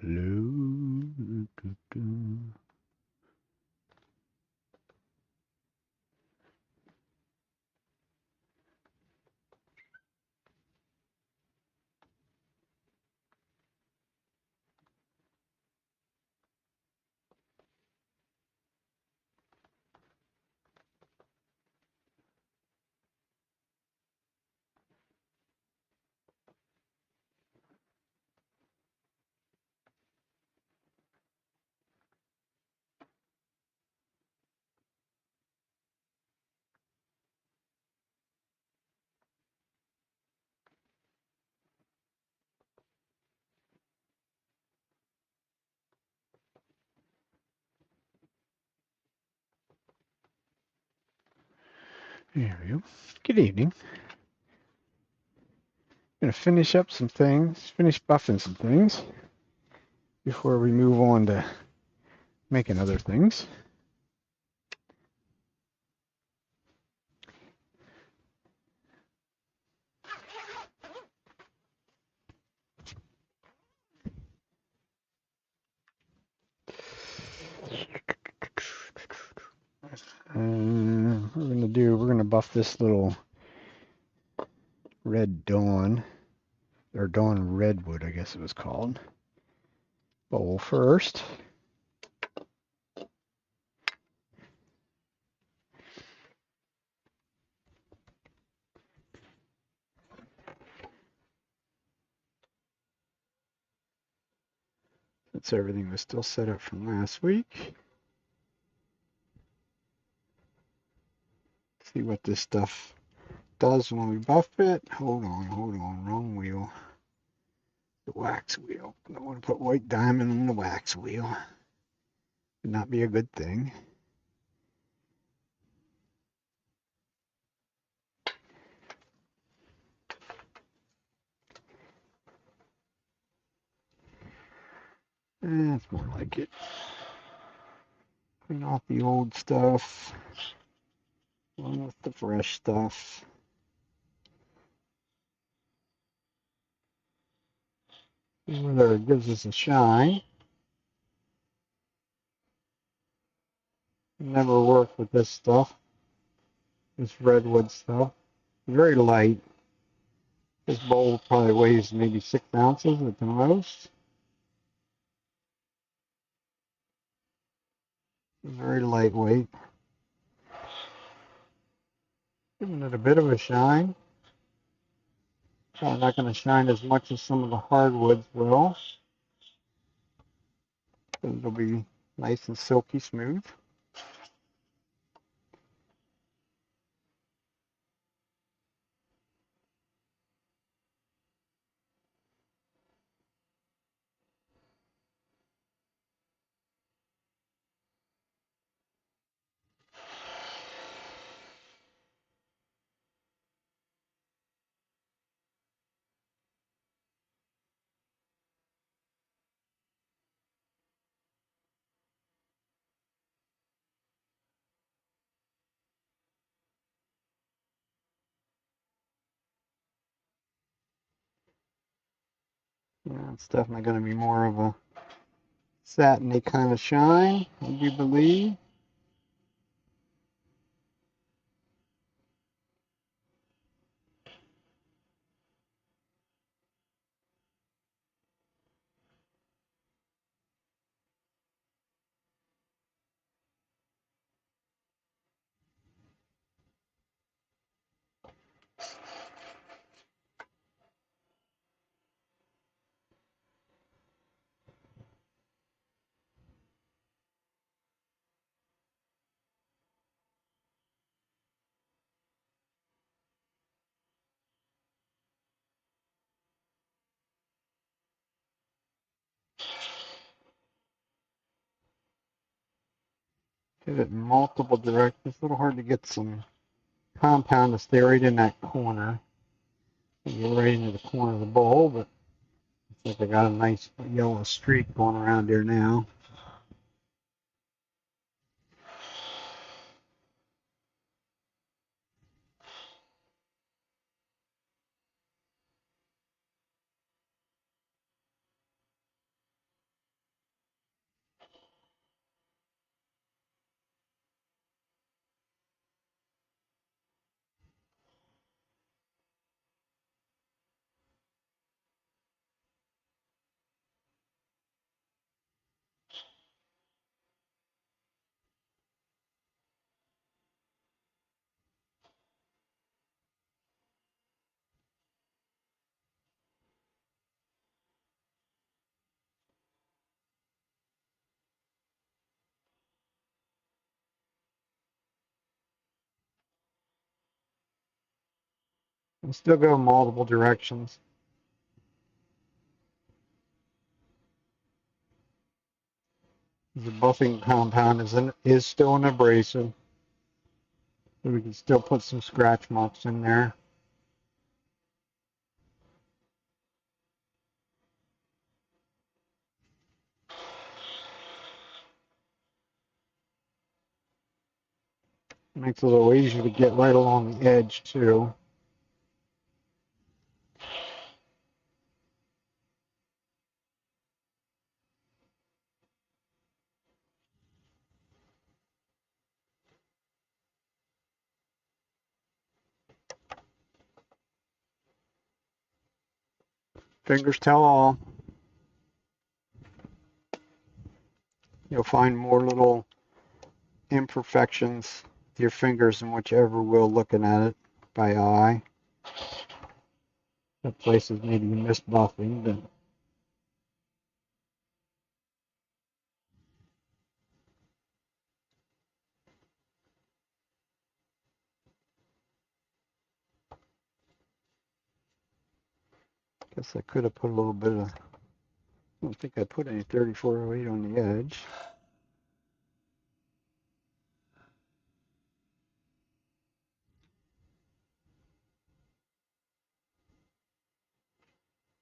Hello. There we go. Good evening. Gonna finish up some things, finish buffing some things before we move on to making other things. We're gonna buff this little red dawn, or dawn redwood, I guess it was called, bowl first. Since everything was still set up from last week. See what this stuff does when we buff it. Hold on, wrong wheel. The wax wheel. I don't want to put white diamond on the wax wheel. Would not be a good thing. That's more like it. Clean off the old stuff. Along with the fresh stuff. Whether it gives us a shine. Never worked with this stuff. This redwood stuff. Very light. This bowl probably weighs maybe 6 ounces at the most. Very lightweight. Giving it a bit of a shine. Probably not going to shine as much as some of the hardwoods will. It'll be nice and silky smooth. Yeah, it's definitely going to be more of a satiny kind of shine, I do believe. Hit it in multiple directions. It's a little hard to get some compound to stay right in that corner. Get right into the corner of the bowl, but I think I got a nice yellow streak going around there now. And still go multiple directions. The buffing compound is still an abrasive, so we can still put some scratch marks in there. Makes it a little easier to get right along the edge too. Fingers tell all. You'll find more little imperfections with your fingers in whichever wheel looking at it by eye. The places maybe you missed buffing, but guess I could have put a little bit of, I don't think I put any 3408 on the edge.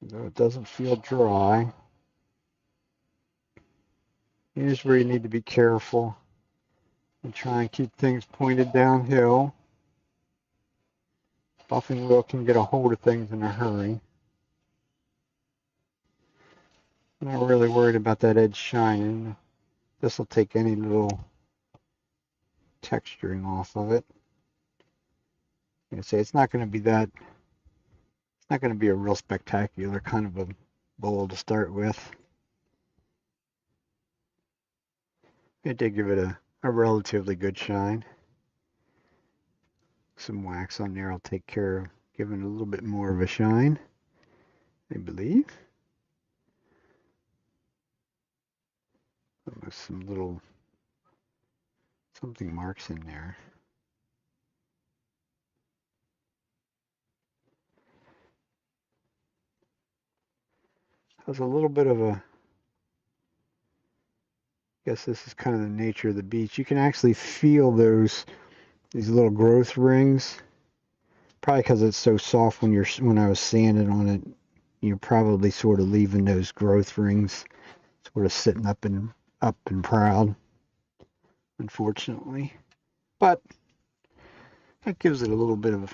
Though it doesn't feel dry. Here's where you need to be careful and try and keep things pointed downhill. Buffing wheel can get a hold of things in a hurry. I'm not really worried about that edge shining. This will take any little texturing off of it. Like I say, it's not going to be that, it's not going to be a real spectacular kind of a bowl to start with. It did give it a relatively good shine. Some wax on there will take care of giving it a little bit more of a shine, I believe. With some little something marks in there. Has a little bit of a, I guess this is kind of the nature of the beach. You can actually feel these little growth rings. Probably because it's so soft when I was sanding on it, you're probably sort of leaving those growth rings sort of sitting up and proud, unfortunately. But that gives it a little bit of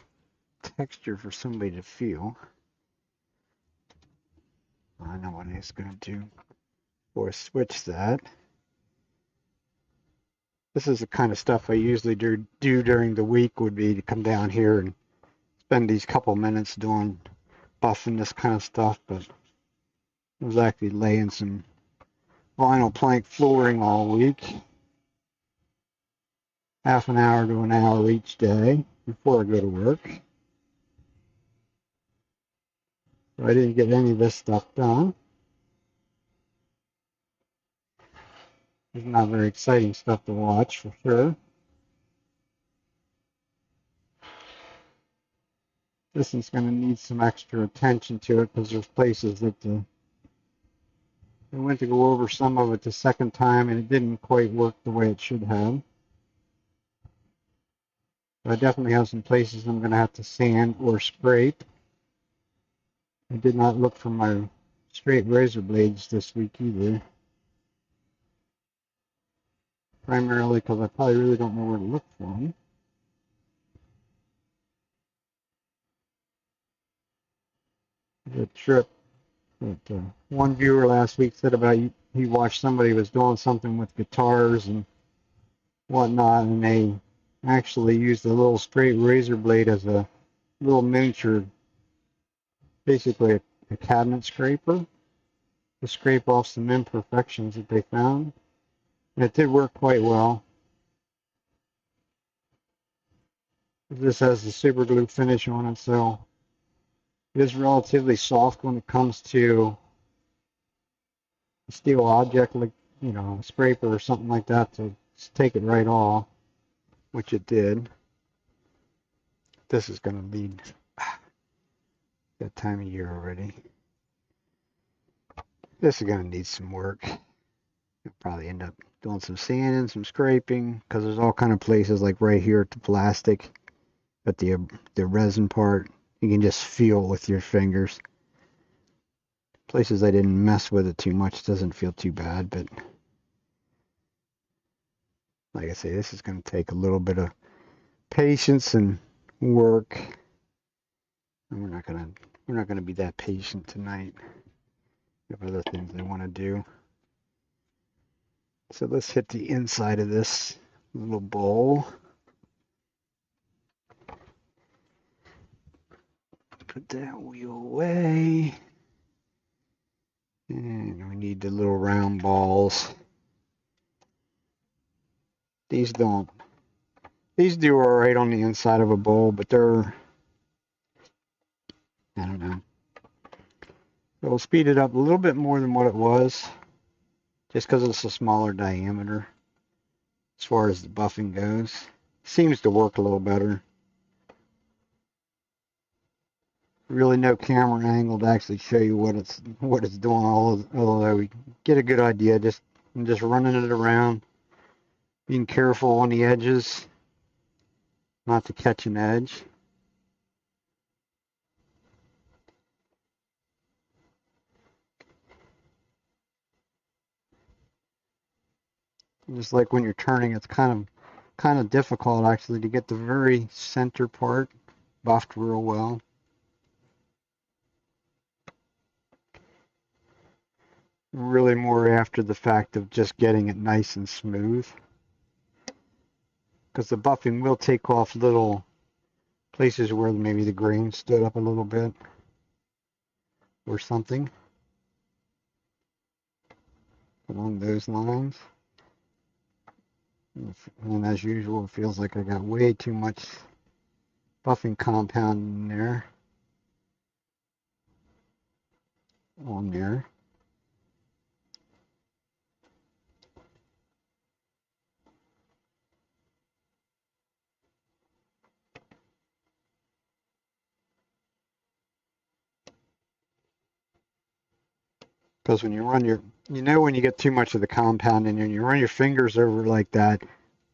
texture for somebody to feel. I know what it's going to do. Or switch that. This is the kind of stuff I usually do during the week, would be to come down here and spend these couple minutes doing buffing this kind of stuff, but I was actually laying some vinyl plank flooring all week. Half an hour to an hour each day before I go to work. So I didn't get any of this stuff done. It's not very exciting stuff to watch for sure. This is going to need some extra attention to it because there's places that I went to go over some of it the second time and it didn't quite work the way it should have. But I definitely have some places I'm going to have to sand or scrape. I did not look for my straight razor blades this week either. Primarily because I probably really don't know where to look for them. The trip that one viewer last week said about he watched somebody was doing something with guitars and whatnot, and they actually used a little straight razor blade as a little miniature, basically a cabinet scraper, to scrape off some imperfections that they found. And it did work quite well. This has the super glue finish on it, so it is relatively soft when it comes to a steel object, like, you know, a scraper or something like that, to take it right off, which it did. This is going to need That time of year already. This is going to need some work. I'll probably end up doing some sanding, some scraping, because there's all kind of places like right here at the plastic, at the resin part, you can just feel with your fingers. Places I didn't mess with it too much, doesn't feel too bad, but like I say, this is going to take a little bit of patience and work. And we're not gonna be that patient tonight. We have other things I want to do. So let's hit the inside of this little bowl. Put that wheel away. And we need the little round balls. These do all right on the inside of a bowl, but they're, I don't know. It'll speed it up a little bit more than what it was, just because it's a smaller diameter as far as the buffing goes. Seems to work a little better. Really no camera angle to actually show you what it's doing, although we get a good idea just running it around, being careful on the edges not to catch an edge. Just like when you're turning, it's kind of difficult actually to get the very center part buffed real well. Really more after the fact of just getting it nice and smooth, because the buffing will take off little places where maybe the grain stood up a little bit or something along those lines. And as usual, it feels like I got way too much buffing compound in there. On there. Because when you run when you get too much of the compound in there and you run your fingers over like that,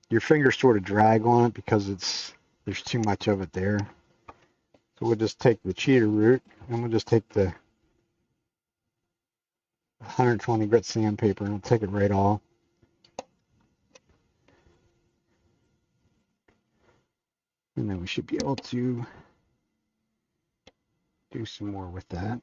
your fingers sort of drag on it because there's too much of it there. So we'll just take the cheater root and we'll just take the 120 grit sandpaper and we'll take it right off. And then we should be able to do some more with that.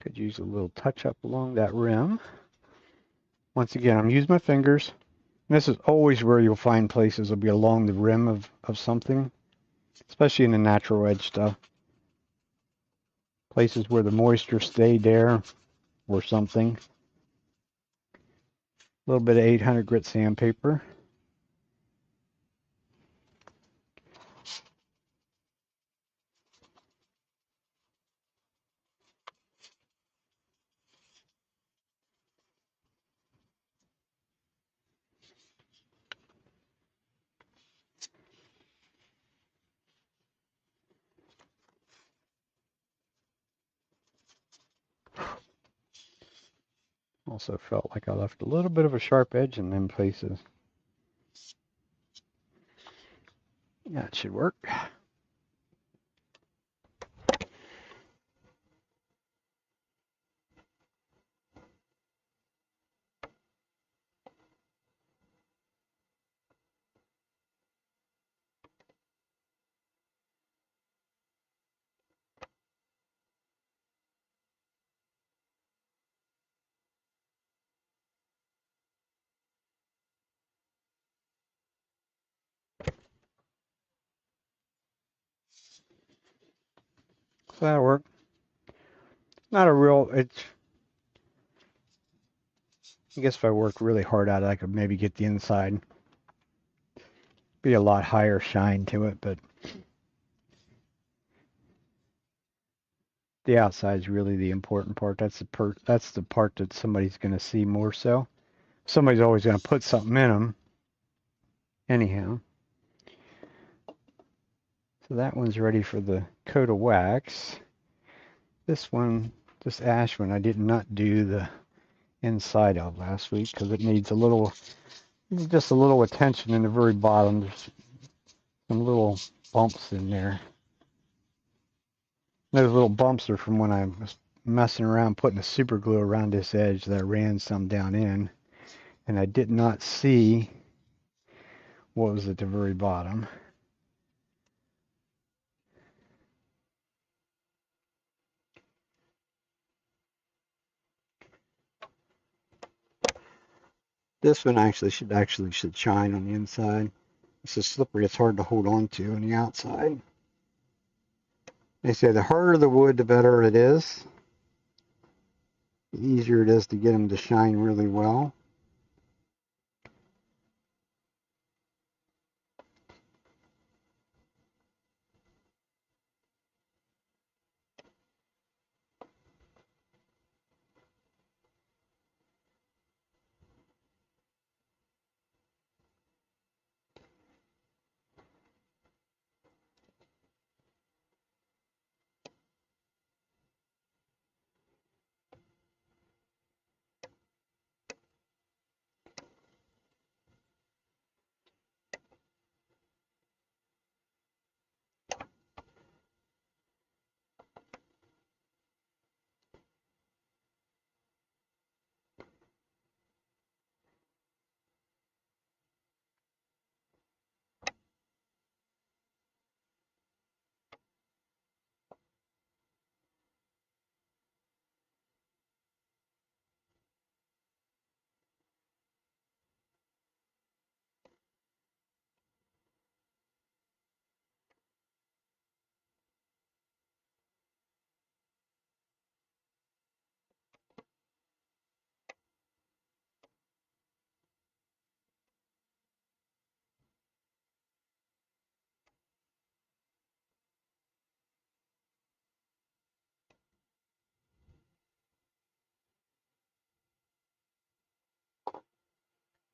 Could use a little touch up along that rim. Once again, I'm using my fingers. This is always where you'll find places will be along the rim of something, especially in the natural edge stuff. Places where the moisture stayed there or something. A little bit of 800 grit sandpaper. Also felt like I left a little bit of a sharp edge in them places. That should work. So that'll work. Not a real, I guess if I worked really hard at it, I could maybe get the inside. Be a lot higher shine to it, but the outside is really the important part. That's the part that somebody's going to see more so. Somebody's always going to put something in them. Anyhow. So that one's ready for the coat of wax. This one, this ash one, I did not do the inside of last week because it needs just a little attention in the very bottom. There's some little bumps in there. Those little bumps are from when I was messing around putting the super glue around this edge that I ran some down in, and I did not see what was at the very bottom. This one should shine on the inside. It's so slippery, it's hard to hold on to on the outside. They say the harder the wood, the better it is. The easier it is to get them to shine really well.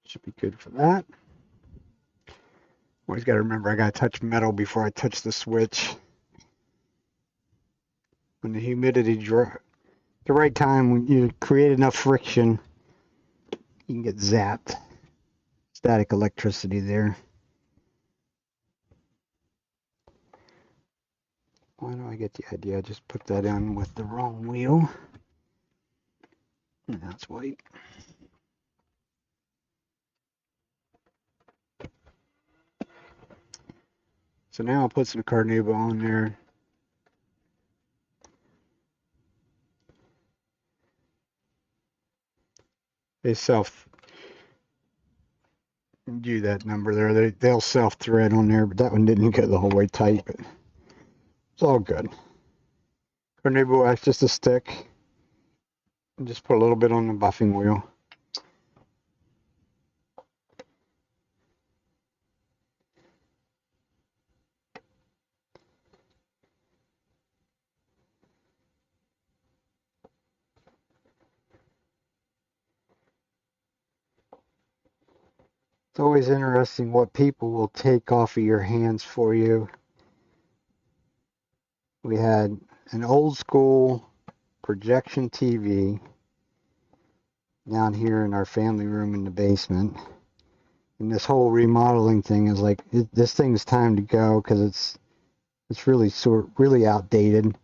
Should be good for that. Always got to remember I got to touch metal before I touch the switch. When the humidity drops, the right time, when you create enough friction, you can get zapped. Static electricity there. Why do I get the idea? I just put that in with the wrong wheel. And that's white. So now I'll put some carnauba on there. They do that number there. They'll self-thread on there, but that one didn't go the whole way tight, but it's all good. Carnauba wax, just a stick. And just put a little bit on the buffing wheel. It's always interesting what people will take off of your hands for you. We had an old school projection TV down here in our family room in the basement. And this whole remodeling thing is like, this thing's time to go because it's really outdated.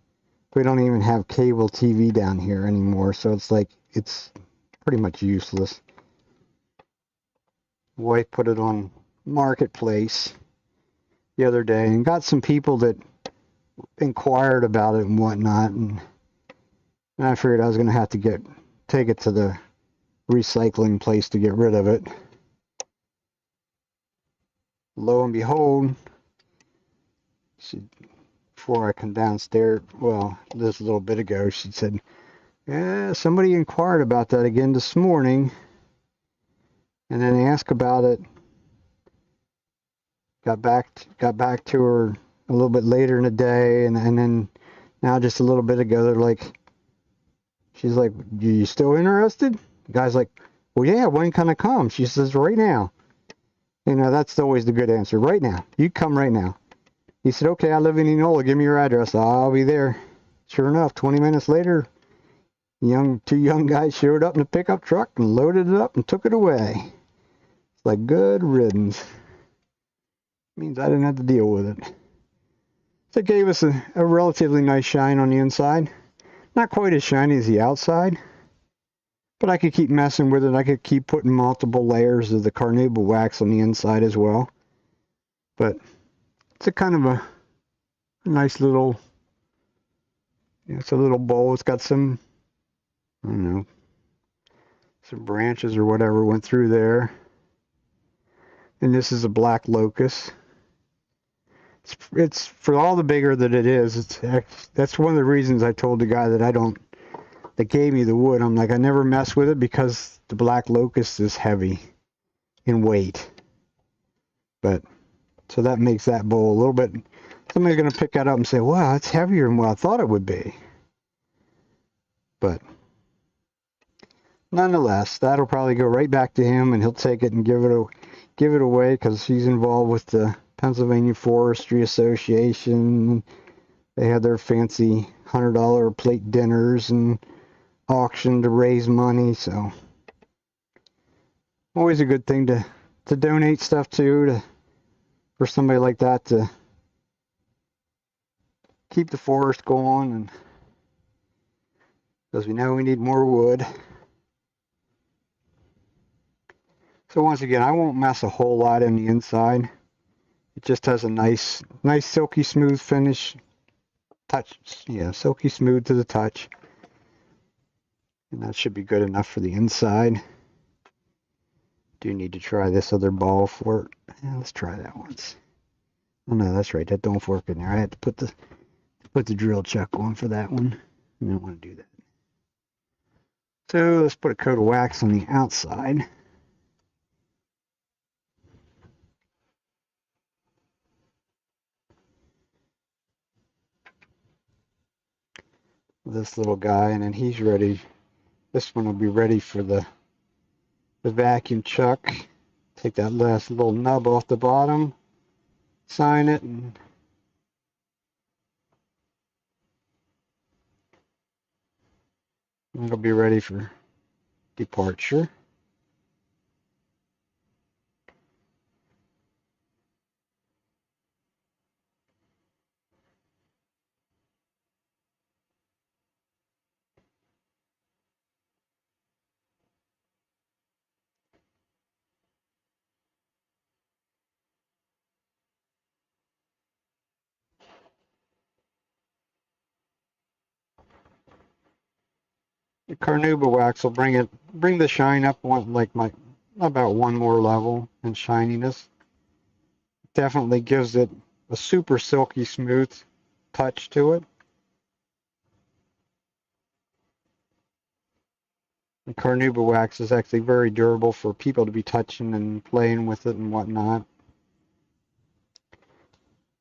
We don't even have cable TV down here anymore, so it's like it's pretty much useless. Wife put it on Marketplace the other day and got some people that inquired about it and whatnot, and I figured I was going to have to take it to the recycling place to get rid of it. Lo and behold, she before I come downstairs, well, this little bit ago, she said, yeah, somebody inquired about that again this morning, and then asked about it. Got back to her a little bit later in the day, and then now just a little bit ago, they're like, she's like, you still interested? The guy's like, well, yeah, when can I come? She says, right now. You know, that's always the good answer. Right now. You come right now. He said, okay, I live in Enola. Give me your address. I'll be there. Sure enough, 20 minutes later, two young guys showed up in a pickup truck and loaded it up and took it away. It's like good riddance. Means I didn't have to deal with it. So it gave us a relatively nice shine on the inside. Not quite as shiny as the outside, but I could keep messing with it. I could keep putting multiple layers of the carnauba wax on the inside as well. But it's a kind of a nice little, it's a little bowl. It's got some, I don't know, some branches or whatever went through there. And this is a black locust. It's for all the bigger that it is, that's one of the reasons I told the guy that gave me the wood. I'm like, I never mess with it because the black locust is heavy in weight. But so that makes that bowl a little bit, somebody's going to pick that up and say, wow, it's heavier than what I thought it would be. But nonetheless, that'll probably go right back to him, and he'll take it and give it away, because he's involved with the Pennsylvania Forestry Association. They had their fancy $100 plate dinners and auction to raise money. So always a good thing to donate stuff for somebody like that to keep the forest going, and because we know we need more wood. So once again, I won't mess a whole lot in the inside. It just has a nice silky smooth finish. Touch, yeah, silky smooth to the touch. And that should be good enough for the inside. Do need to try this other ball for it. Yeah, let's try that once. Oh no, that's right, that don't work in there. I had to put the drill chuck on for that one. I don't want to do that. So let's put a coat of wax on the outside. This little guy, and then he's ready. This one will be ready for the vacuum chuck. Take that last little nub off the bottom, sign it, and it'll be ready for departure. The carnauba wax will bring the shine up about one more level in shininess. Definitely gives it a super silky smooth touch to it. The carnauba wax is actually very durable for people to be touching and playing with it and whatnot.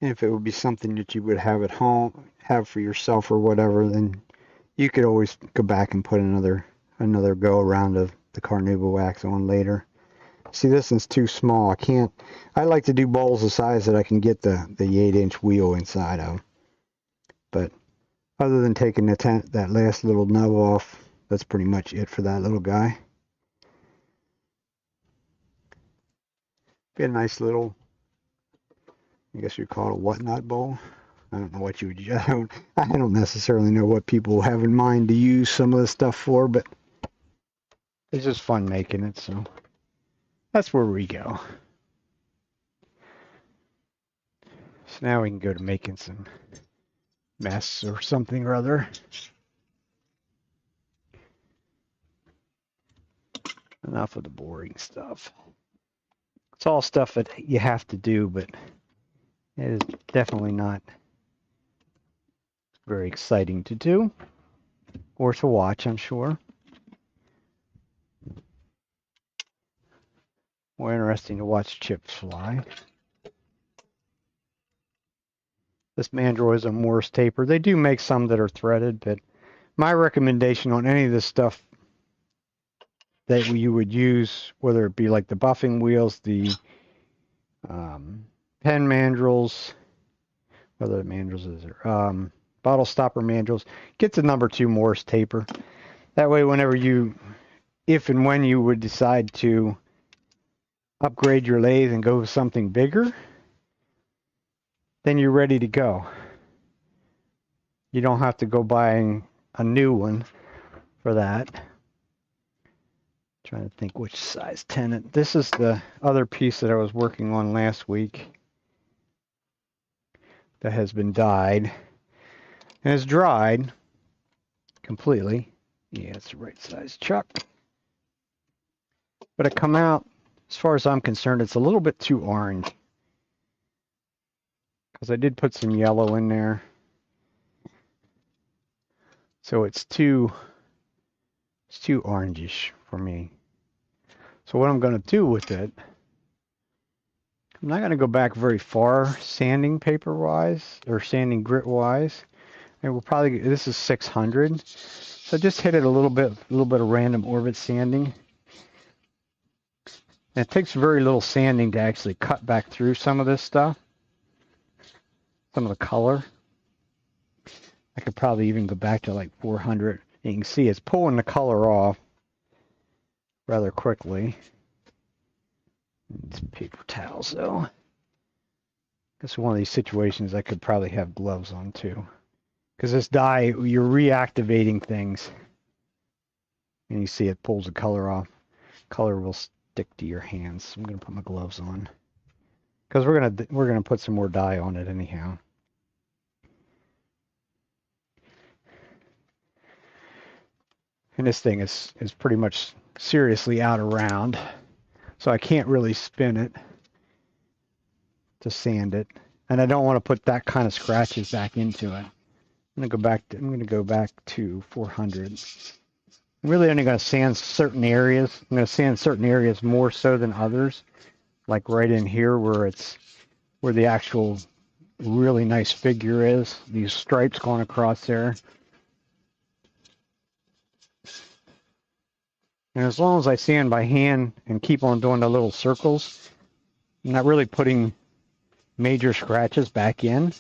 And if it would be something that you would have at home, have for yourself or whatever, then you could always go back and put another go around of the carnauba wax on later. See, this one's too small. I like to do bowls the size that I can get the 8-inch wheel inside of. But other than taking that last little nub off, that's pretty much it for that little guy. Be a nice little, I guess you'd call it a whatnot bowl. I don't know what you would. I don't necessarily know what people have in mind to use some of this stuff for, but it's just fun making it, so that's where we go. So now we can go to making some mess or something or other. Enough of the boring stuff. It's all stuff that you have to do, but it is definitely not Very exciting to do, or to watch, I'm sure. More interesting to watch chips fly. This mandrel is a Morse taper. They do make some that are threaded, but my recommendation on any of this stuff that you would use, whether it be like the buffing wheels, the pen mandrels, whether the mandrels is bottle stopper mandrels, get the number 2 Morse taper. That way, whenever you, if and when you would decide to upgrade your lathe and go with something bigger, then you're ready to go. You don't have to go buying a new one for that. Trying to think which size tenon. This is the other piece that I was working on last week that has been dyed and is dried completely. Yeah, it's the right size chuck. But it come out, as far as I'm concerned, it's a little bit too orange. Because I did put some yellow in there. So it's too orangish for me. So what I'm going to do with it, I'm not going to go back very far sanding paper wise or sanding grit wise. And we'll probably, this is 600. So just hit it a little bit of random orbit sanding. And it takes very little sanding to actually cut back through some of this stuff. Some of the color. I could probably even go back to like 400. You can see it's pulling the color off rather quickly. It's paper towels though. This is one of these situations I could probably have gloves on too. Because this dye, you're reactivating things. And you see it pulls the color off. Color will stick to your hands. I'm going to put my gloves on. Because we're gonna put some more dye on it anyhow. And this thing is pretty much seriously out of round. So I can't really spin it to sand it. And I don't want to put that kind of scratches back into it. I'm going to go back to 400. I'm really only going to sand certain areas. I'm going to sand certain areas more so than others. Like right in here where the actual really nice figure is. These stripes going across there. And as long as I sand by hand and keep on doing the little circles, I'm not really putting major scratches back in.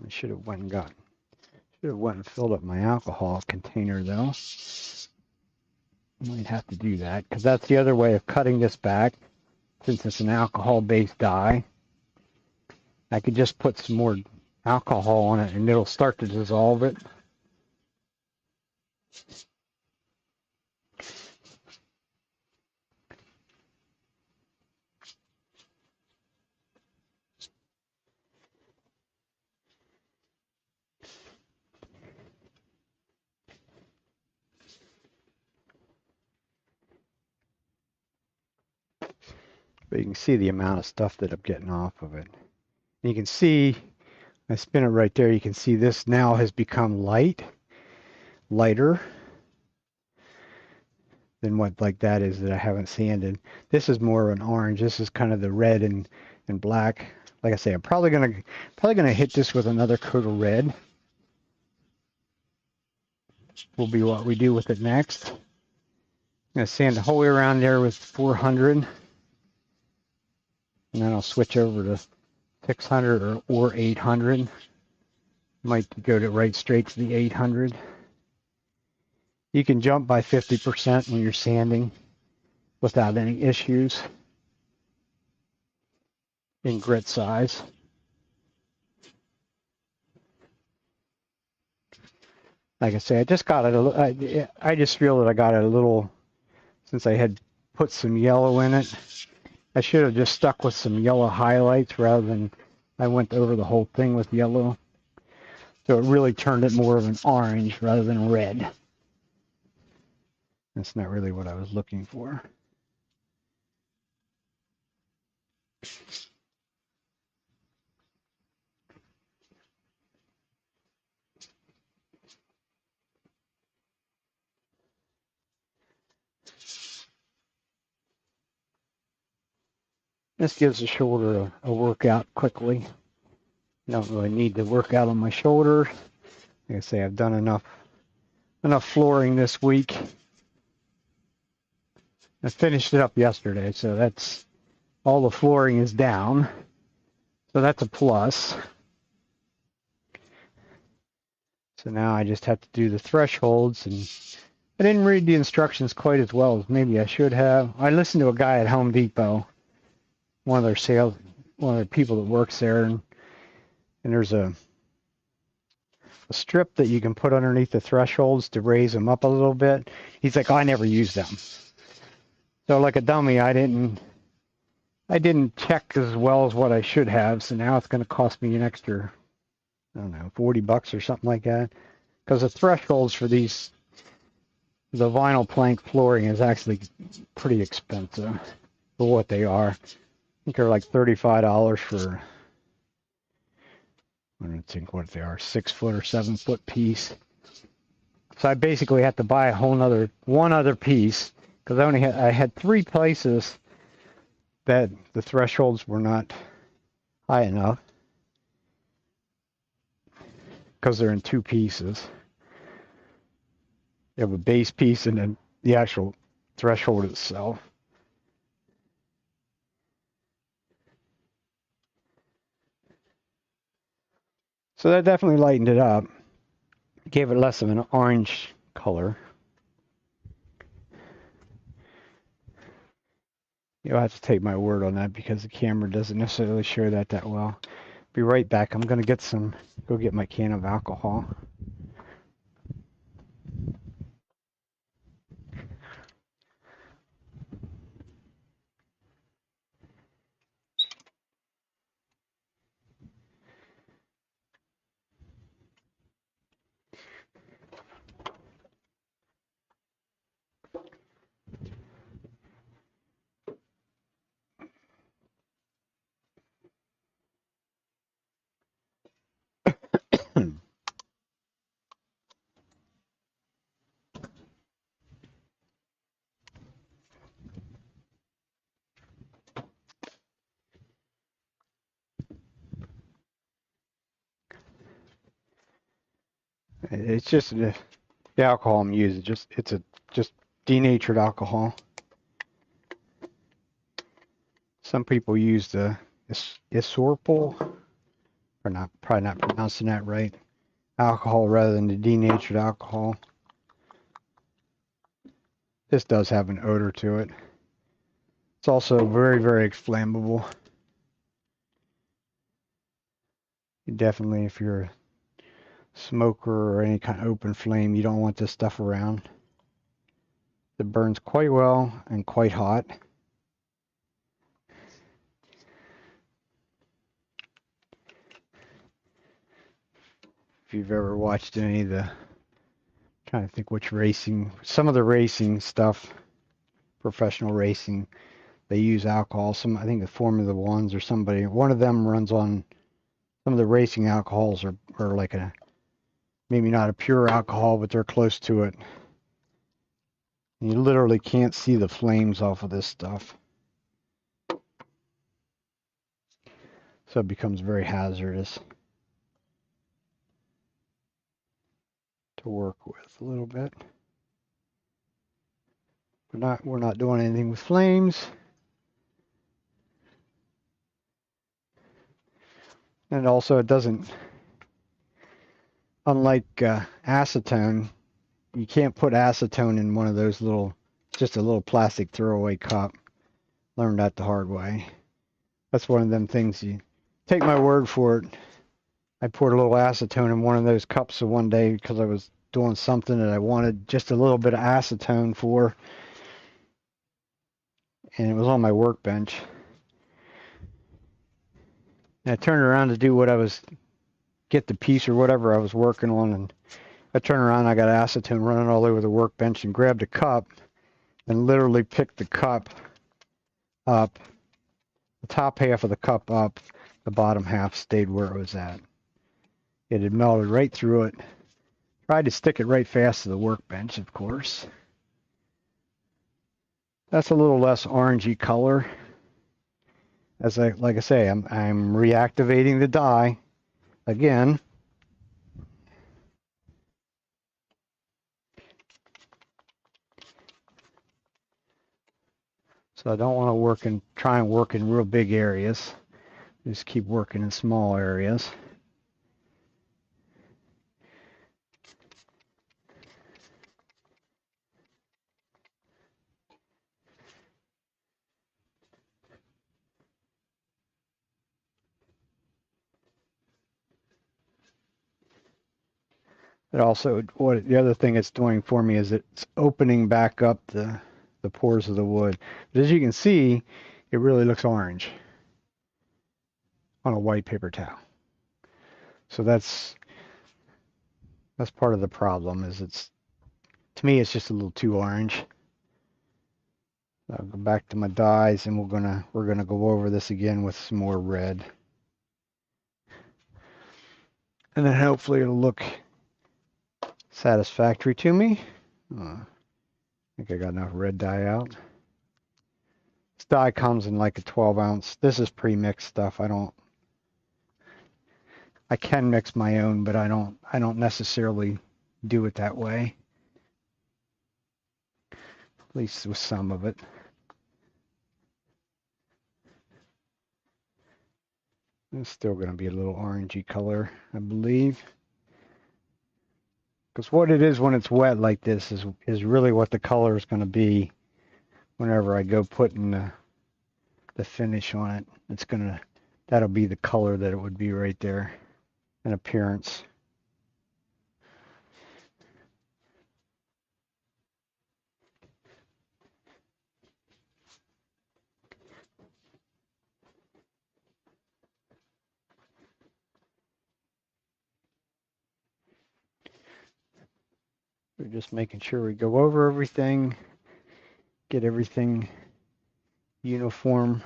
I should have went and filled up my alcohol container though. I might have to do that because that's the other way of cutting this back. Since it's an alcohol-based dye, I could just put some more alcohol on it and it'll start to dissolve it. But you can see the amount of stuff that I'm getting off of it. And you can see, I spin it right there, you can see this now has become lighter than what like that is that I haven't sanded. This is more of an orange. This is kind of the red and black. Like I say, I'm probably gonna hit this with another coat of red. Will be what we do with it next. I'm gonna sand the whole way around there with 400. And then I'll switch over to 600 or 800. Might go right straight to the 800. You can jump by 50% when you're sanding without any issues in grit size. Like I say, I just got it. I just feel that I got it a little, since I had put some yellow in it. I should have just stuck with some yellow highlights rather than I went over the whole thing with yellow. So it really turned it more of an orange rather than red. That's not really what I was looking for. This gives the shoulder a workout quickly. Don't really need to work out on my shoulder. Like I say, I've done enough flooring this week. I finished it up yesterday, so that's all the flooring is down. So that's a plus. So now I just have to do the thresholds, and I didn't read the instructions quite as well as maybe I should have. I listened to a guy at Home Depot, one of their people that works there, and there's a strip that you can put underneath the thresholds to raise them up a little bit. He's like, I never use them. So like a dummy, I didn't check as well as what I should have. So now it's going to cost me an extra, I don't know, $40 or something like that. Because the thresholds for the vinyl plank flooring is actually pretty expensive for what they are. I think they're like $35 for, I don't think what they are, 6 foot or 7 foot piece. So I basically have to buy a whole one other piece, because I had 3 places that the thresholds were not high enough, because they're in 2 pieces. You have a base piece and then the actual threshold itself. So that definitely lightened it up. Gave it less of an orange color. You'll have to take my word on that because the camera doesn't necessarily show that well. Be right back. I'm going to go get my can of alcohol. It's just the alcohol I'm using. It's just denatured alcohol. Some people use the isorpol, or probably not pronouncing that right, alcohol rather than the denatured alcohol. This does have an odor to it. It's also very, very flammable. Definitely, if you're a smoker or any kind of open flame, you don't want this stuff around. It burns quite well and quite hot. If you've ever watched any of the, I'm trying to think which racing, some of the racing stuff, professional racing, they use alcohol. I think the Formula Ones or somebody, one of them runs on, some of the racing alcohols are like maybe not a pure alcohol, but they're close to it. You literally can't see the flames off of this stuff. So it becomes very hazardous to work with a little bit. We're not doing anything with flames. And also it doesn't, unlike acetone, you can't put acetone in one of those just a little plastic throwaway cup. Learned that the hard way. That's one of them things, you take my word for it. I poured a little acetone in one of those cups one day because I was doing something that I wanted just a little bit of acetone for. And it was on my workbench. And I turned around to do get the piece or whatever I was working on, and I turned around, I got acetone running all over the workbench, and grabbed a cup and literally picked the cup up the top half of the cup up, the bottom half stayed where it was at. It had melted right through it. Tried to stick it right fast to the workbench, of course. That's a little less orangey color. Like I say, I'm reactivating the dye again. So I don't want to try and work in real big areas. Just keep working in small areas. It also, the other thing it's doing for me is it's opening back up the pores of the wood. But as you can see, it really looks orange on a white paper towel. So that's part of the problem. To me, it's just a little too orange. I'll go back to my dyes, and we're gonna go over this again with some more red, and then hopefully it'll look satisfactory to me. I think I got enough red dye out. This dye comes in like a 12-ounce. This is pre-mixed stuff. I can mix my own, but I don't necessarily do it that way. At least with some of it. It's still going to be a little orangey color, I believe. Because what it is when it's wet like this is really what the color is going to be whenever I go putting the finish on it. That'll be the color that it would be right there in appearance. We're just making sure we go over everything, get everything uniform.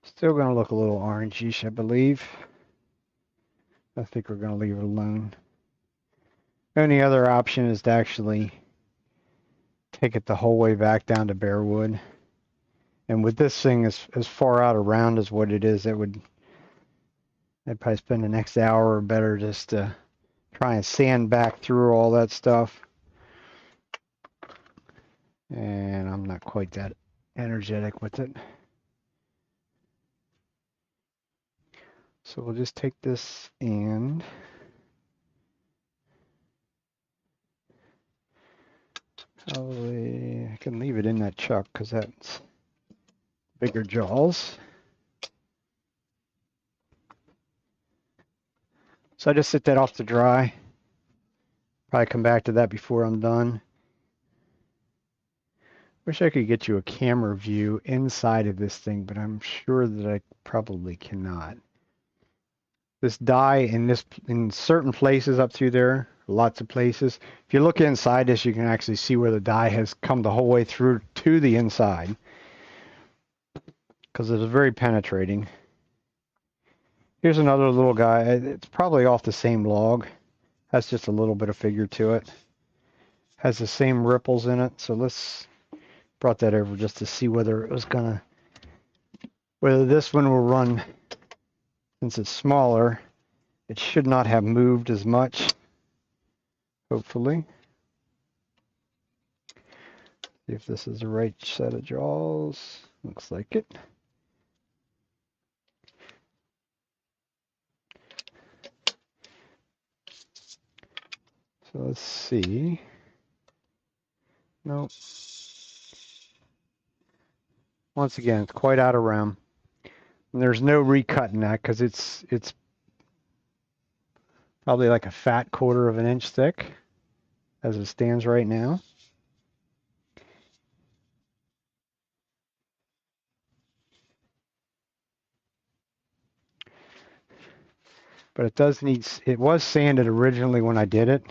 Still going to look a little orangish, I believe. I think we're going to leave it alone. The only other option is to actually take it the whole way back down to bare wood. And with this thing as far out around as what it is, I'd probably spend the next hour or better just to try and sand back through all that stuff. And I'm not quite that energetic with it. So we'll just take this and probably I can leave it in that chuck because that's bigger jaws. So I just sit that off to dry. Probably come back to that before I'm done. Wish I could get you a camera view inside of this thing, but I'm sure that I probably cannot. This dye in certain places up through there, lots of places. If you look inside this, you can actually see where the dye has come the whole way through to the inside because it is very penetrating. Here's another little guy. It's probably off the same log. Has just a little bit of figure to it. Has the same ripples in it. So let's brought that over just to see whether this one will run. Since it's smaller, it should not have moved as much, hopefully. See if this is the right set of jaws. Looks like it. So let's see. Nope. Once again, it's quite out of round. And there's no recutting that because it's probably like a fat 1/4 of an inch thick as it stands right now. But it does need, it was sanded originally when I did it,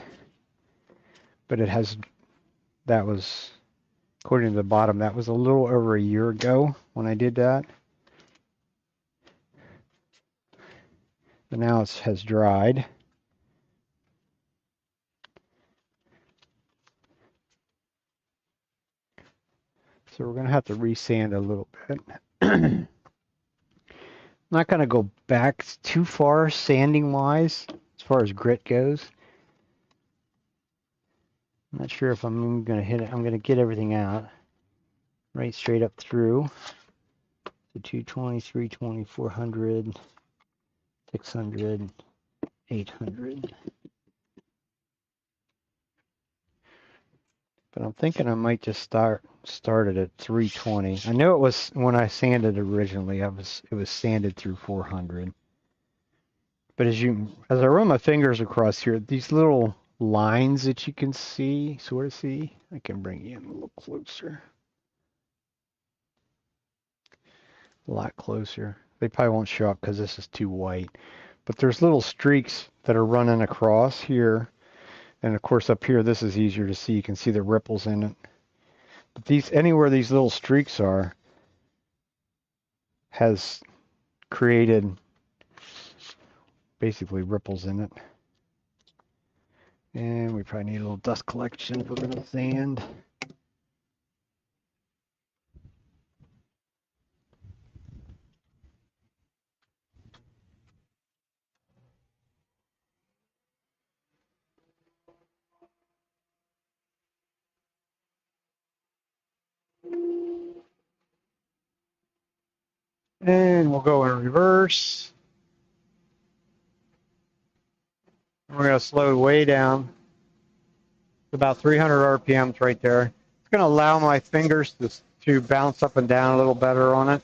but it has, that was, according to the bottom, that was a little over a year ago when I did that. But now it has dried. So we're going to have to resand a little bit. I'm not going to go back too far sanding wise as far as grit goes. I'm not sure if I'm going to hit it. I'm going to get everything out right straight up through the 220, 320, 400, 600, 800. But I'm thinking I might just start it at 320. I know it was when I sanded originally. It was sanded through 400. But as I run my fingers across here, these little lines that you can see, sort of see, I can bring you in a little closer. A lot closer. They probably won't show up because this is too white. But there's little streaks that are running across here. And of course up here, this is easier to see. You can see the ripples in it. But anywhere these little streaks are has created basically ripples in it. And we probably need a little dust collection if we're going to sand. And we'll go in reverse. We're going to slow way down. About 300 RPMs right there. It's going to allow my fingers to bounce up and down a little better on it.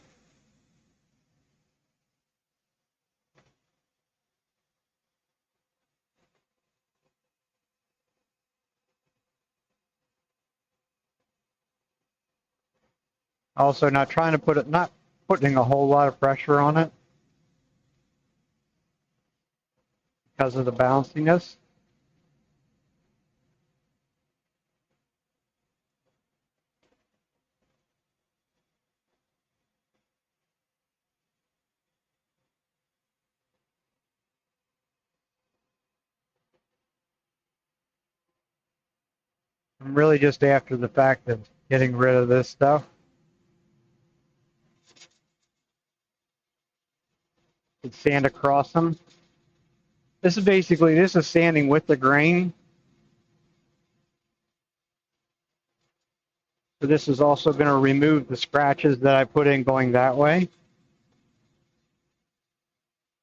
Also, not putting a whole lot of pressure on it because of the bounciness. I'm really just after the fact of getting rid of this stuff. And sand across them. This is sanding with the grain. So this is also going to remove the scratches that I put in going that way.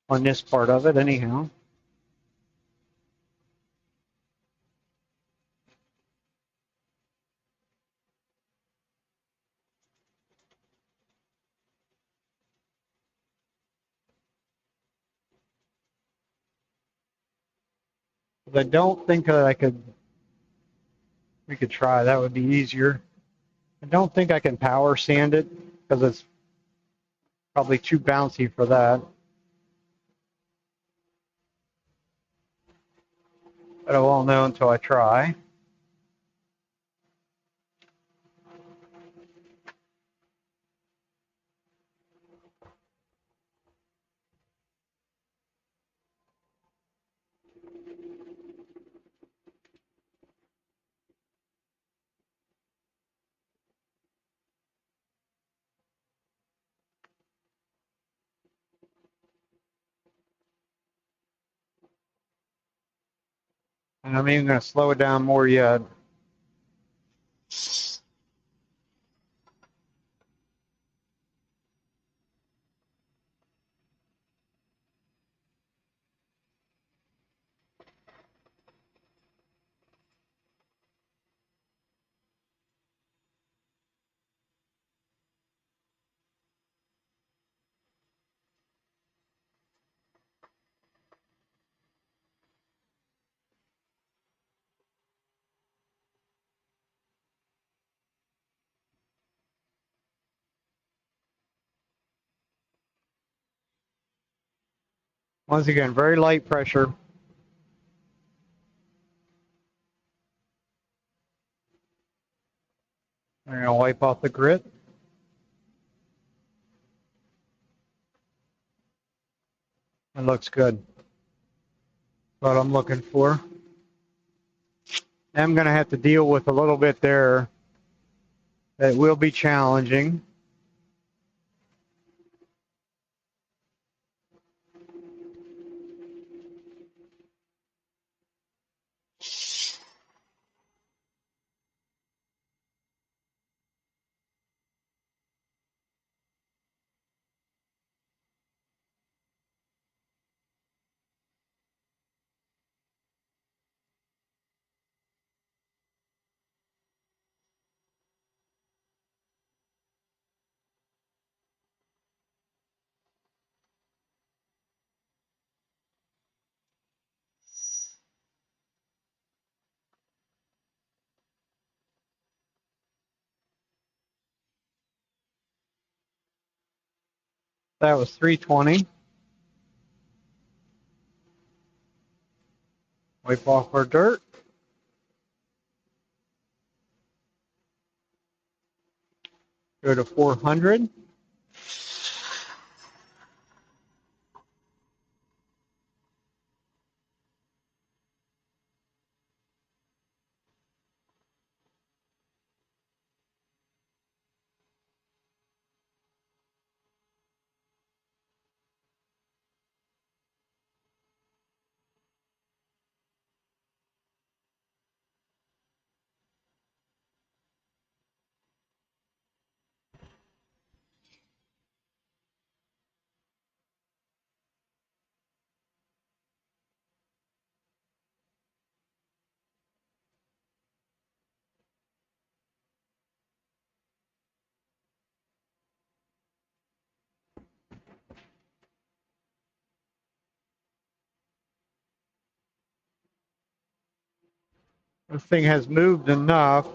On this part of it, anyhow. But I don't think we could try. That would be easier. I don't think I can power sand it because it's probably too bouncy for that. But I won't know until I try. And I'm even going to slow it down more yet. Once again, very light pressure. I'm going to wipe off the grit. It looks good. What I'm looking for. I'm going to have to deal with a little bit there that will be challenging. That was 320. Wipe off our dirt. Go to 400. This thing has moved enough.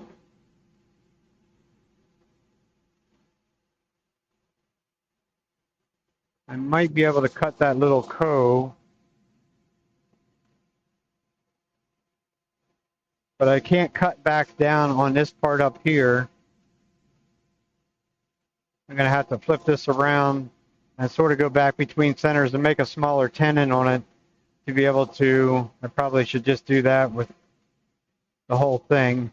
I might be able to cut that little cove. But I can't cut back down on this part up here. I'm going to have to flip this around and sort of go back between centers and make a smaller tenon on it to be able to, I probably should just do that with the whole thing.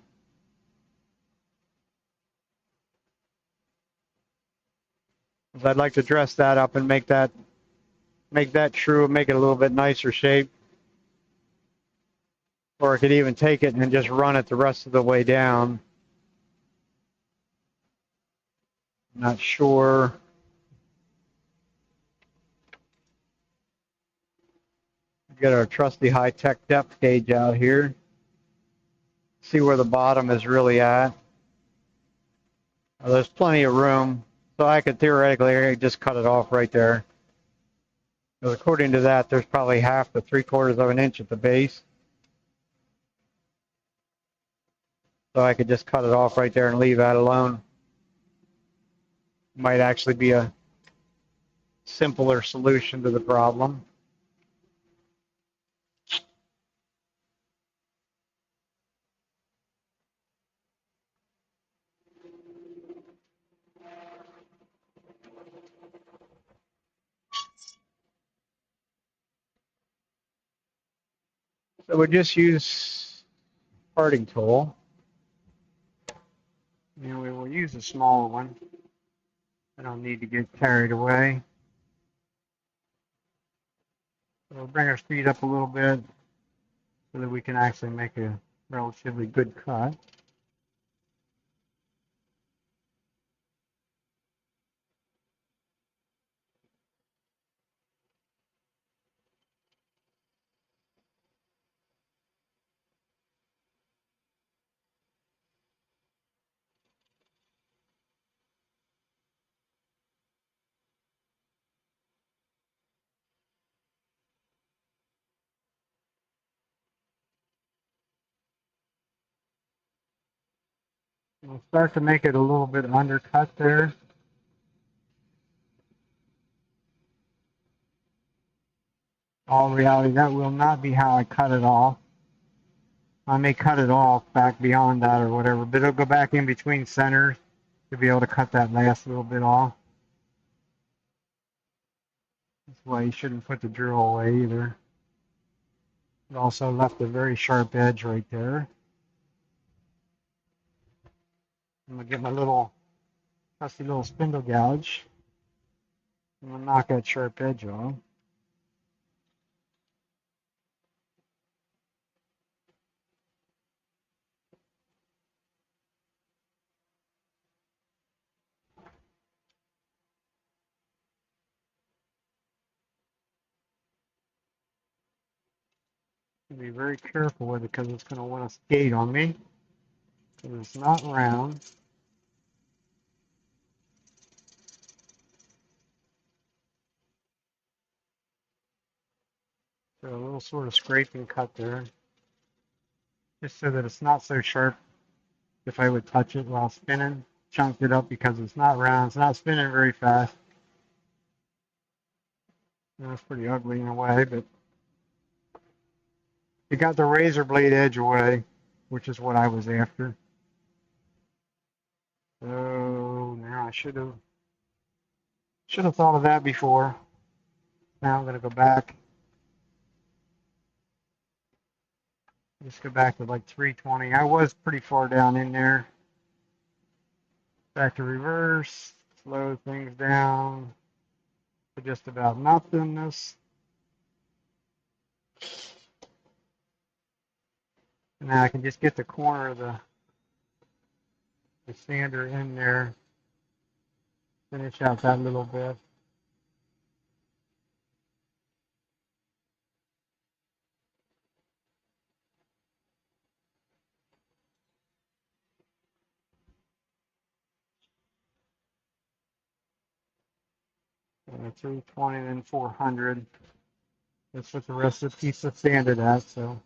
Because I'd like to dress that up and make that true, make it a little bit nicer shape. Or I could even take it and just run it the rest of the way down. Not sure. Get our trusty high-tech depth gauge out here. See where the bottom is really at. Well, there's plenty of room, so I could theoretically just cut it off right there. Because according to that, there's probably half to 3/4 of an inch at the base. So I could just cut it off right there and leave that alone. Might actually be a simpler solution to the problem. So we just use parting tool. And we will use a smaller one. I don't need to get carried away. So we'll bring our speed up a little bit so that we can actually make a relatively good cut. We'll start to make it a little bit undercut there. All reality, that will not be how I cut it off. I may cut it off back beyond that or whatever, but it'll go back in between centers to be able to cut that last little bit off. That's why you shouldn't put the drill away either. It also left a very sharp edge right there. I'm going to get my little trusty little spindle gouge. I'm going to knock that sharp edge off. Be very careful with it because it's going to want to skate on me. Because it's not round. So a little sort of scraping cut there. Just so that it's not so sharp if I would touch it while spinning. Chunked it up because it's not round. It's not spinning very fast. That's pretty ugly in a way, but it got the razor blade edge away, which is what I was after. So now I should have thought of that before. Now I'm going to go back. Just go back to like 320. I was pretty far down in there. Back to reverse. Slow things down to just about nothingness. And now I can just get the corner of the sander in there. Finish out that little bit. And 320, then 400. That's what the rest of the piece is sanded at, so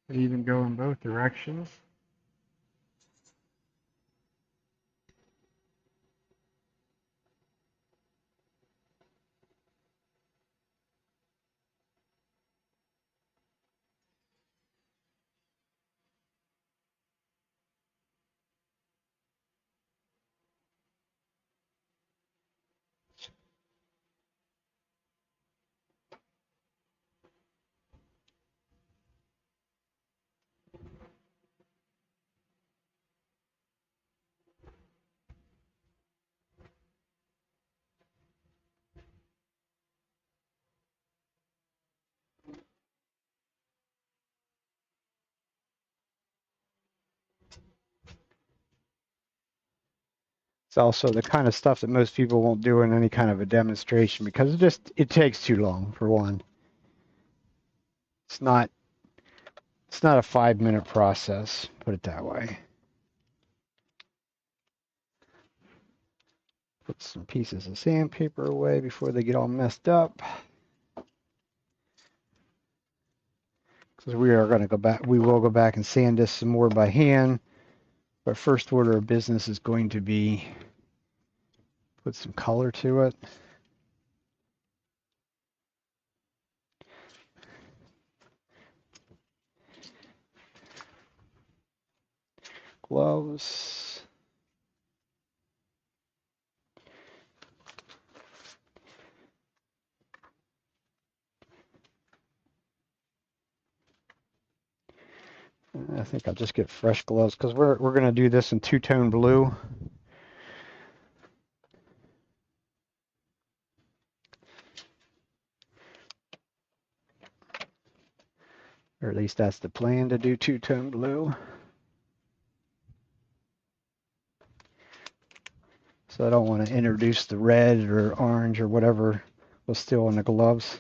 it even go in both directions. It's also the kind of stuff that most people won't do in any kind of a demonstration because it takes too long, for one. It's not a 5-minute process, put it that way. Put some pieces of sandpaper away before they get all messed up. Because we are going to go back, we will go back and sand this some more by hand. But first order of business is going to be put some color to it. Gloves. I think I'll just get fresh gloves because we're going to do this in two-tone blue. Or at least that's the plan, to do two-tone blue. So I don't want to introduce the red or orange or whatever was still in the gloves.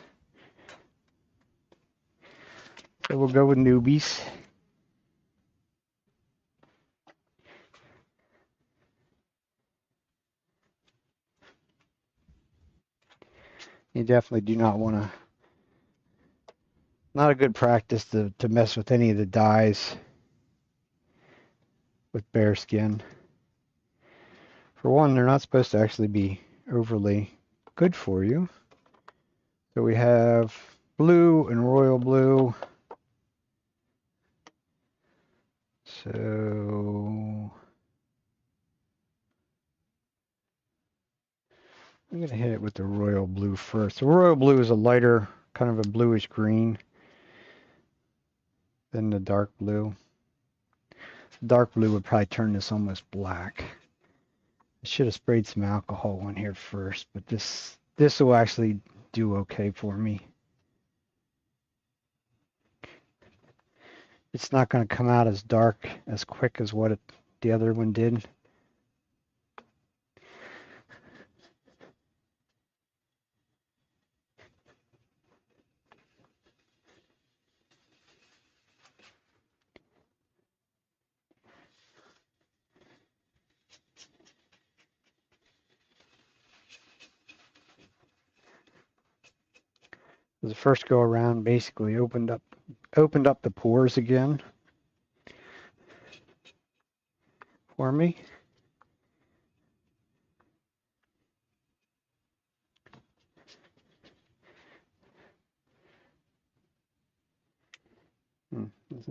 So we'll go with newbies. You definitely do not want to, not a good practice to mess with any of the dyes with bare skin. For one, they're not supposed to actually be overly good for you. So we have blue and royal blue. So I'm going to hit it with the royal blue first. The royal blue is a lighter, kind of a bluish green than the dark blue. Dark blue would probably turn this almost black. I should have sprayed some alcohol on here first, but this will actually do okay for me. It's not going to come out as dark as quick as what the other one did. The first go around basically opened up the pores again for me. This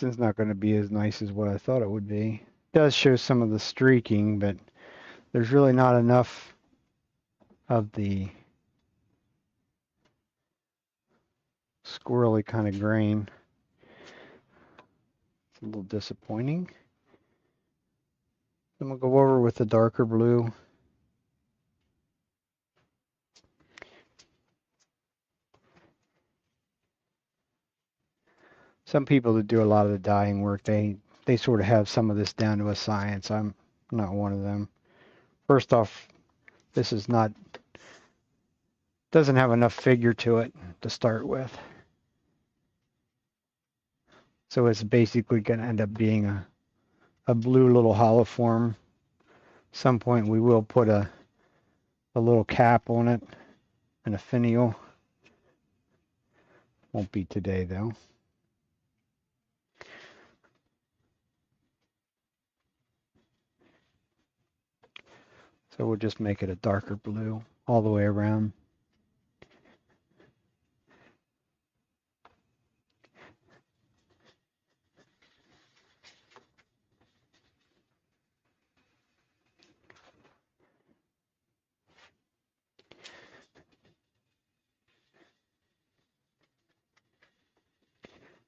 is not gonna be as nice as what I thought it would be. It does show some of the streaking, but there's really not enough of the squirrely kind of grain. It's a little disappointing. Then we'll go over with the darker blue. Some people that do a lot of the dyeing work, they sort of have some of this down to a science. I'm not one of them. First off, this is not, doesn't have enough figure to it to start with. So it's basically going to end up being a blue little hollow form. Some point we will put a little cap on it and a finial. Won't be today though. So we'll just make it a darker blue all the way around.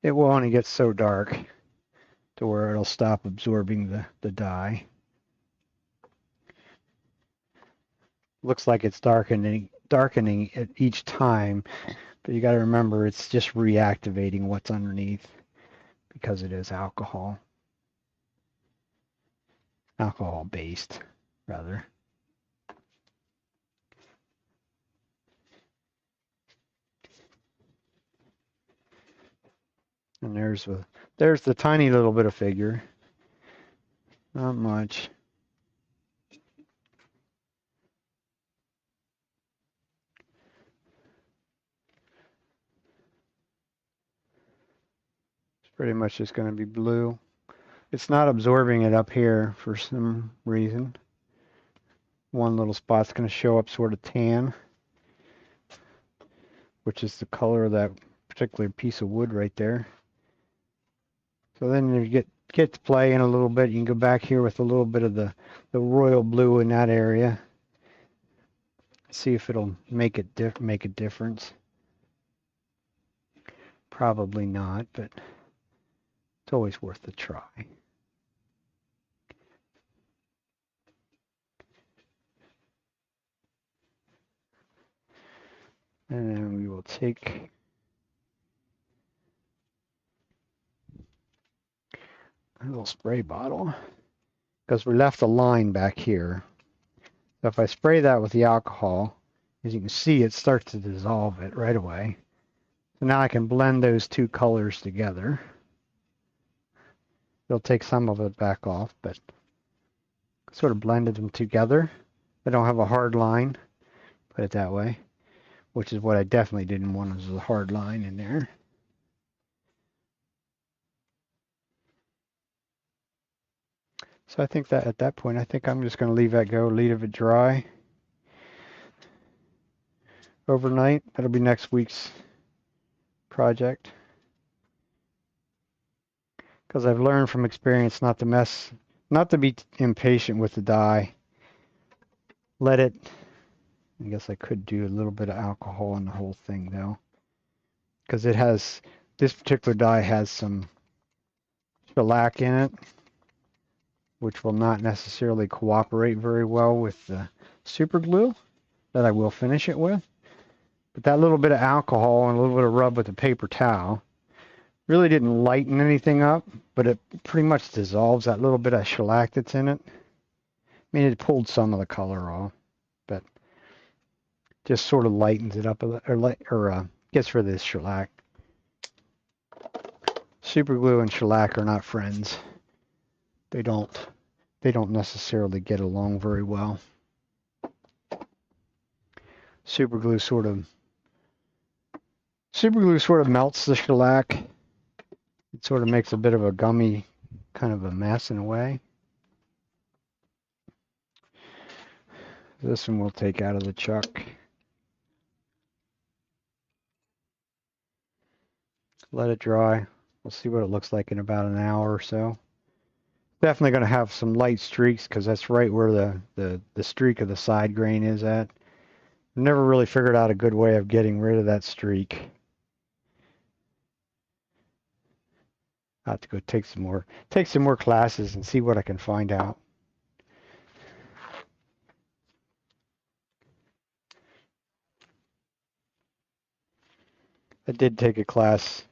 It will only get so dark to where it'll stop absorbing the dye. Looks like it's darkening it each time, but you got to remember it's just reactivating what's underneath because it is alcohol based rather. And there's the tiny little bit of figure. Not much. It's pretty much just going to be blue. It's not absorbing it up here for some reason. One little spot's going to show up sort of tan, which is the color of that particular piece of wood right there. So then you get to play in a little bit. You can go back here with a little bit of the royal blue in that area. See if it'll make a difference. Probably not, but it's always worth a try. And then we will take a little spray bottle because we left a line back here. So if I spray that with the alcohol, as you can see, it starts to dissolve it right away. So now I can blend those two colors together. It'll take some of it back off, but sort of blended them together. I don't have a hard line, put it that way, which is what I definitely didn't want, was a hard line in there. So I think that at that point, I think I'm just going to leave that go, leave it dry. overnight. That'll be next week's project. Because I've learned from experience not to be impatient with the dye. Let it, I guess I could do a little bit of alcohol in the whole thing though. Because this particular dye has some shellac in it, which will not necessarily cooperate very well with the super glue that I will finish it with. But that little bit of alcohol and a little bit of rub with a paper towel really didn't lighten anything up, but it pretty much dissolves that little bit of shellac that's in it. I mean, it pulled some of the color off, but just sort of lightens it up a little, or gets rid of this shellac. Super glue and shellac are not friends. They don't necessarily get along very well. Super glue sort of melts the shellac. It sort of makes a bit of a gummy kind of a mess in a way. This one we'll take out of the chuck. Let it dry. We'll see what it looks like in about an hour or so. Definitely going to have some light streaks because that's right where the streak of the side grain is at. I've never really figured out a good way of getting rid of that streak. I'll have to go take some more classes and see what I can find out. I did take a class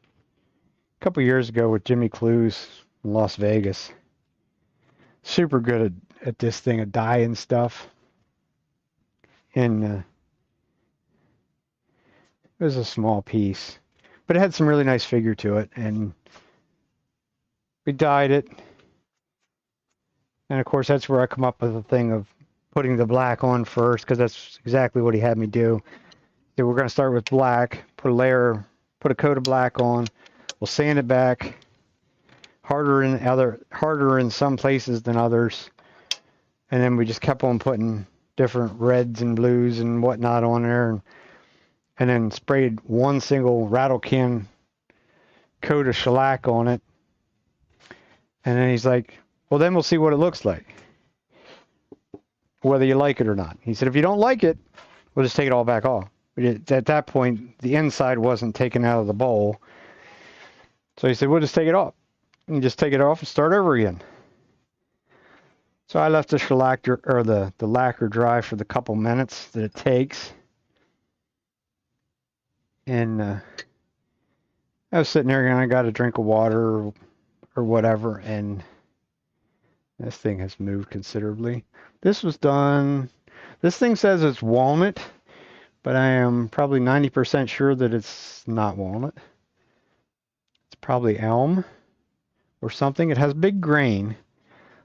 a couple years ago with Jimmy Clues in Las Vegas. Super good at this thing of dye and stuff. And it was a small piece, but it had some really nice figure to it. And we dyed it. And of course, that's where I come up with the thing of putting the black on first, because that's exactly what he had me do. So we're going to start with black, put a coat of black on. We'll sand it back. Harder in some places than others. And then we just kept on putting different reds and blues and whatnot on there, and then sprayed one single rattle can coat of shellac on it. And then he's like, well, then we'll see what it looks like, whether you like it or not. He said, if you don't like it, we'll just take it all back off. At that point, the inside wasn't taken out of the bowl. So he said, we'll just take it off. And just take it off and start over again. So I left the shellac or the lacquer dry for the couple minutes that it takes. And I was sitting there and I got a drink of water or whatever, and this thing has moved considerably. This was done, this thing says it's walnut, but I am probably 90% sure that it's not walnut. It's probably elm or something. It has big grain.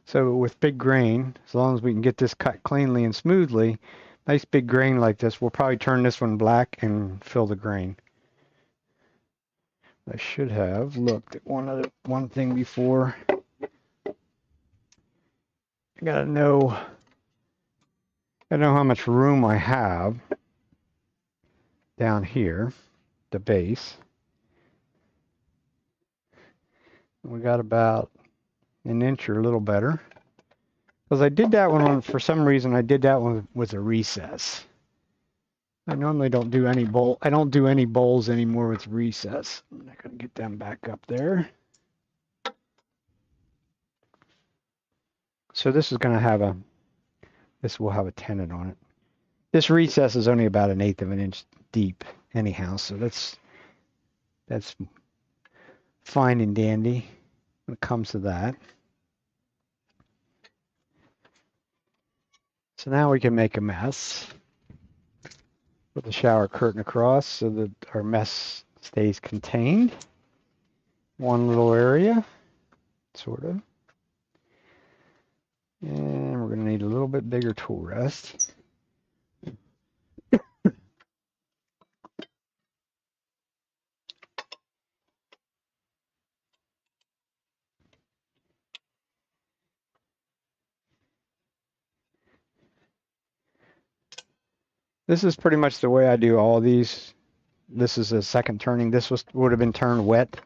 So with big grain, as long as we can get this cut cleanly and smoothly, nice big grain like this, we'll probably turn this one black and fill the grain. I should have looked at one thing before. I gotta know how much room I have down here, the base. We got about an inch or a little better. Because I did that one for some reason, I did that one with a recess. I normally don't do any bowl. I don't do any bowls anymore with recess. I'm not going to get them back up there. So this is going to have this will have a tenon on it. This recess is only about 1/8 of an inch deep anyhow, so that's fine and dandy when it comes to that. So now we can make a mess. Put the shower curtain across so that our mess stays contained. One little area, sort of. And we're going to need a little bit bigger tool rest. This is pretty much the way I do all these. This is a second turning. This would have been turned wet.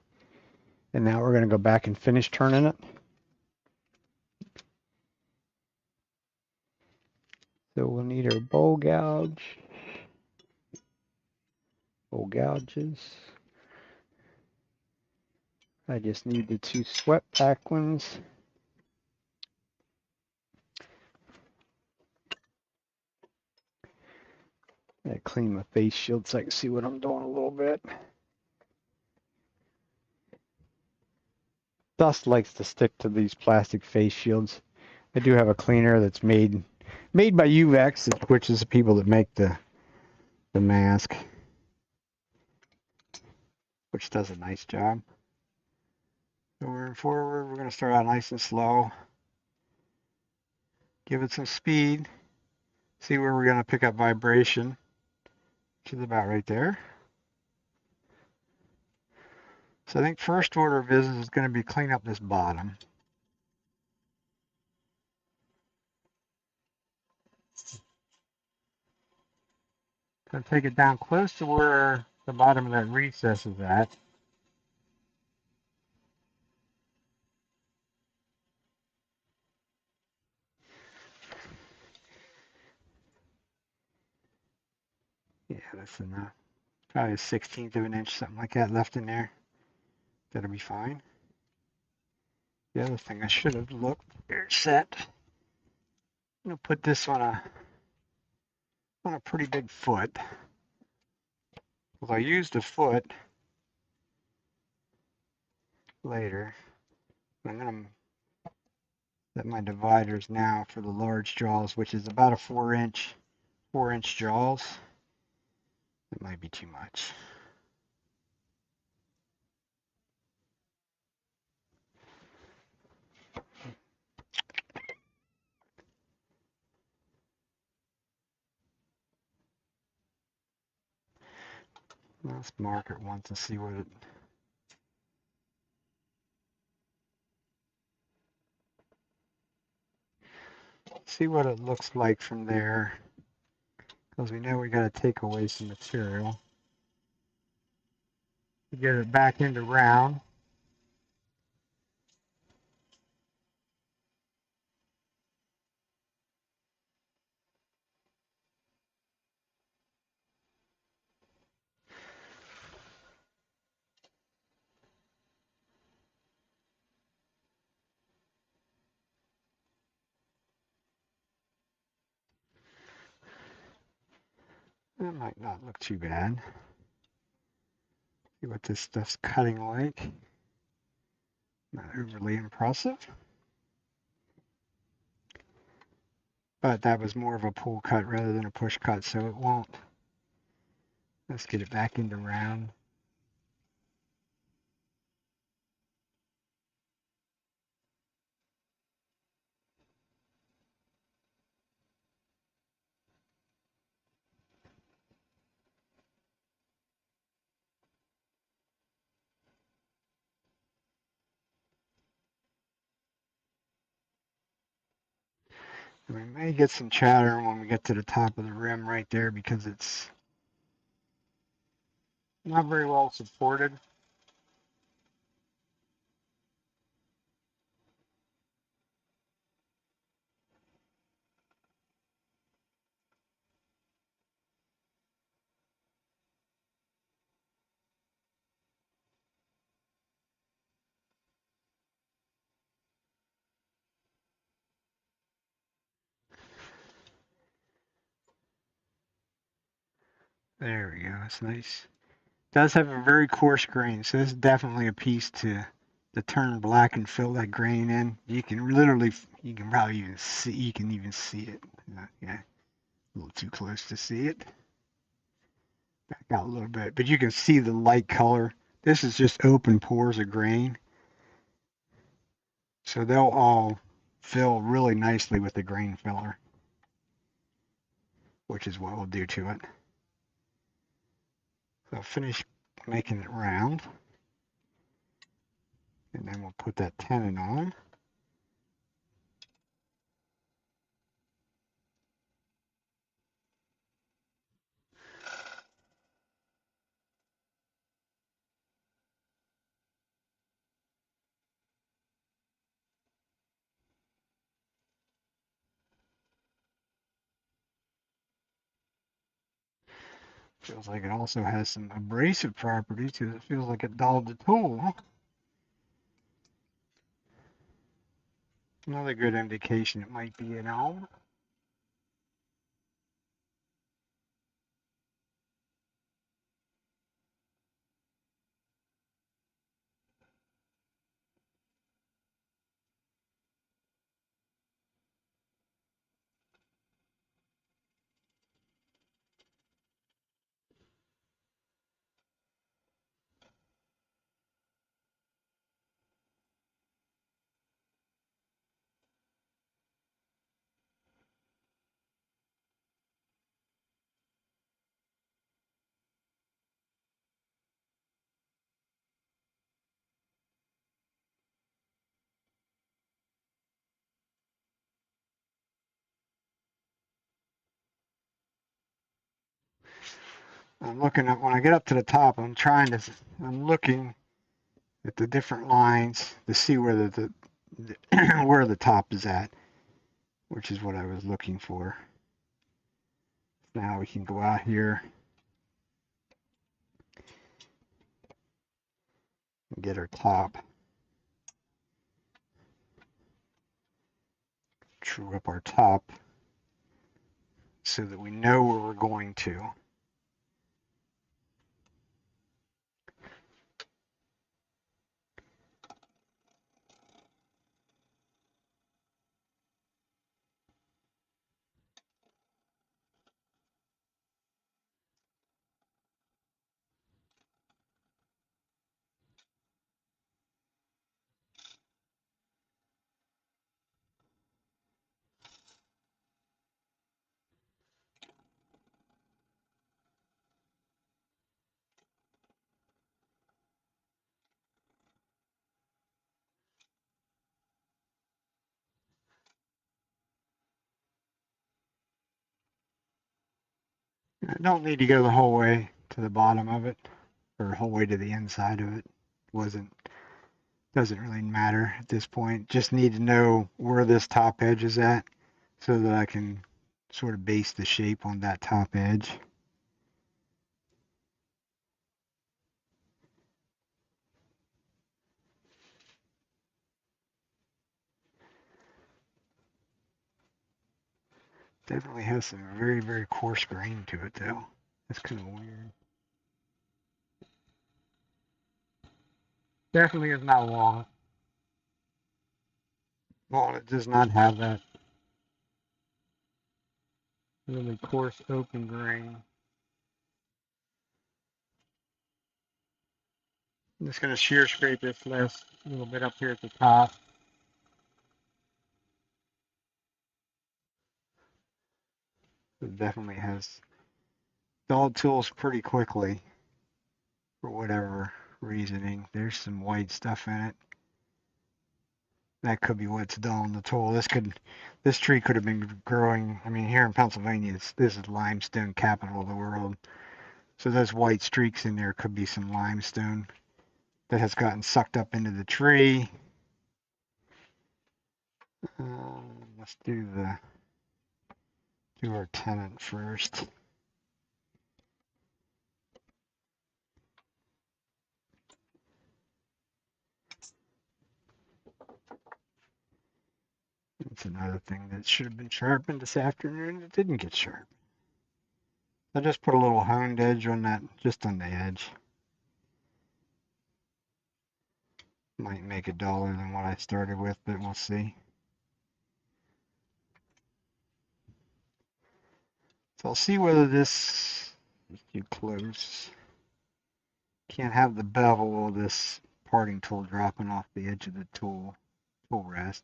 And now we're going to go back and finish turning it. So we'll need our bowl gouge. Bowl gouges. I just need the 2 swept back ones. I clean my face shield so I can see what I'm doing a little bit. Dust likes to stick to these plastic face shields. I do have a cleaner that's made by Uvex, which is the people that make the mask, which does a nice job. So we're forward. We're going to start out nice and slow. Give it some speed. See where we're going to pick up vibration, which is about right there. So I think first order of business is going to be clean up this bottom. Going to take it down close to where the bottom of that recess is at. Yeah, that's enough. Probably a 1/16 of an inch, something like that left in there. That'll be fine. The other thing I should have looked, here set. I'm going to put this on a pretty big foot. Well, I used a foot later. I'm going to set my dividers now for the large jaws, which is about a 4-inch jaws. It might be too much. Let's mark it once and see what it looks like from there, because we know we got to take away some material to get it back into round. That might not look too bad. See what this stuff's cutting like. Not overly impressive. But that was more of a pull cut rather than a push cut, so it won't. Let's get it back into round. And we may get some chatter when we get to the top of the rim right there because it's not very well supported. There we go. It's nice. It does have a very coarse grain, so this is definitely a piece to turn black and fill that grain in. You can probably even see it. Yeah, a little too close to see it. Back out a little bit, but you can see the light color. This is just open pores of grain. So they'll all fill really nicely with the grain filler, which is what we'll do to it. So I'll finish making it round, and then we'll put that tenon on. Feels like it also has some abrasive properties because it feels like it dulled the tool. Another good indication it might be an elm. I'm looking at, when I get up to the top, I'm looking at the different lines to see where the where the top is at, which is what I was looking for. Now we can go out here and get our top. True up our top so that we know where we're going to. I don't need to go the whole way to the bottom of it or the whole way to the inside of it. Doesn't really matter at this point. Just need to know where this top edge is at so that I can sort of base the shape on that top edge. Definitely has some very, very coarse grain to it though. That's kind of weird. Definitely is not walnut. Walnut does not have that really coarse open grain. I'm just going to shear scrape this last little bit up here at the top. It definitely has dulled tools pretty quickly for whatever reasoning. There's some white stuff in it. That could be what's dulling the tool. This tree could have been growing. I mean, here in Pennsylvania, this is limestone capital of the world. So those white streaks in there could be some limestone that has gotten sucked up into the tree. Let's do our tenant first. That's another thing that should have been sharpened this afternoon. It didn't get sharp. I just put a little honed edge on that, just on the edge. Might make it duller than what I started with, but we'll see. So I'll see whether this is too close. Can't have the bevel of this parting tool dropping off the edge of the tool rest.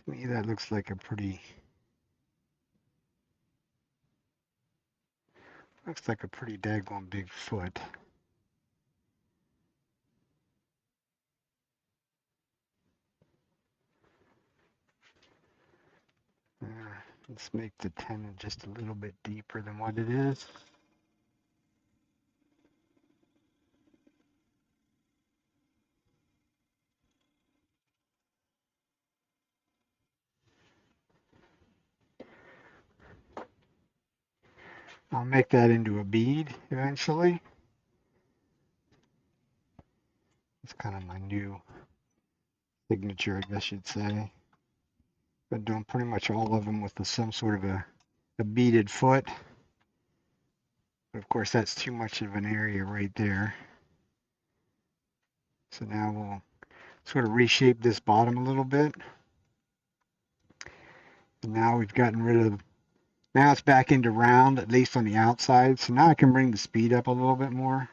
To me, that looks like a pretty daggone big foot. Let's make the tenon just a little bit deeper than what it is. I'll make that into a bead eventually. It's kind of my new signature, I guess you'd say. Been doing pretty much all of them with some sort of a beaded foot. But of course, that's too much of an area right there. So now we'll sort of reshape this bottom a little bit. And now we've gotten rid of, now it's back into round, at least on the outside. So now I can bring the speed up a little bit more.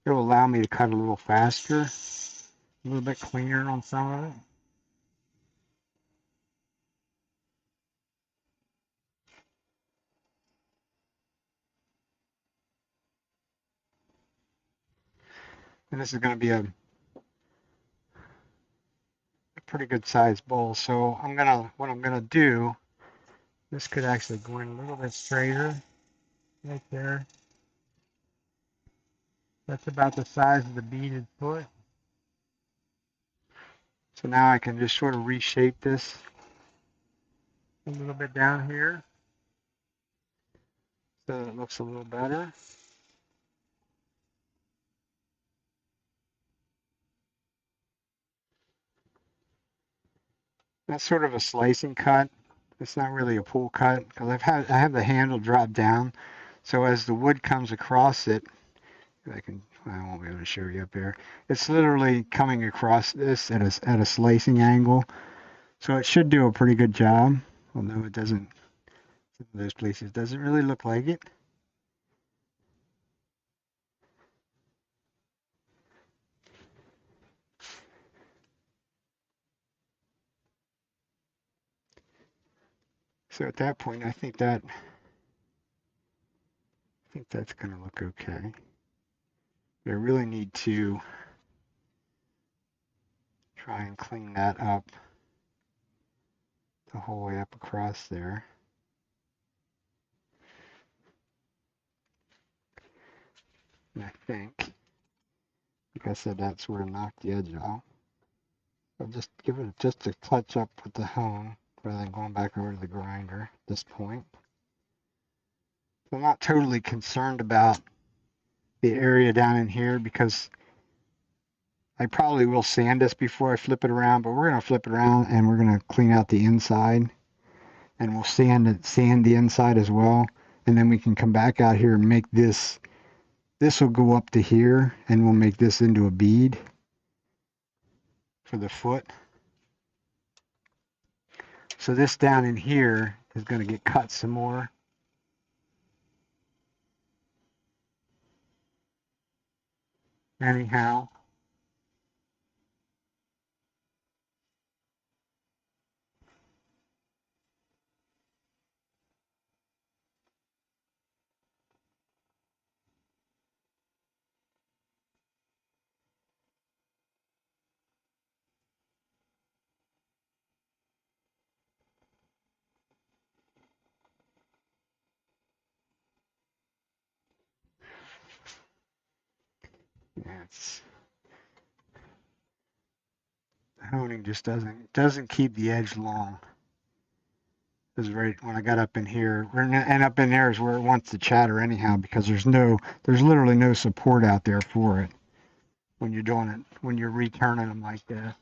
It'll allow me to cut a little faster, a little bit cleaner on some of it. And this is going to be a pretty good sized bowl. So what I'm gonna do, this could actually go in a little bit straighter right there. That's about the size of the beaded foot. So now I can just sort of reshape this a little bit down here so that it looks a little better. That's sort of a slicing cut. It's not really a pull cut because I have the handle drop down. So as the wood comes across it, I won't be able to show you up here. It's literally coming across this at a slicing angle. So it should do a pretty good job, although it doesn't, some of those places doesn't really look like it. So at that point, I think that's going to look okay. But I really need to try and clean that up the whole way up across there. And I think, like I said, that sort of knocked the edge off. I'll just give it just a touch up with the hone rather than going back over to the grinder at this point. So I'm not totally concerned about the area down in here because I probably will sand this before I flip it around, but we're going to flip it around and we're going to clean out the inside and we'll sand the inside as well. And then we can come back out here and make this will go up to here and we'll make this into a bead for the foot. So this down in here is going to get cut some more. Anyhow, yeah, the honing just doesn't keep the edge long. Is right when I got up in here, and up in there is where it wants to chatter anyhow because there's literally no support out there for it when you're doing it, when you're returning them like that.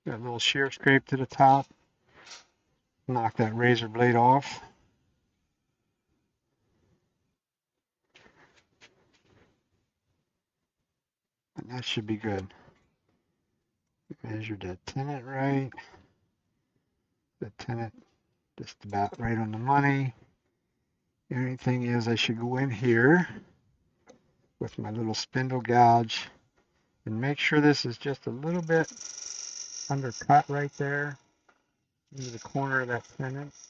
Got a little shear scrape to the top, knock that razor blade off. And that should be good. Measured that tenon right. The tenon just about right on the money. The only thing is I should go in here with my little spindle gouge and make sure this is just a little bit undercut right there. into the corner of that sentence.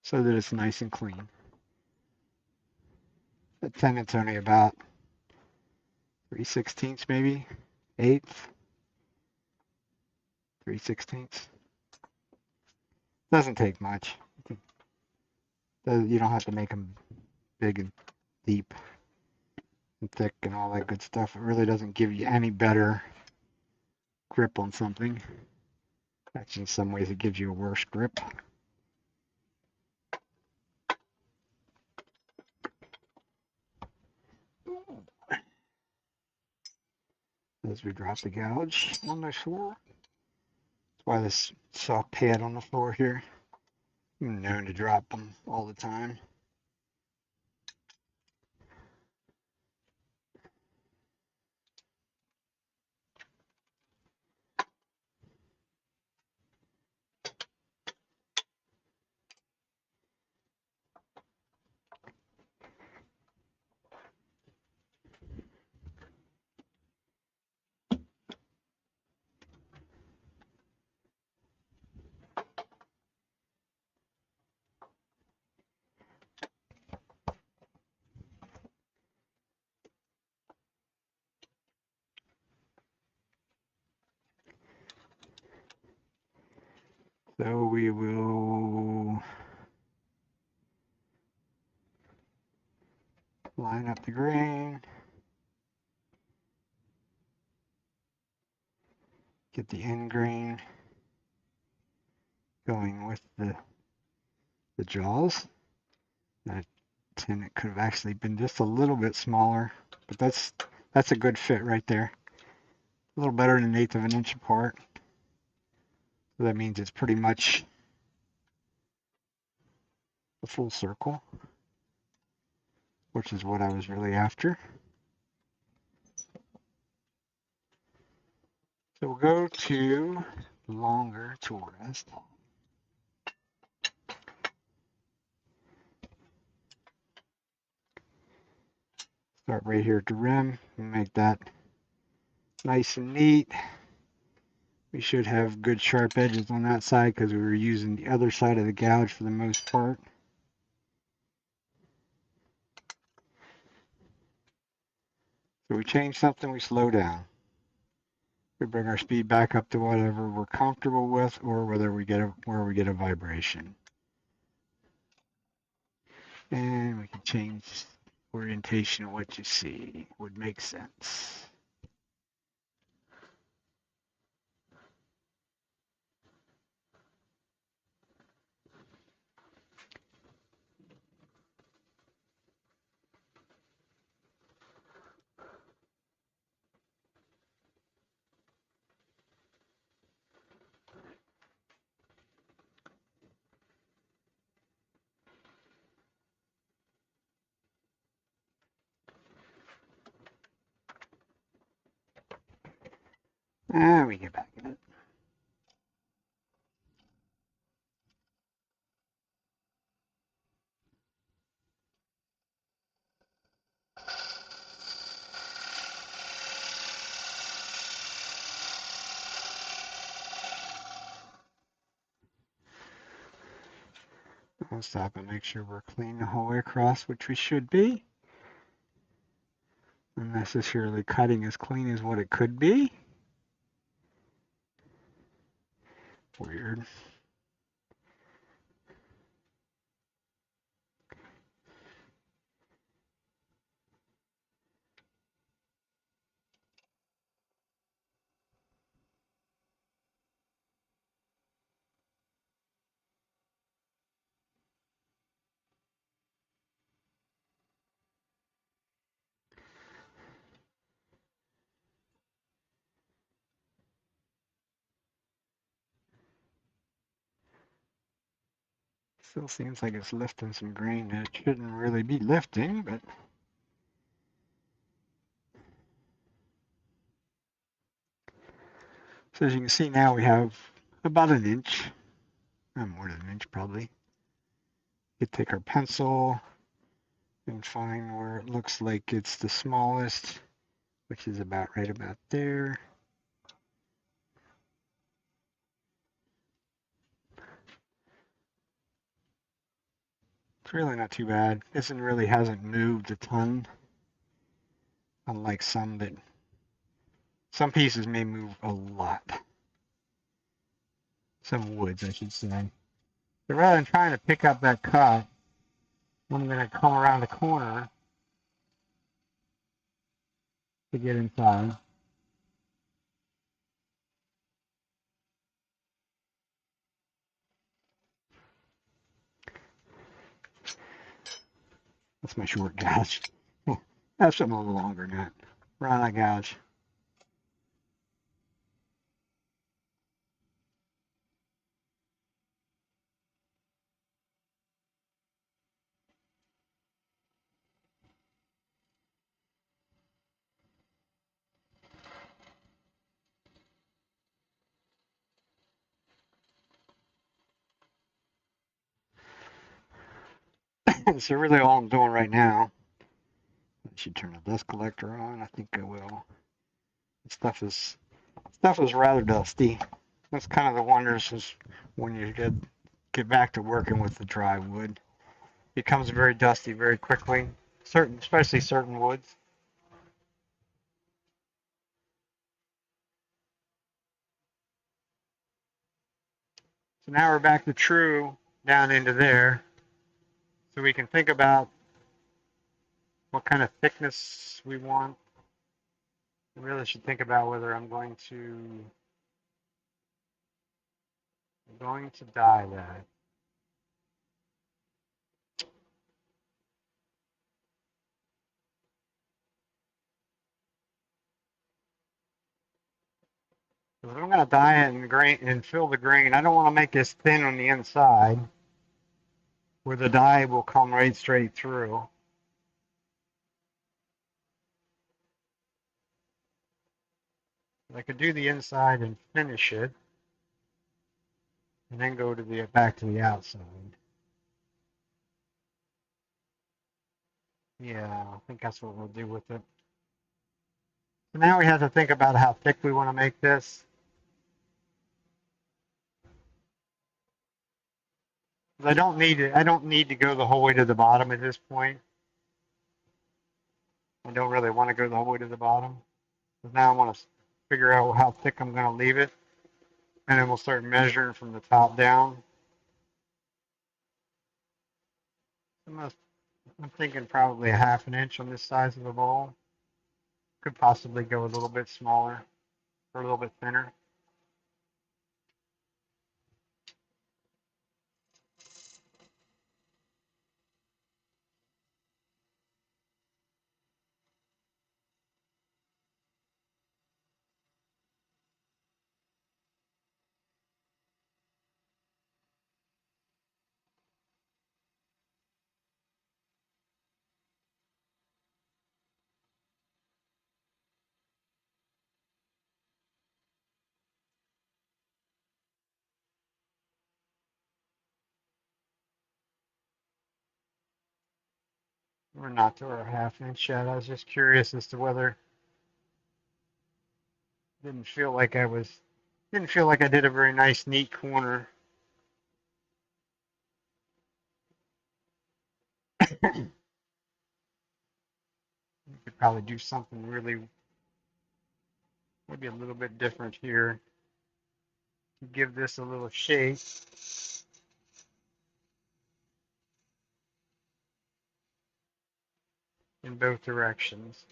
So that it's nice and clean. The tenant's only about 3/16 maybe, eighth, 3/16. Doesn't take much. You don't have to make them big and deep and thick and all that good stuff. It really doesn't give you any better grip on something. Actually, in some ways, it gives you a worse grip. As we drop the gouge on the floor. That's why this soft pad on the floor here. I'm known to drop them all the time. So we will line up the grain, get the end grain going with the jaws. That tenet could have actually been just a little bit smaller, but that's a good fit right there. A little better than 1/8 of an inch apart. So that means it's pretty much a full circle, which is what I was really after. So we'll go to longer tool rest. Start right here at the rim and make that nice and neat. We should have good sharp edges on that side because we were using the other side of the gouge for the most part. So we change something, we slow down. We bring our speed back up to whatever we're comfortable with, or where we get a vibration. And we can change orientation of what you see. Would make sense. And we get back in it. I'll stop and make sure we're clean the whole way across, which we should be. Not necessarily cutting as clean as what it could be. Weird. Still seems like it's lifting some grain that it shouldn't really be lifting, but so as you can see now we have about an inch, more than an inch probably. You take our pencil, and find where it looks like it's the smallest, which is about right about there. It's really not too bad. This one really hasn't moved a ton, unlike some pieces may move a lot. Some woods, I should say. So rather than trying to pick up that cut, I'm going to come around the corner to get inside. That's my short gouge. I have something a little longer than that. Around that gouge. So really all I'm doing right now, I should turn the dust collector on. I think I will. Stuff is rather dusty. That's kind of the wonders is when you get back to working with the dry wood. It becomes very dusty very quickly. Especially certain woods. So now we're back to true down into there. So we can think about what kind of thickness we want. I really should think about whether I'm going to dye that. If I'm going to dye it and fill the grain, I don't want to make this thin on the inside where the dye will come right straight through. I could do the inside and finish it, and then go to back to the outside. Yeah, I think that's what we'll do with it. So now we have to think about how thick we want to make this. I don't need to go the whole way to the bottom at this point. I don't really want to go the whole way to the bottom. Because now I want to figure out how thick I'm going to leave it. And then we'll start measuring from the top down. I'm thinking probably a half an inch on this size of the bowl. Could possibly go a little bit smaller or a little bit thinner. We're not to our half inch yet. I was just curious as to whether didn't feel like I did a very nice neat corner. You could probably do something really maybe a little bit different here to give this a little shape in both directions.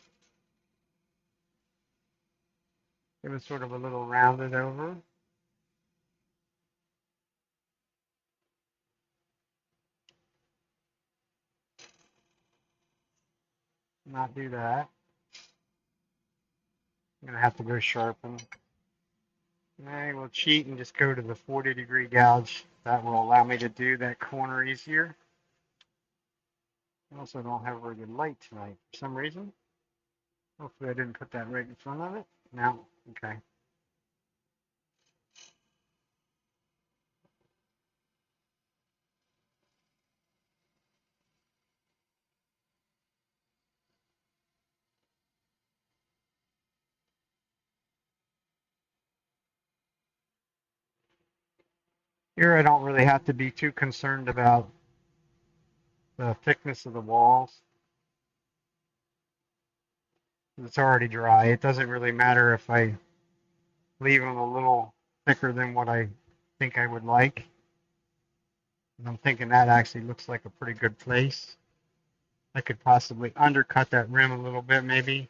It was sort of a little rounded over. Not do that. I'm going to have to go sharpen. I will cheat and just go to the 40-degree gouge. That will allow me to do that corner easier. I also don't have very good light tonight for some reason. Hopefully I didn't put that right in front of it. No, okay. Here I don't really have to be too concerned about the thickness of the walls. It's already dry. It doesn't really matter if I leave them a little thicker than what I think I would like. And I'm thinking that actually looks like a pretty good place. I could possibly undercut that rim a little bit maybe.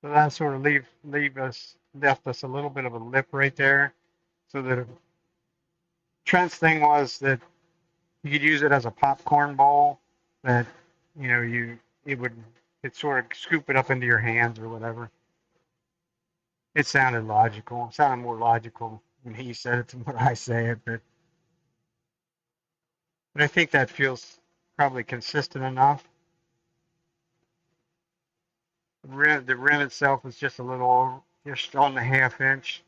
So that sort of left us a little bit of a lip right there. So the Trent's thing was that you could use it as a popcorn bowl. That it would it sort of scoop it up into your hands or whatever. It sounded logical. It sounded more logical when he said it than what I say it, but I think that feels probably consistent enough. The rim itself is just a little, just on the half inch.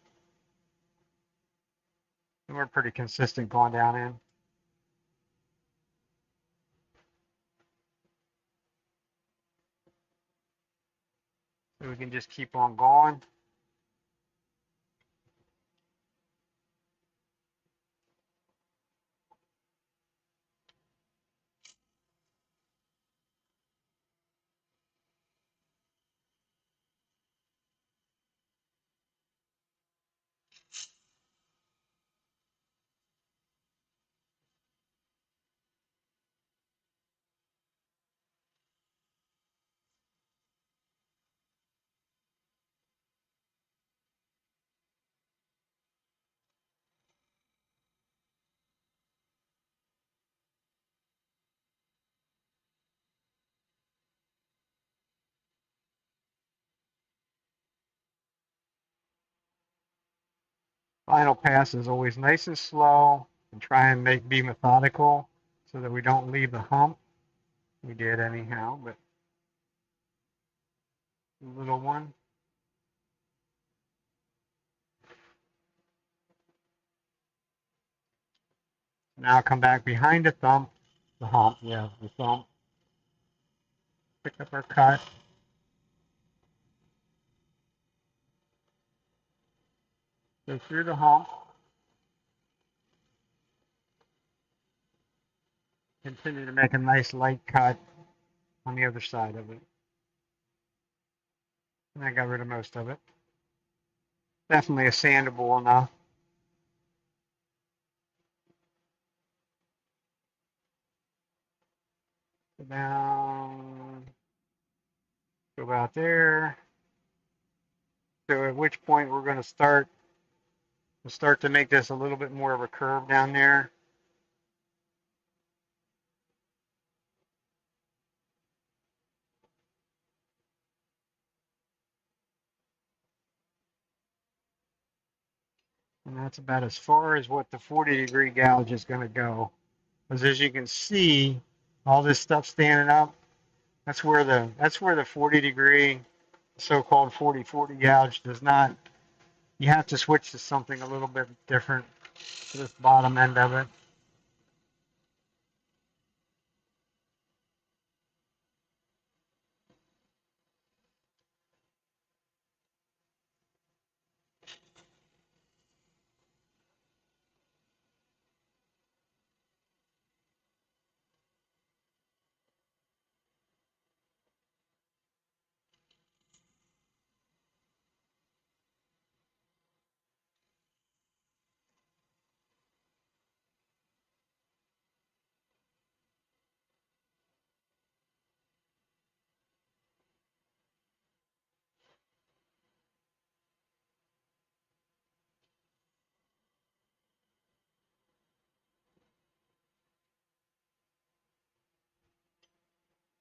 And we're pretty consistent going down in. So we can just keep on going. Final pass is always nice and slow, and try and be methodical so that we don't leave the hump. We did anyhow, but a little one. Now come back behind the hump, yeah, the thumb. Pick up our cut. Go through the hump. Continue to make a nice light cut on the other side of it. And I got rid of most of it. Definitely a sandable enough. Go down, go about there. So at which point we're going to start to make this a little bit more of a curve down there. And that's about as far as what the 40-degree gouge is going to go. Because as you can see, all this stuff standing up, that's where the 40-degree so-called 40-40 gouge does not. You have to switch to something a little bit different for this bottom end of it.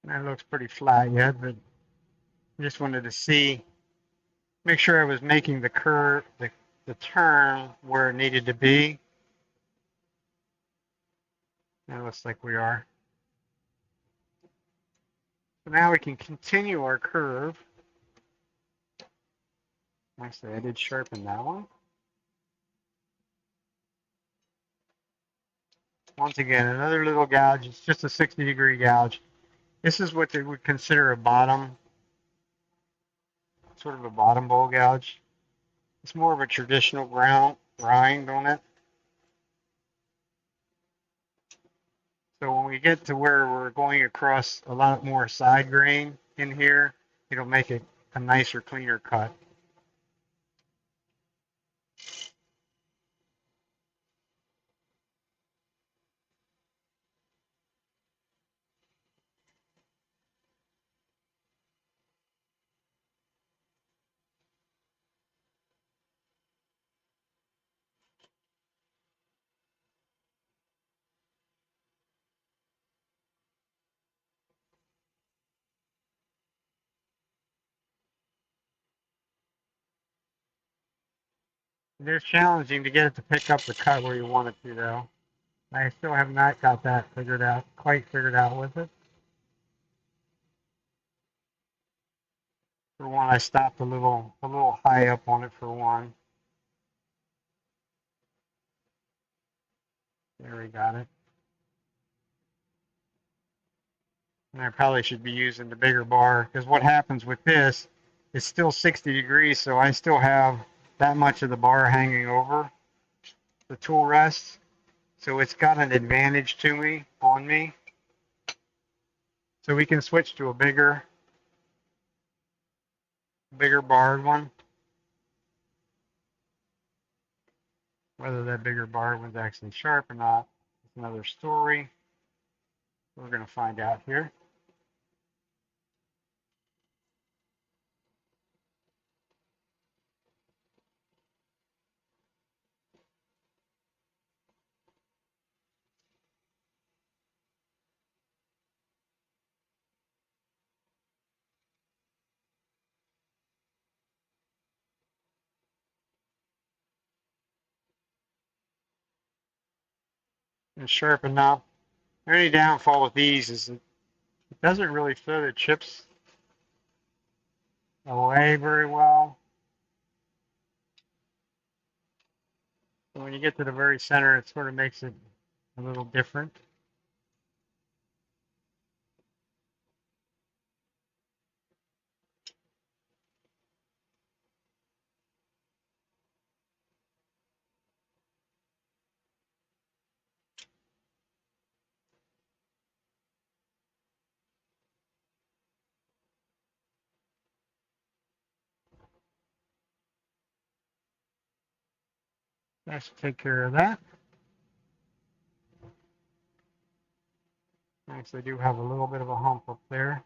That looks pretty flat yet, but I just wanted to see, make sure I was making the curve, the turn where it needed to be. And it looks like we are. So now we can continue our curve. Actually, I did sharpen that one. Once again, another little gouge. It's just a 60-degree gouge. This is what they would consider a bottom, sort of a bottom bowl gouge. It's more of a traditional grind on it. So when we get to where we're going across a lot more side grain in here, it'll make it a nicer, cleaner cut. It's challenging to get it to pick up the cut where you want it to, though. I still have not got that quite figured out with it. For one, I stopped a little high up on it for one. There, we got it. And I probably should be using the bigger bar, because what happens with this, it's still 60 degrees, so I still have that much of the bar hanging over the tool rest. So it's got an advantage to me, on me. So we can switch to a bigger barred one. Whether that bigger barred one's actually sharp or not is another story. We're going to find out here. And sharpen up. The only downfall with these is it doesn't really throw the chips away very well. So when you get to the very center, it sort of makes it a little different. That should take care of that. Actually, I do have a little bit of a hump up there.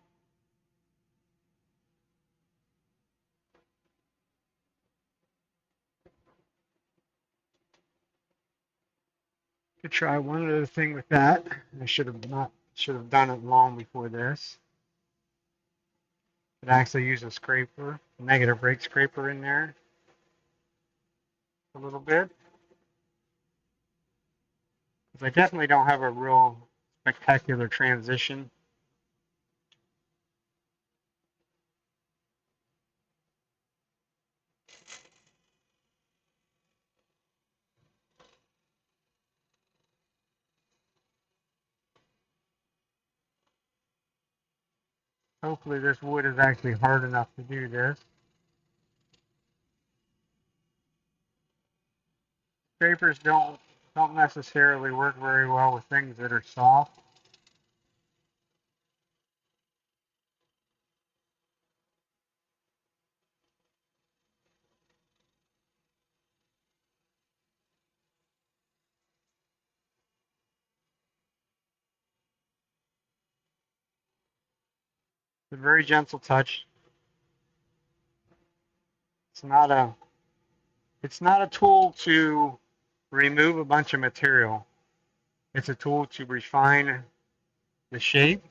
Could try one other thing with that. I should have done it long before this. Could actually use a scraper, a negative rake scraper in there a little bit. Because I definitely don't have a real spectacular transition. Hopefully this wood is actually hard enough to do this. Scrapers don't necessarily work very well with things that are soft. It's a very gentle touch. It's not a tool to remove a bunch of material. It's a tool to refine the shape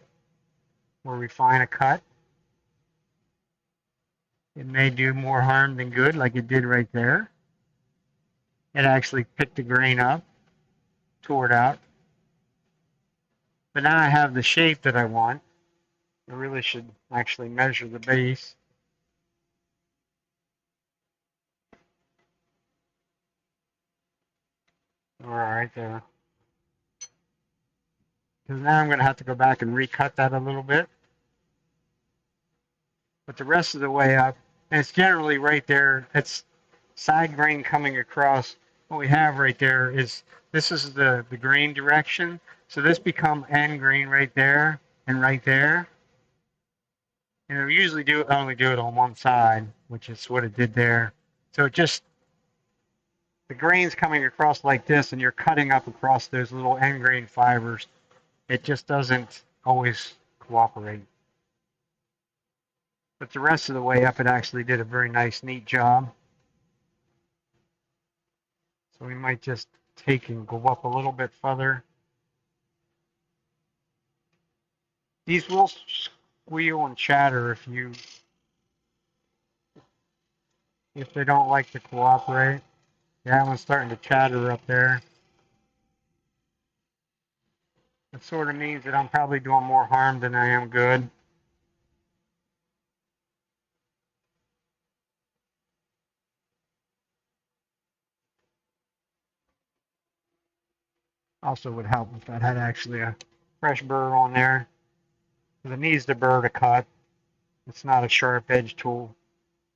or refine a cut. It may do more harm than good, like it did right there. It actually picked the grain up, tore it out. But now I have the shape that I want. I really should actually measure the base. All right there. Because now I'm going to have to go back and recut that a little bit. But the rest of the way up, and it's generally right there, it's side grain coming across. What we have right there is, this is the grain direction. So this become end grain right there and right there. And we usually only do it on one side, which is what it did there. So it just, the grain's coming across like this, and you're cutting up across those little end grain fibers. It just doesn't always cooperate. But the rest of the way up, it actually did a very nice, neat job. So we might just take and go up a little bit further. These will squeal and chatter if they don't like to cooperate. That one's starting to chatter up there. It sort of means that I'm probably doing more harm than I am good. Also would help if I had actually a fresh burr on there. Because it needs the burr to cut. It's not a sharp edge tool.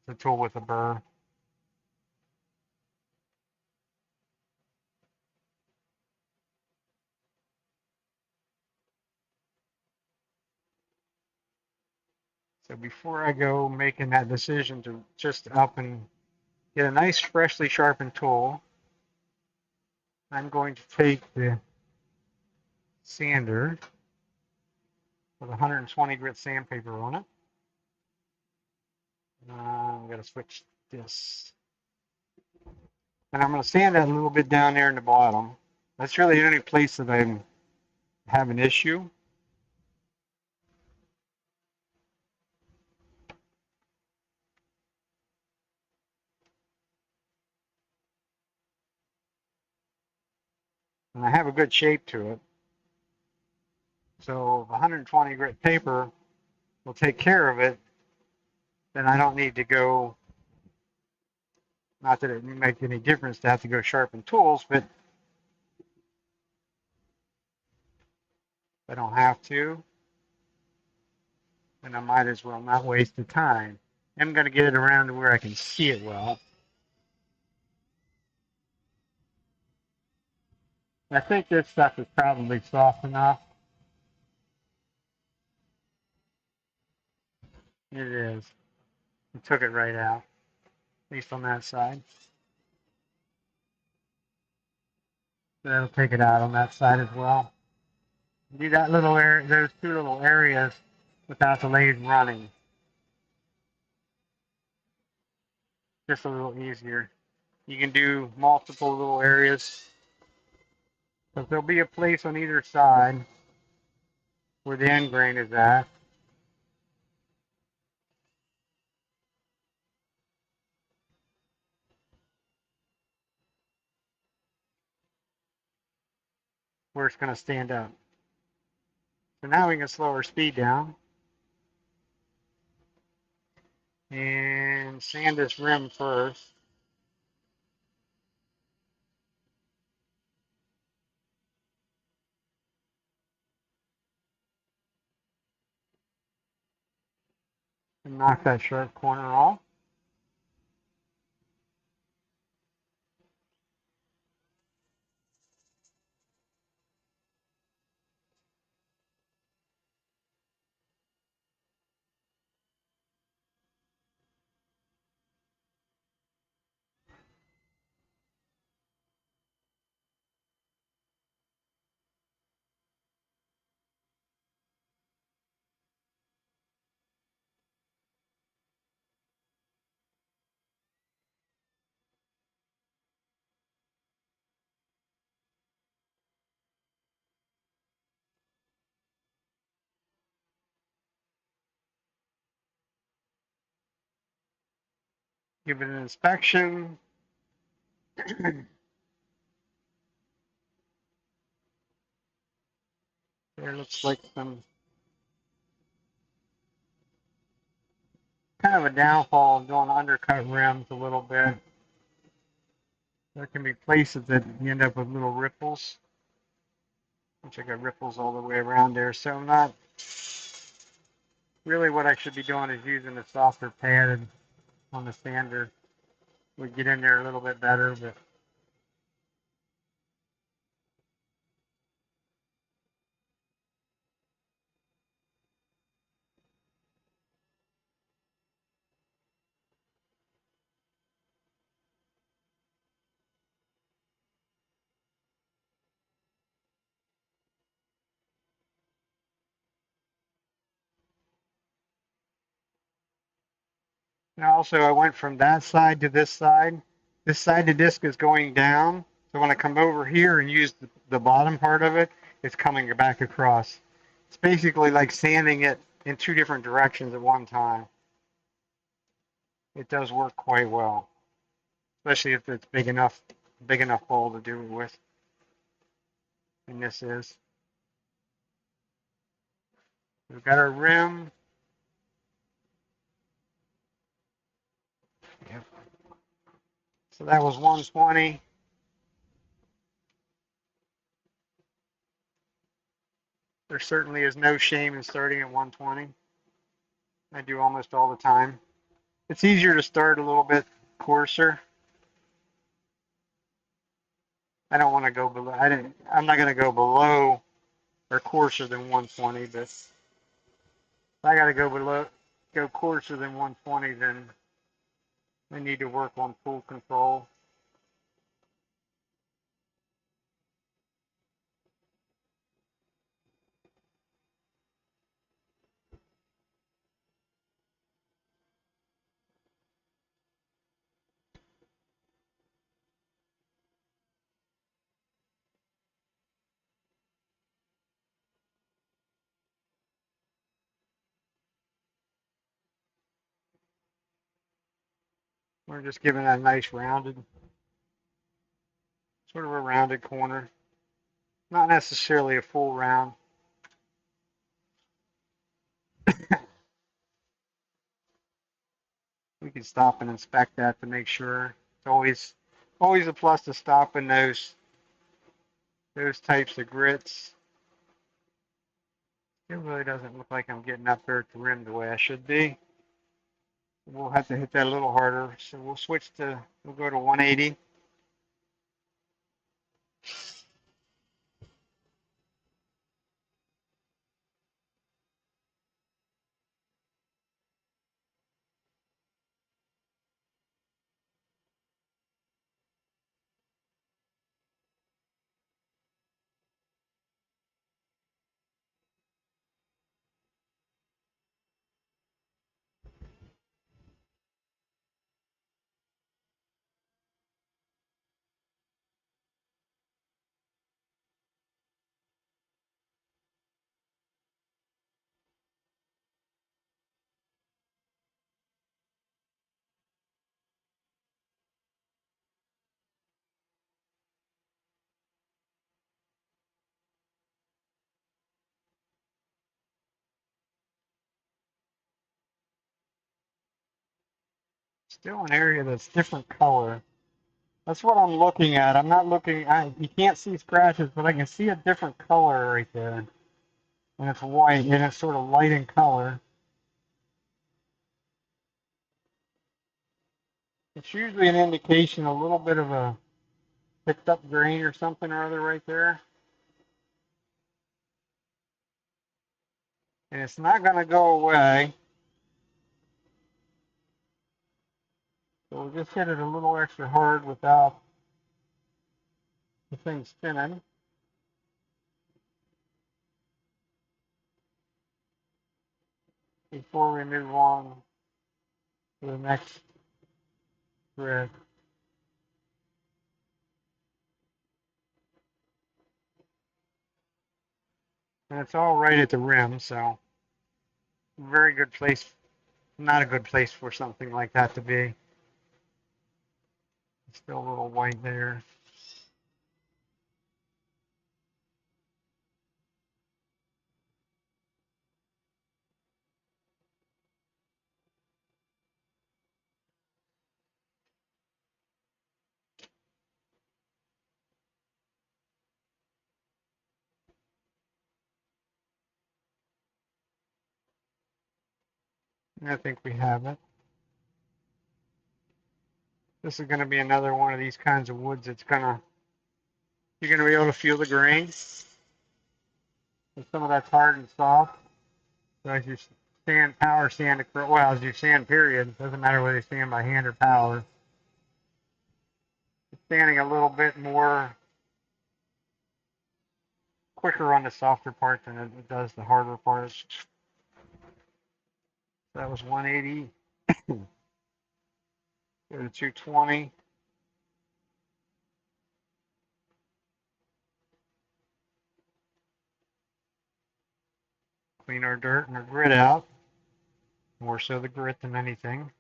It's a tool with a burr. So before I go making that decision to just up and get a nice freshly sharpened tool, I'm going to take the sander with 120 grit sandpaper on it. I'm going to switch this. And I'm going to sand that a little bit down there in the bottom. That's really the only place that I have an issue. And I have a good shape to it. So if 120 grit paper will take care of it, then I don't need to go, not that it makes any difference to have to go sharpen tools, but if I don't have to, then I might as well not waste the time. I'm going to get it around to where I can see it well. I think this stuff is probably soft enough. It is. It took it right out, at least on that side. That'll take it out on that side as well. Do that little area, those two little areas without the lathe running. Just a little easier. You can do multiple little areas. But there'll be a place on either side where the end grain is at. Where it's going to stand up. So now we can slow our speed down. And sand this rim first. And knock that sharp corner off. Give it an inspection. There looks like some kind of a downfall of doing undercut rims a little bit. There can be places that you end up with little ripples, which I got ripples all the way around there. So I'm not really, what I should be doing is using a softer pad on the sander. We get in there a little bit better, but now also I went from that side to this side. This side the disc is going down, so when I come over here and use the bottom part of it, it's coming back across. It's basically like sanding it in two different directions at one time. It does work quite well, especially if it's big enough bowl to do it with. And this is. We've got our rim. Yep. So that was 120. There certainly is no shame in starting at 120. I do almost all the time. It's easier to start a little bit coarser. I don't want to go below. I'm not going to go below or coarser than 120, but if I got to go coarser than 120, then I need to work on full control. We're just giving that a nice sort of a rounded corner. Not necessarily a full round. We can stop and inspect that to make sure. It's always a plus to stop in those types of grits. It really doesn't look like I'm getting up there at the rim the way I should be. We'll have to hit that a little harder. So we'll go to 180. Still an area that's different color. That's what I'm looking at. I'm not looking. You can't see scratches, but I can see a different color right there. And it's white, and it's sort of light in color. It's usually an indication, a little bit of a picked up grain or something or other right there. And it's not going to go away. So we'll just hit it a little extra hard without the thing spinning. Before we move on to the next grid. And it's all right at the rim, so very good place, not a good place for something like that to be. Still a little white there. I think we have it. This is going to be another one of these kinds of woods that's you're going to be able to feel the grain. And some of that's hard and soft. So as you power sand, well, as you sand period, it doesn't matter whether you sand by hand or power. It's sanding a little bit more quicker on the softer part than it does the harder parts. That was 180. Go to 220. Clean our dirt and our grit out. More so the grit than anything.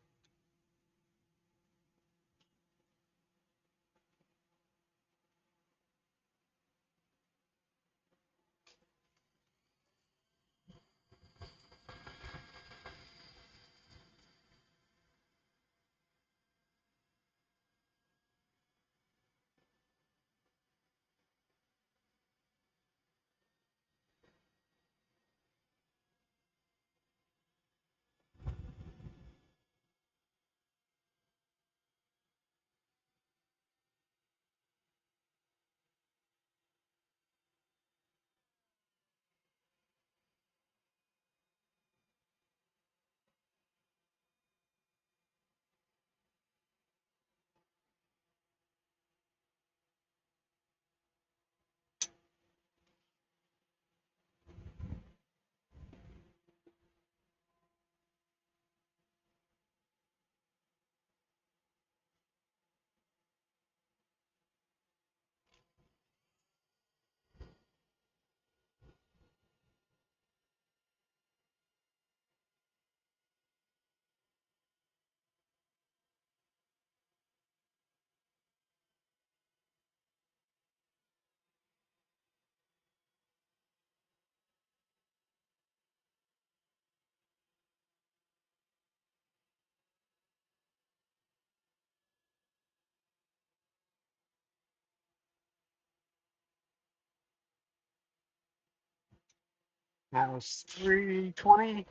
That was 320.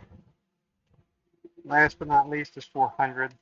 Last but not least is 400.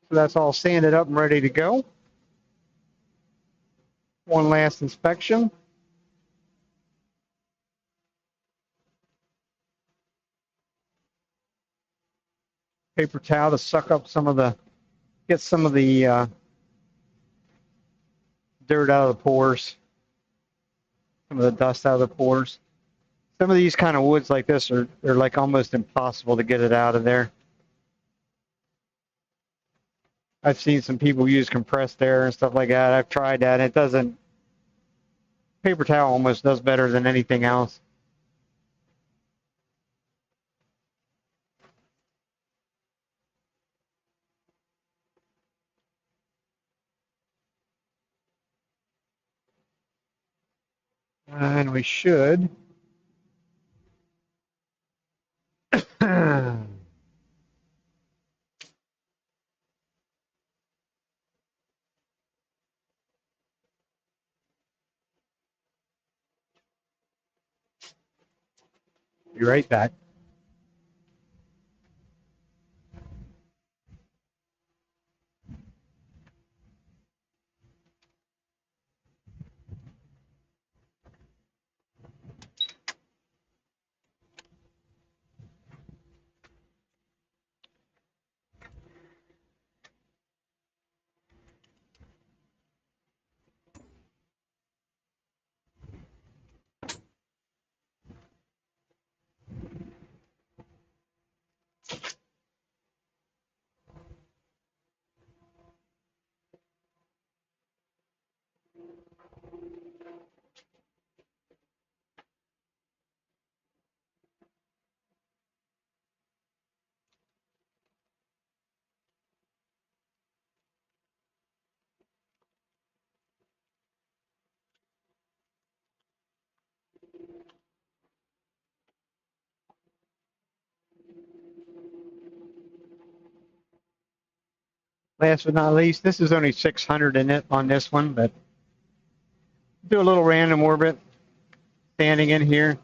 So that's all sanded up and ready to go. One last inspection. Paper towel to suck up get some of the dirt out of the pores, some of the dust out of the pores. Some of these kind of woods like this they're like almost impossible to get it out of there. I've seen some people use compressed air and stuff like that. I've tried that. It doesn't. Paper towel almost does better than anything else. And we should. Be right back. Last but not least, this is only 600 in it on this one, but do a little random orbit standing in here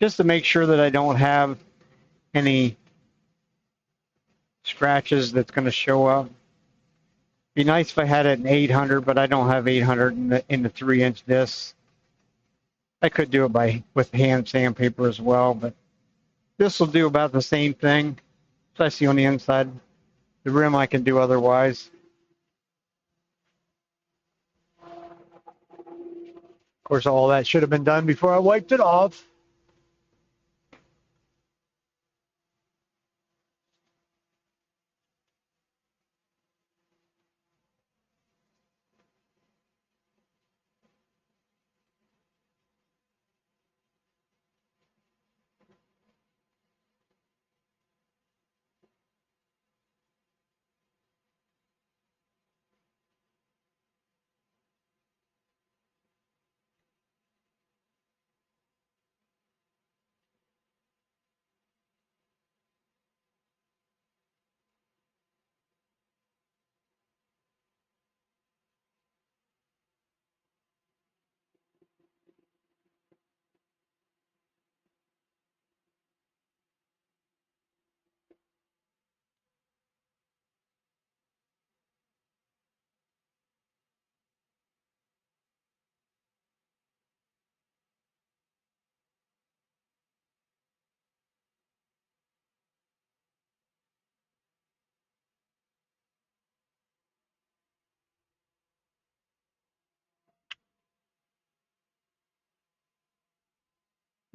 just to make sure that I don't have any scratches that's going to show up. Be nice if I had it in 800, but I don't have 800 in the 3-inch disc. I could do it with hand sandpaper as well, but this will do about the same thing, especially on the inside. The rim I can do otherwise. Of course, all that should have been done before I wiped it off.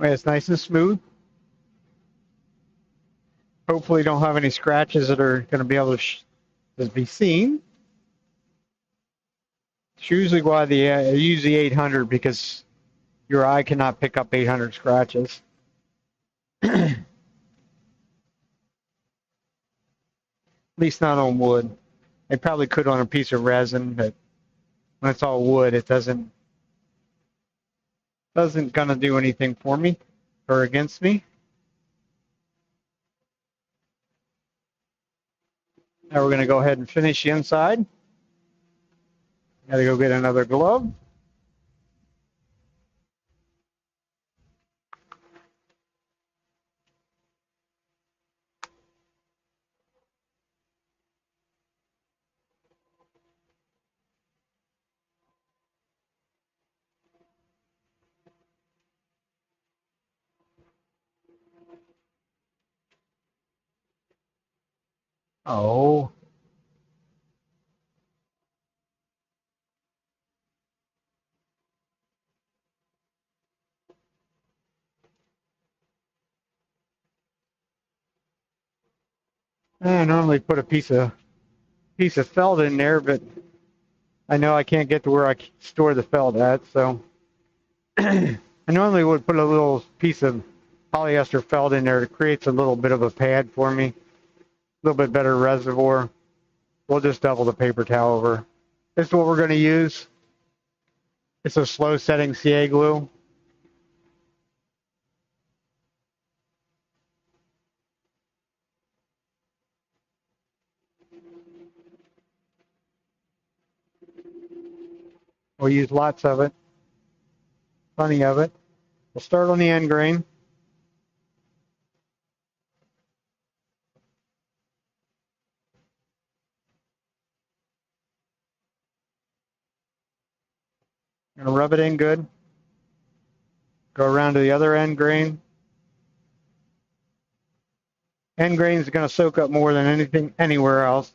It's nice and smooth. Hopefully don't have any scratches that are going to be able to be seen. It's usually why I use the 800, because your eye cannot pick up 800 scratches. At least not on wood. I probably could on a piece of resin, but when it's all wood, it doesn't gonna do anything for me or against me. Now we're gonna go ahead and finish the inside. Gotta go get another glove. Oh. I normally put a piece of felt in there, but I know I can't get to where I store the felt at, so I normally would put a little piece of polyester felt in there. It creates a little bit of a pad for me, a little bit better reservoir. We'll just double the paper towel over. This is what we're going to use. It's a slow setting CA glue. We'll use lots of it, plenty of it. We'll start on the end grain. Gonna rub it in good. Go around to the other end grain. End grain is going to soak up more than anything anywhere else.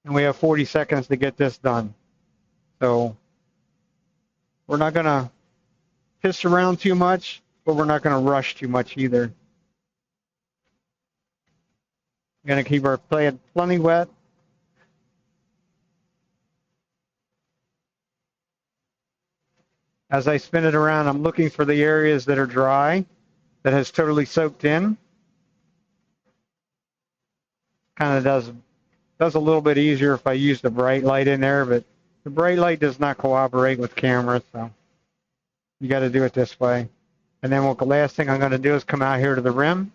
And we have 40 seconds to get this done. So we're not going to piss around too much, but we're not going to rush too much either. We're going to keep our plate plenty wet. As I spin it around, I'm looking for the areas that are dry, that has totally soaked in. Kind of does a little bit easier if I use the bright light in there, but the bright light does not cooperate with camera, so you got to do it this way. And then the last thing I'm going to do is come out here to the rim,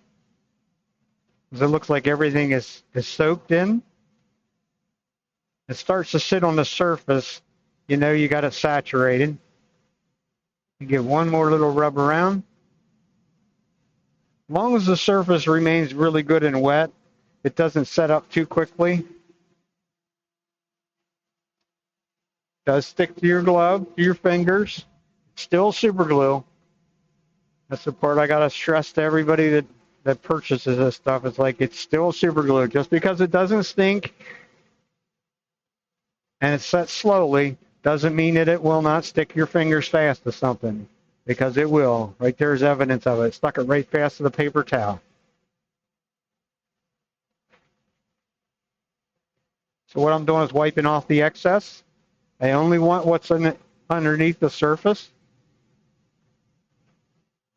because it looks like everything is soaked in. It starts to sit on the surface. You know you got it saturated. You get one more little rub around. As long as the surface remains really good and wet, it doesn't set up too quickly. It does stick to your glove, to your fingers. Still super glue. That's the part I gotta stress to everybody that purchases this stuff. It's like it's still super glue. Just because it doesn't stink and it's set slowly doesn't mean that it will not stick your fingers fast to something, because it will. Right there's evidence of it. It stuck it right fast to the paper towel. So what I'm doing is wiping off the excess. I only want what's in it underneath the surface.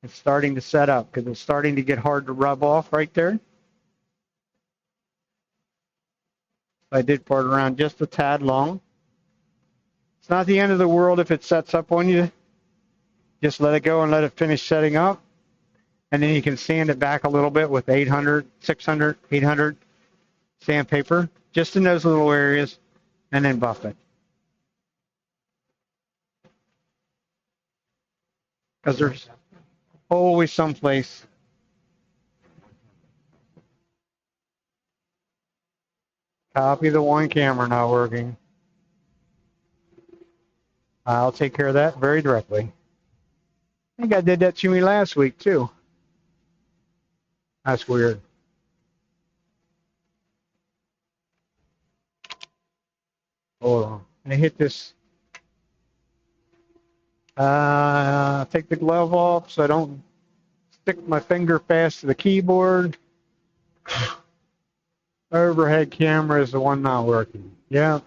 It's starting to set up because it's starting to get hard to rub off right there. I did part around just a tad long. It's not the end of the world if it sets up on you. Just let it go and let it finish setting up. And then you can sand it back a little bit with 800, 600, 800 sandpaper, just in those little areas, and then buff it. Because there's always someplace. Copy the one camera not working. I'll take care of that very directly. I think I did that to me last week too. That's weird. Hold on. I hit this. Take the glove off so I don't stick my finger fast to the keyboard. Overhead camera is the one not working. Yeah.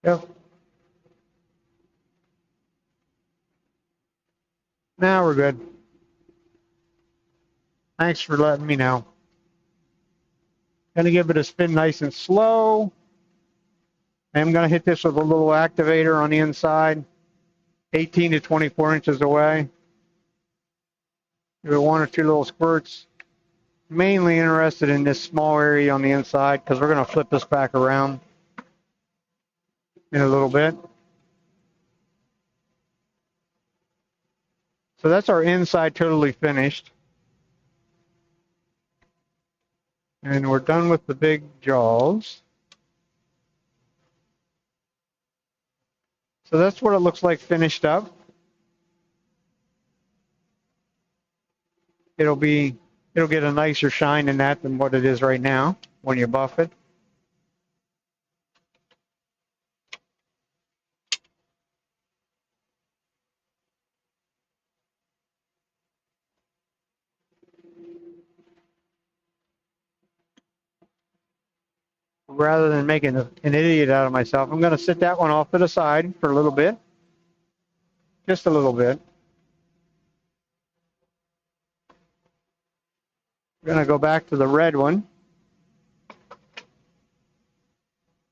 Yep. Now we're good. Thanks for letting me know. Gonna give it a spin nice and slow. I'm gonna hit this with a little activator on the inside, 18 to 24 inches away. Give it one or two little squirts. Mainly interested in this small area on the inside because we're gonna flip this back around in a little bit. So that's our inside totally finished. And we're done with the big jaws. So that's what it looks like finished up. It'll get a nicer shine in that than what it is right now when you buff it. Rather than making an idiot out of myself, I'm going to sit that one off to the side for a little bit. just a little bit. We're going to go back to the red one.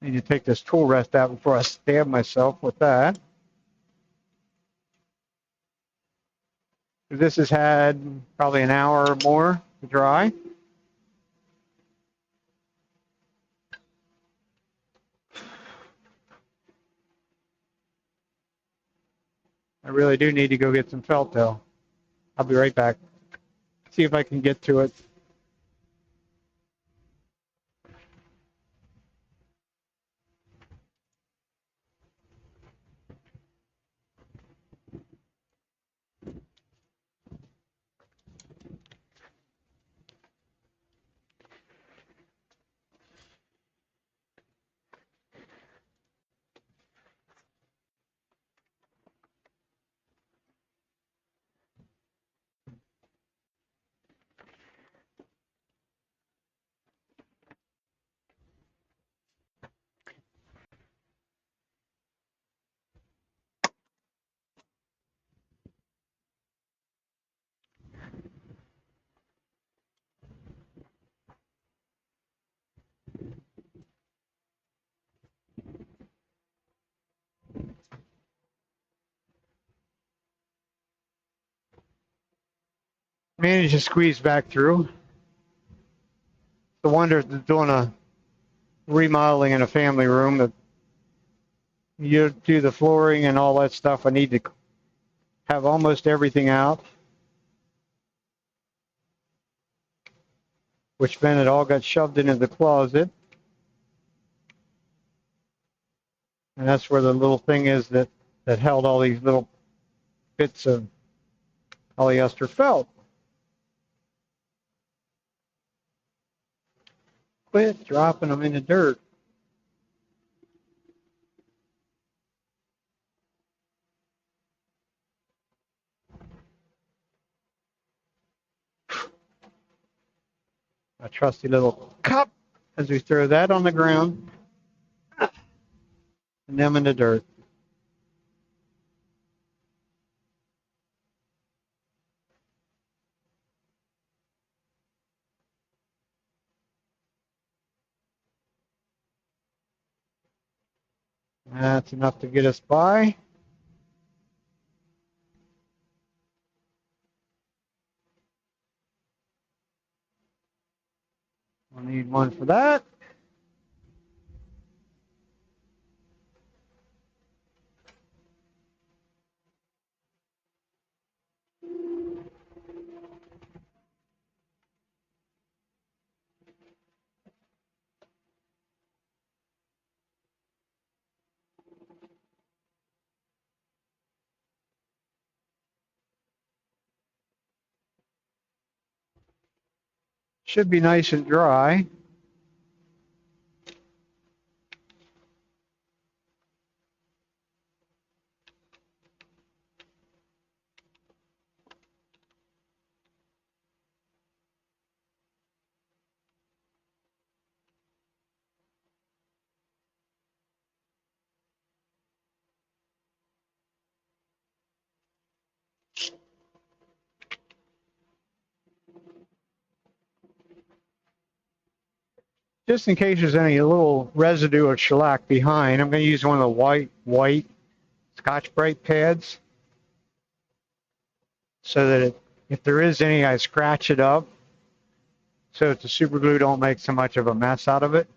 I need to take this tool rest out before I stab myself with that. This has had probably an hour or more to dry. I really do need to go get some felt though. I'll be right back. See if I can get to it. Managed to squeeze back through. The wonder of doing a remodeling in a family room that you do the flooring and all that stuff. I need to have almost everything out, which meant it all got shoved into the closet. And that's where the little thing is that held all these little bits of polyester felt. Quit dropping them in the dirt. A trusty little cup as we throw that on the ground and them in the dirt. That's enough to get us by. We'll need one for that. Should be nice and dry. Just in case there's any little residue of shellac behind, I'm going to use one of the white Scotch-Brite pads so that if there is any, I scratch it up so that the super glue don't make so much of a mess out of it.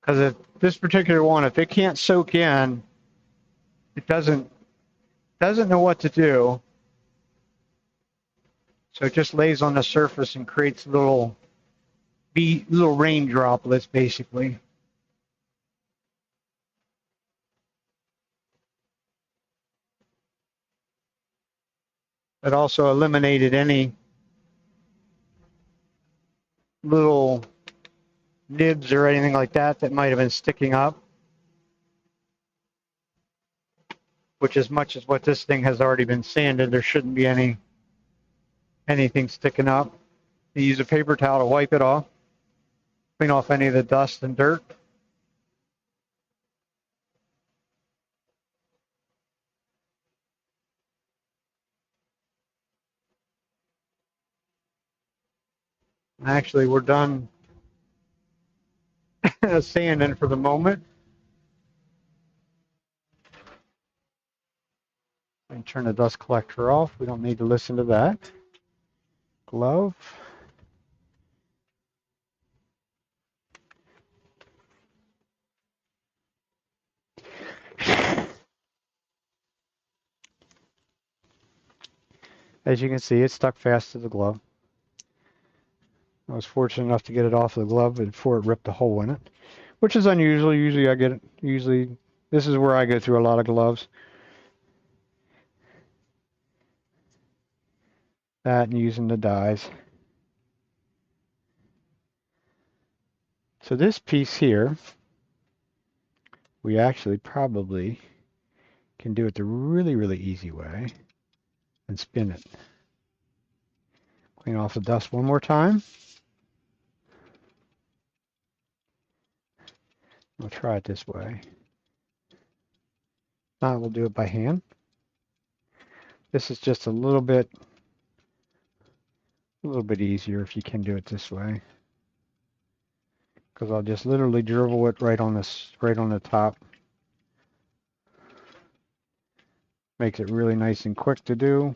Because if this particular one, if it can't soak in, it doesn't know what to do. So it just lays on the surface and creates little rain droplets, basically. It also eliminated any little nibs or anything like that might have been sticking up. Which, as much as what this thing has already been sanded, there shouldn't be anything sticking up. You use a paper towel to wipe it off, clean off any of the dust and dirt. Actually, we're done sanding for the moment. And turn the dust collector off. We don't need to listen to that. Glove. As you can see, it's stuck fast to the glove. I was fortunate enough to get it off the glove before it ripped a hole in it, which is unusual. Usually I get it. Usually this is where I go through a lot of gloves. That and using the dies. So this piece here, we actually probably can do it the really, really easy way and spin it. Clean off the dust one more time. We'll try it this way. Now we'll do it by hand. This is just a little bit easier if you can do it this way. Because I'll just literally dribble it right on the top. Makes it really nice and quick to do.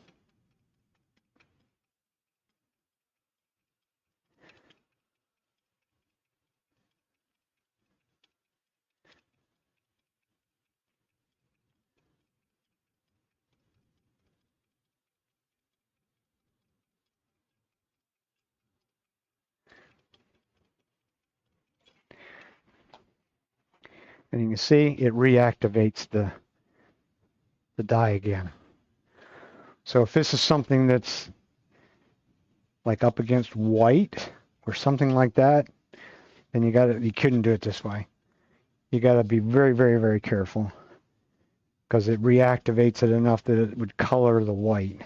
And you can see it reactivates the die again. So if this is something that's like up against white or something like that, then you couldn't do it this way. You got to be very, very, very careful because it reactivates it enough that it would color the white.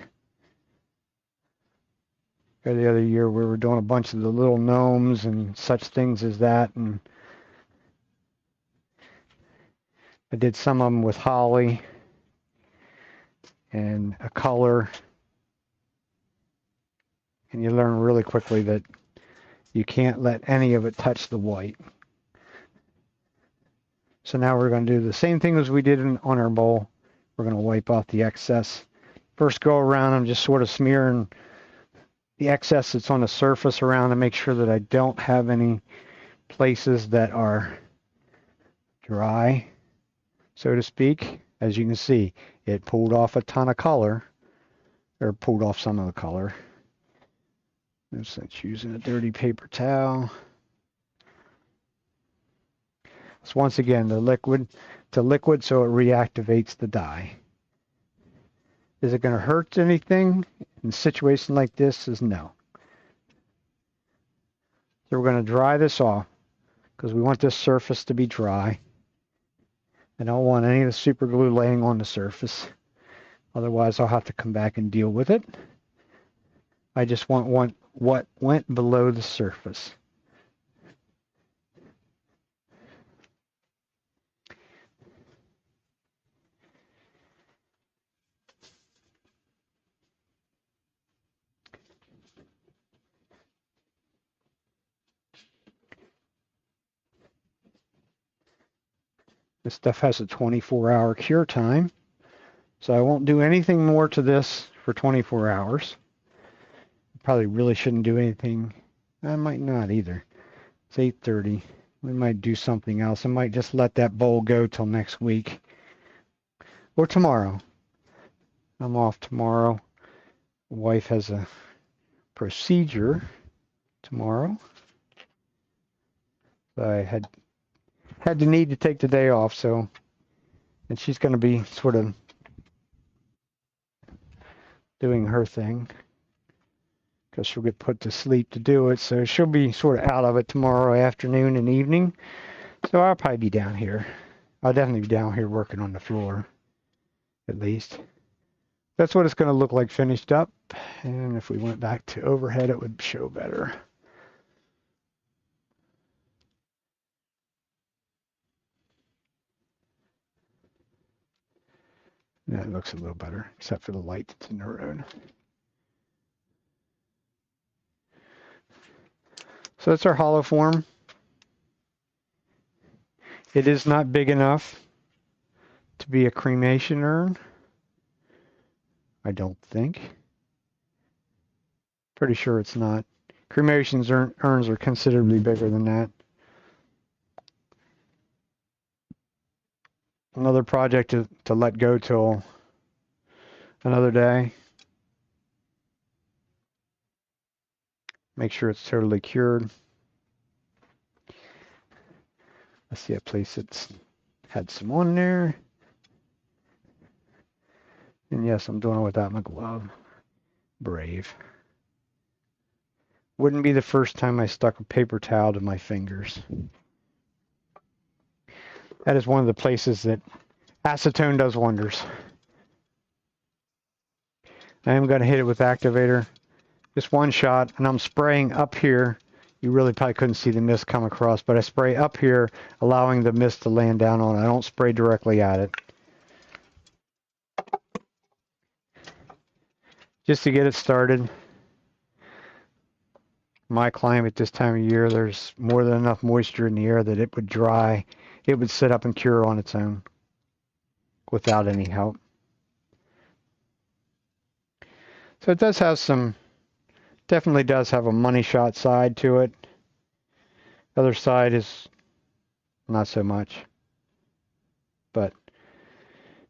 The other year we were doing a bunch of the little gnomes and such things as that, and I did some of them with holly and a color, and you learn really quickly that you can't let any of it touch the white. So now we're going to do the same thing as we did on our bowl. We're going to wipe off the excess. First go around, I'm just sort of smearing the excess that's on the surface around to make sure that I don't have any places that are dry, so to speak. As you can see, it pulled off a ton of color, or pulled off some of the color. Just using a dirty paper towel. So once again, the liquid to liquid, so it reactivates the dye. Is it going to hurt anything in a situation like this? Is no. So we're going to dry this off because we want this surface to be dry. I don't want any of the super glue laying on the surface. Otherwise, I'll have to come back and deal with it. I just want what went below the surface. This stuff has a 24-hour cure time, so I won't do anything more to this for 24 hours. Probably really shouldn't do anything. I might not either. It's 8:30. We might do something else. I might just let that bowl go till next week or tomorrow. I'm off tomorrow. Wife has a procedure tomorrow. So I had the need to take the day off, so, and she's going to be sort of doing her thing because she'll get put to sleep to do it, so she'll be sort of out of it tomorrow afternoon and evening. So I'll probably be down here. I'll definitely be down here working on the floor, at least. That's what it's going to look like finished up, and if we went back to overhead, it would show better. Yeah, it looks a little better, except for the light that's in the road. So that's our hollow form. It is not big enough to be a cremation urn, I don't think. Pretty sure it's not. Cremations urns are considerably bigger than that. Another project to let go till another day. Make sure it's totally cured. Let's see a place that's had some on there. And yes, I'm doing it without my glove. Brave. Wouldn't be the first time I stuck a paper towel to my fingers. That is one of the places that acetone does wonders. I am going to hit it with activator. Just one shot, and I'm spraying up here. You really probably couldn't see the mist come across, but I spray up here, allowing the mist to land down on it. I don't spray directly at it. Just to get it started. My climate this time of year, there's more than enough moisture in the air that it would dry. It would sit up and cure on its own without any help. So it does have some, definitely does have a money shot side to it. The other side is not so much. But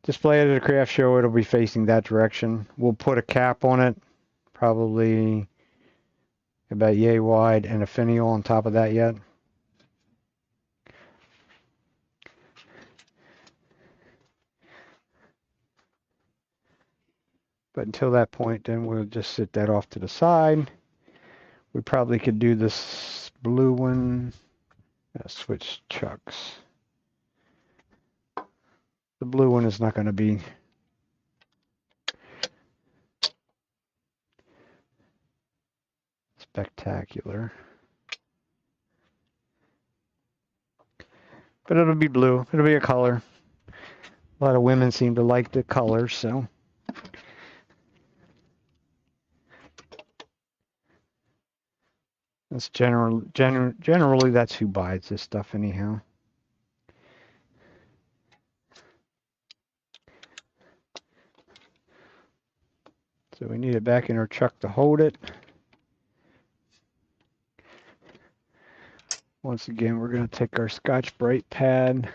display it at a craft show, it'll be facing that direction. We'll put a cap on it, probably about yay wide, and a finial on top of that yet. But until that point, then we'll just sit that off to the side. We probably could do this blue one. Switch chucks. The blue one is not going to be spectacular. But it'll be blue. It'll be a color. A lot of women seem to like the color, so. That's generally that's who buys this stuff anyhow. So we need it back in our chuck to hold it. Once again, we're going to take our Scotch-Brite pad.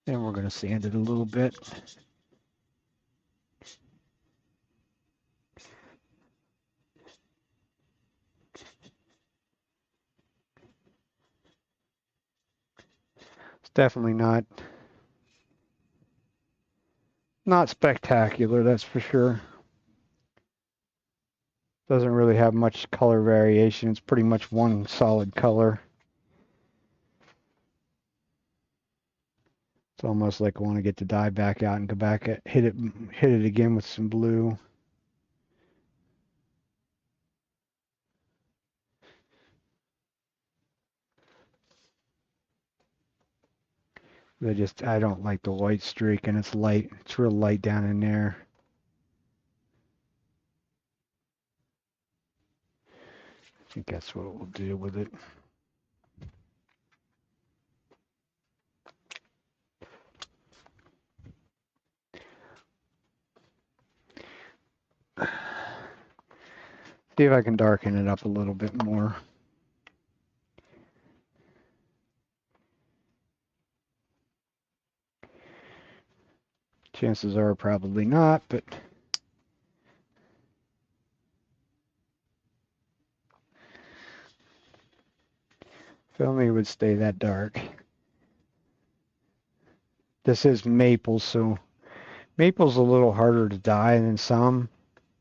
And we're going to sand it a little bit. It's definitely not spectacular, that's for sure. Doesn't really have much color variation. It's pretty much one solid color. It's almost like I want to get the dye back out and go back at hit it again with some blue. I don't like the white streak, and it's light. It's real light down in there. I think that's what we'll do with it. See if I can darken it up a little bit more. Chances are probably not, but if only it would stay that dark. This is maple, so maple's a little harder to dye than some.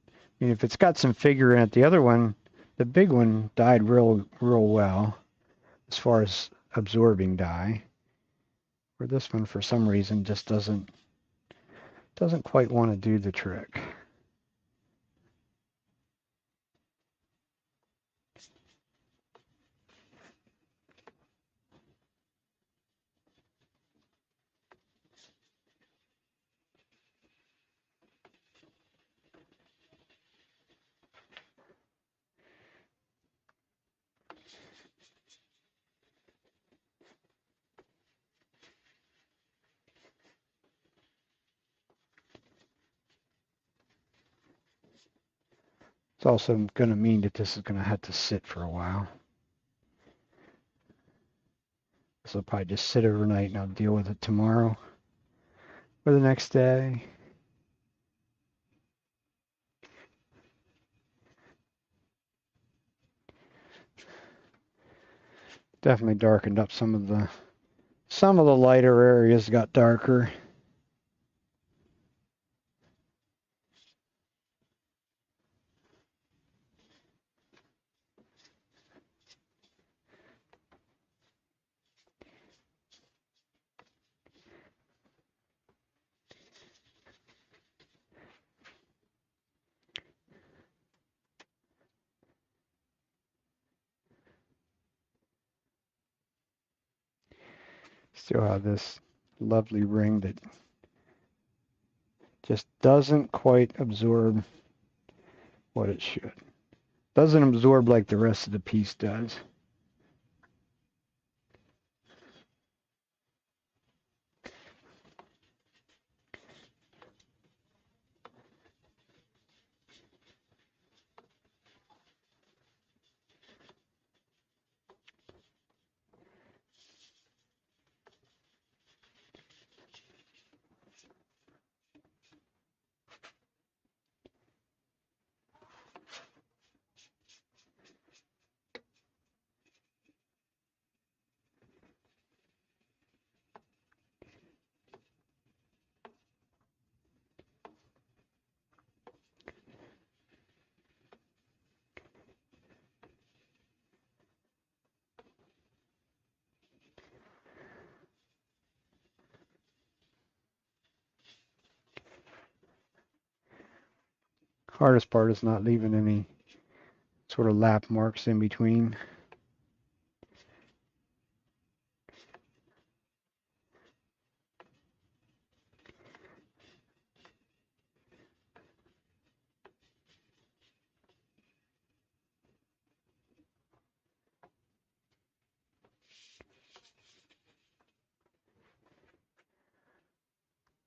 I mean, if it's got some figure in it, the other one, the big one, dyed real well as far as absorbing dye. Where this one, for some reason, just doesn't quite want to do the trick. It's also going to mean that this is going to have to sit for a while. This will probably just sit overnight and I'll deal with it tomorrow or the next day. Definitely darkened up some of the lighter areas got darker. Still have this lovely ring that just doesn't quite absorb what it should. Doesn't absorb like the rest of the piece does. Hardest part is not leaving any sort of lap marks in between.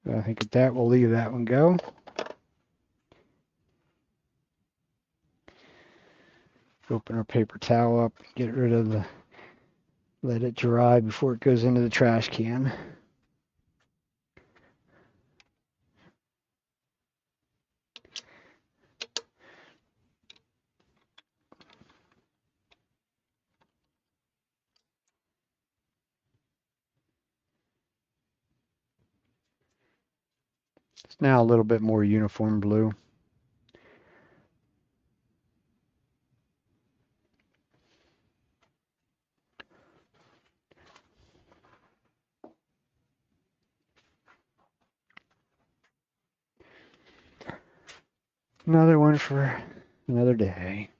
I think at that we'll leave that one go. Open our paper towel up, get rid of let it dry before it goes into the trash can. It's now a little bit more uniform blue. Another one for another day.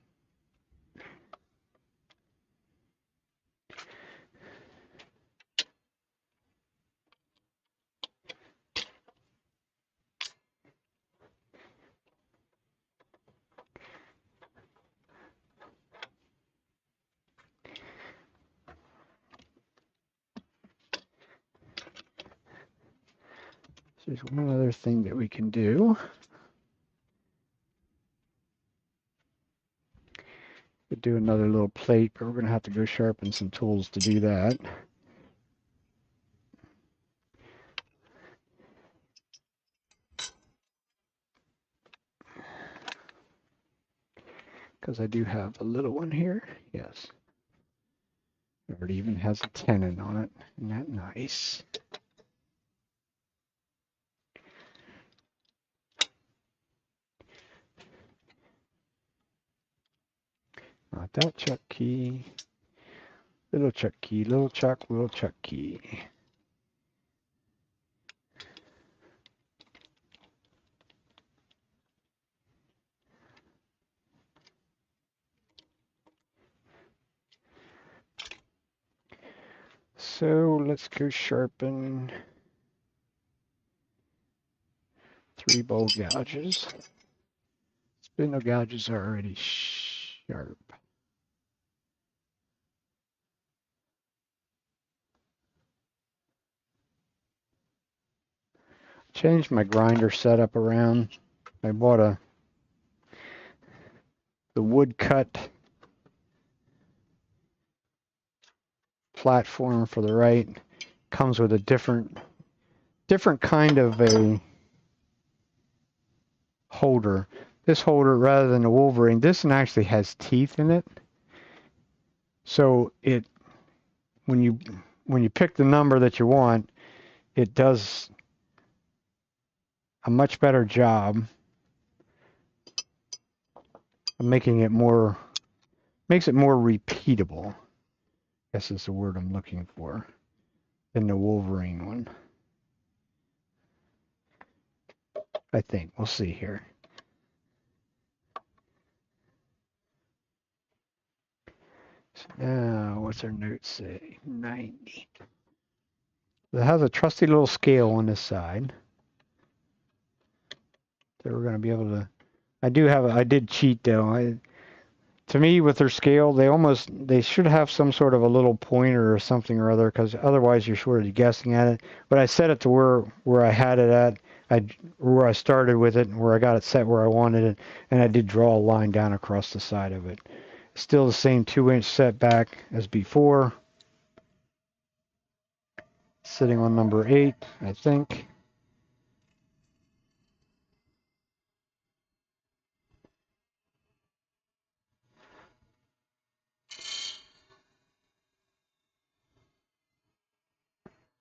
So there's one other thing that we can do. Could do another little plate, but we're going to have to go sharpen some tools to do that. Because I do have a little one here. Yes. It already even has a tenon on it. Isn't that nice? Not that chuck key. Little chuck key, little chuck key. So let's go sharpen 3 bowl gouges. Spindle gouges are already sharp. Changed my grinder setup around. I bought a the woodcut platform for the right. Comes with a different kind of a holder. This holder, rather than the Wolverine, this one actually has teeth in it. So it, when you pick the number that you want, it does a much better job of making it more, makes it more repeatable. I guess is the word I'm looking for, than the Wolverine one. I think. We'll see here. Now, what's our note say? 90. It has a trusty little scale on this side. So we're going to be able to. I did cheat though. To me, with their scale, they should have some sort of a little pointer or something or other, because otherwise you're sort of guessing at it. But I set it to where I had it at, where I started with it, and where I got it set where I wanted it, and I did draw a line down across the side of it. Still the same 2-inch setback as before. Sitting on number 8, I think.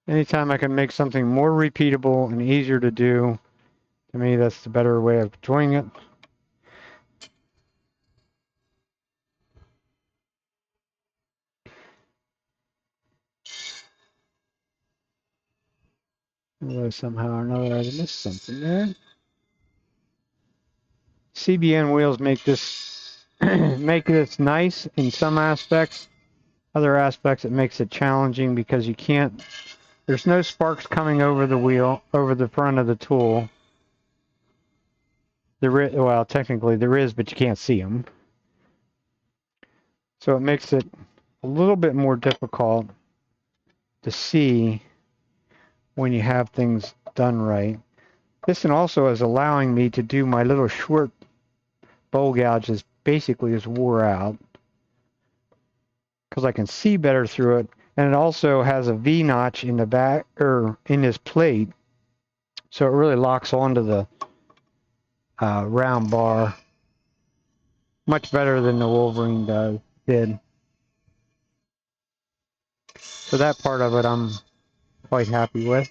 Anytime I can make something more repeatable and easier to do, to me that's the better way of doing it. Although somehow or another I missed something there. CBN wheels make this make this nice in some aspects. Other aspects it makes it challenging because you can't. There's no sparks coming over the wheel, over the front of the tool. Well, technically there is, but you can't see them. So it makes it a little bit more difficult to see when you have things done right. This one also is allowing me to do my little short bowl gouges basically is wore out because I can see better through it, and it also has a V notch in the back or in this plate, so it really locks onto the round bar much better than the Wolverine did. So that part of it I'm quite happy with.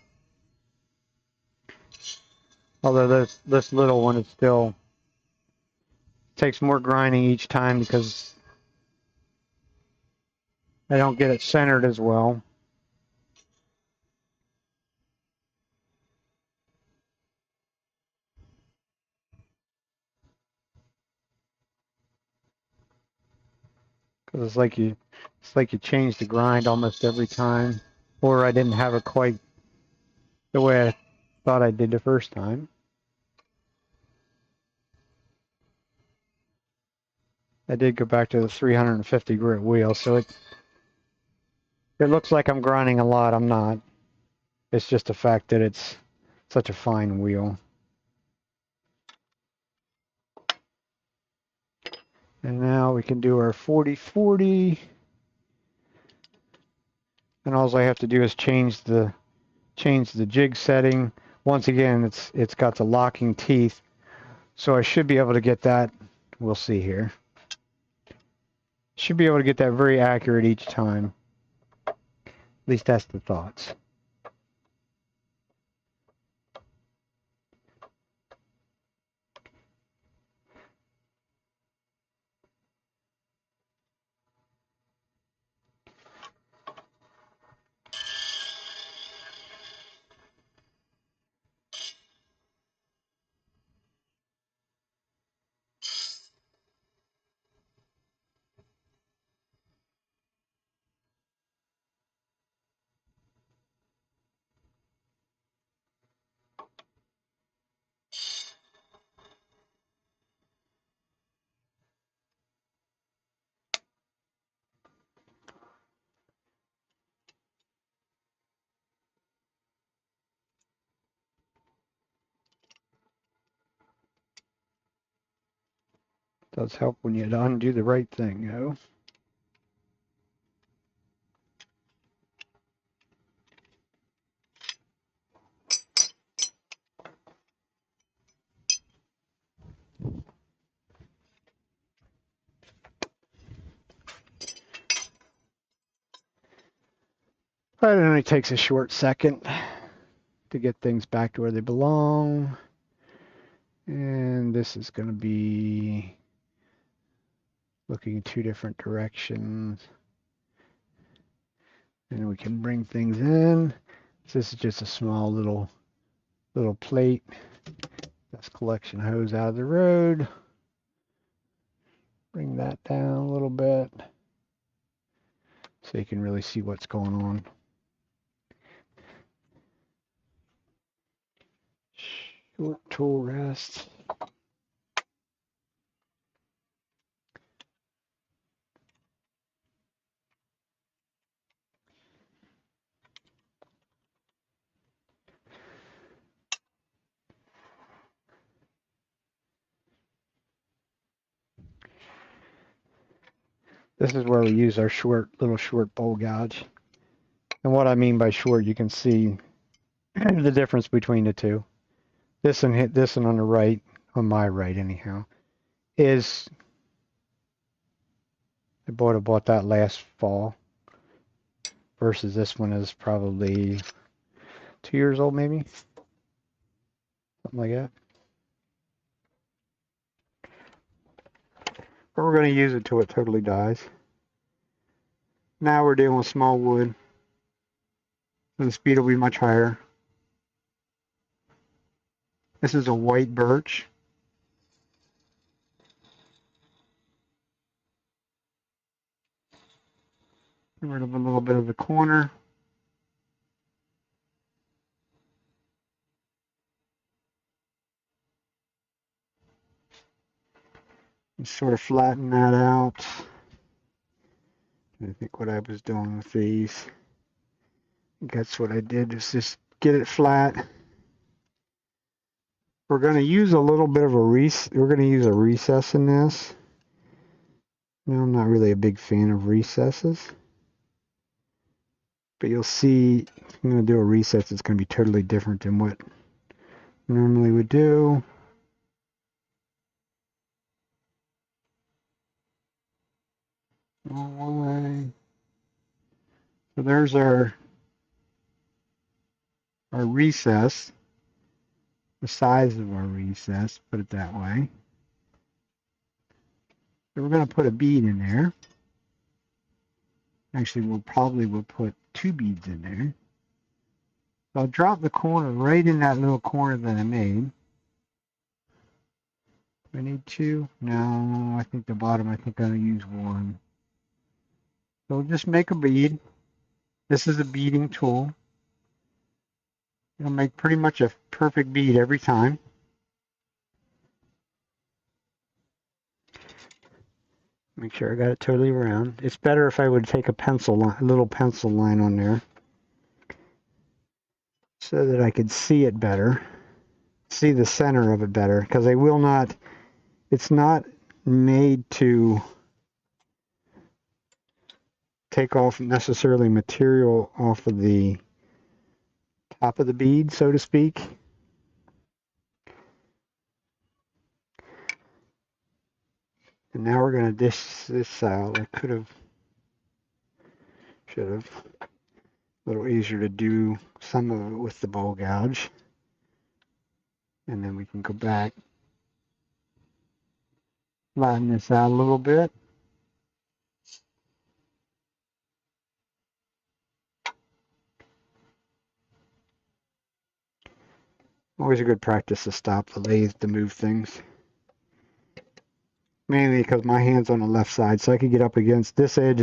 Although this little one is still takes more grinding each time because I don't get it centered as well. Because it's like you change the grind almost every time, or I didn't have it quite the way I thought I did the first time. I did go back to the 350 grit wheel, so it looks like I'm grinding a lot. I'm not. It's just the fact that it's such a fine wheel. And now we can do our 40-40. And all I have to do is change the jig setting. Once again, it's got the locking teeth, so I should be able to get that. We'll see here. Should be able to get that very accurate each time. At least that's the thoughts. Does help when you undo the right thing, though. But it only takes a short second to get things back to where they belong. And this is going to be looking in two different directions. And we can bring things in. So this is just a small little plate. That's collection hose out of the road. Bring that down a little bit so you can really see what's going on. Short tool rest. This is where we use our little short bowl gouge. And what I mean by short, you can see the difference between the two. This one on the right, on my right anyhow, is I bought that last fall versus this one is probably 2 years old maybe. Something like that. But we're going to use it till it totally dies. Now we're dealing with small wood. And the speed will be much higher. This is a white birch. Get rid of a little bit of the corner. And sort of flatten that out. I think what I was doing with these. That's what I did, is just get it flat. We're going to use a little bit of a recess in this. Now, I'm not really a big fan of recesses. But you'll see, I'm going to do a recess that's going to be totally different than what I normally would do. All the way. So there's our recess, the size of our recess, put it that way. So we're going to put a bead in there. Actually, we'll put 2 beads in there. So I'll drop the corner right in that little corner that I made. Do I need 2? No, I think the bottom, I think I'll use 1. So just make a bead. This is a beading tool. It'll make pretty much a perfect bead every time. Make sure I got it totally around. It's better if I would take a little pencil line on there, so that I could see it better, see the center of it better, because it's not made to take off necessarily material off of the top of the bead, so to speak. And now we're going to dish this out. I should have. A little easier to do some of it with the bowl gouge. And then we can go back, flatten this out a little bit. Always a good practice to stop the lathe to move things. Mainly because my hand's on the left side, so I could get up against this edge.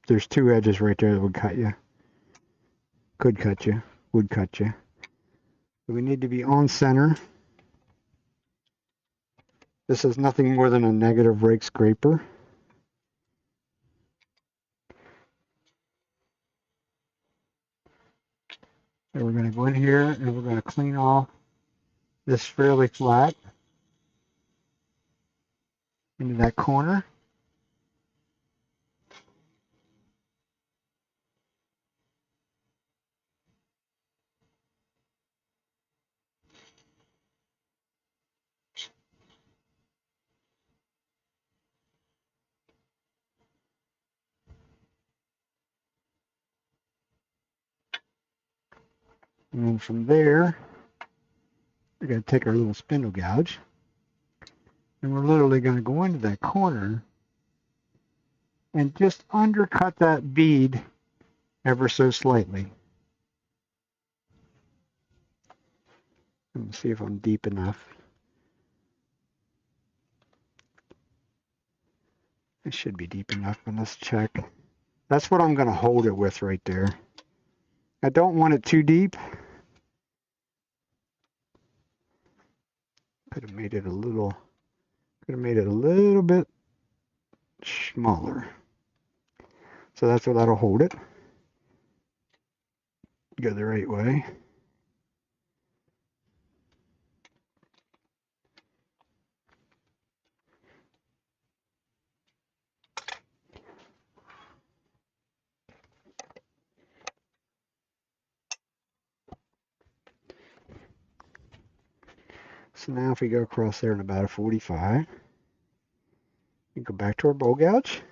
There's 2 edges right there that would cut you. Could cut you. Would cut you. So we need to be on center. This is nothing more than a negative rake scraper. So we're going to go in here and we're going to clean off this fairly flat. into that corner. And then from there, we're going to take our little spindle gouge, and we're literally going to go into that corner and just undercut that bead ever so slightly. Let me see if I'm deep enough. It should be deep enough, but let's check. That's what I'm going to hold it with right there. I don't want it too deep. Could have made it a little bit smaller. So that's what that'll hold it. Go the right way. So now if we go across there in about a 45, we go back to our bowl gouge.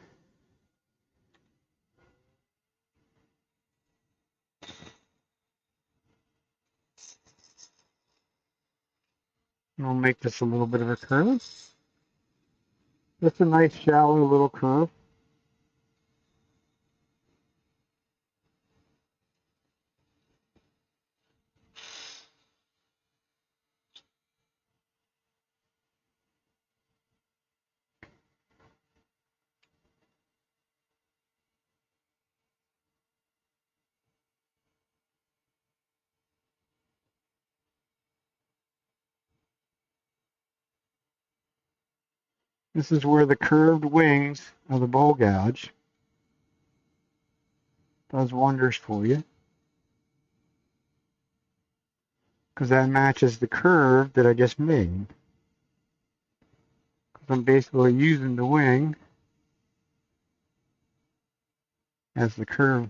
And we'll make this a little bit of a curve. Just a nice shallow little curve. This is where the curved wings of the bowl gouge does wonders for you, because that matches the curve that I just made. Because I'm basically using the wing as the curved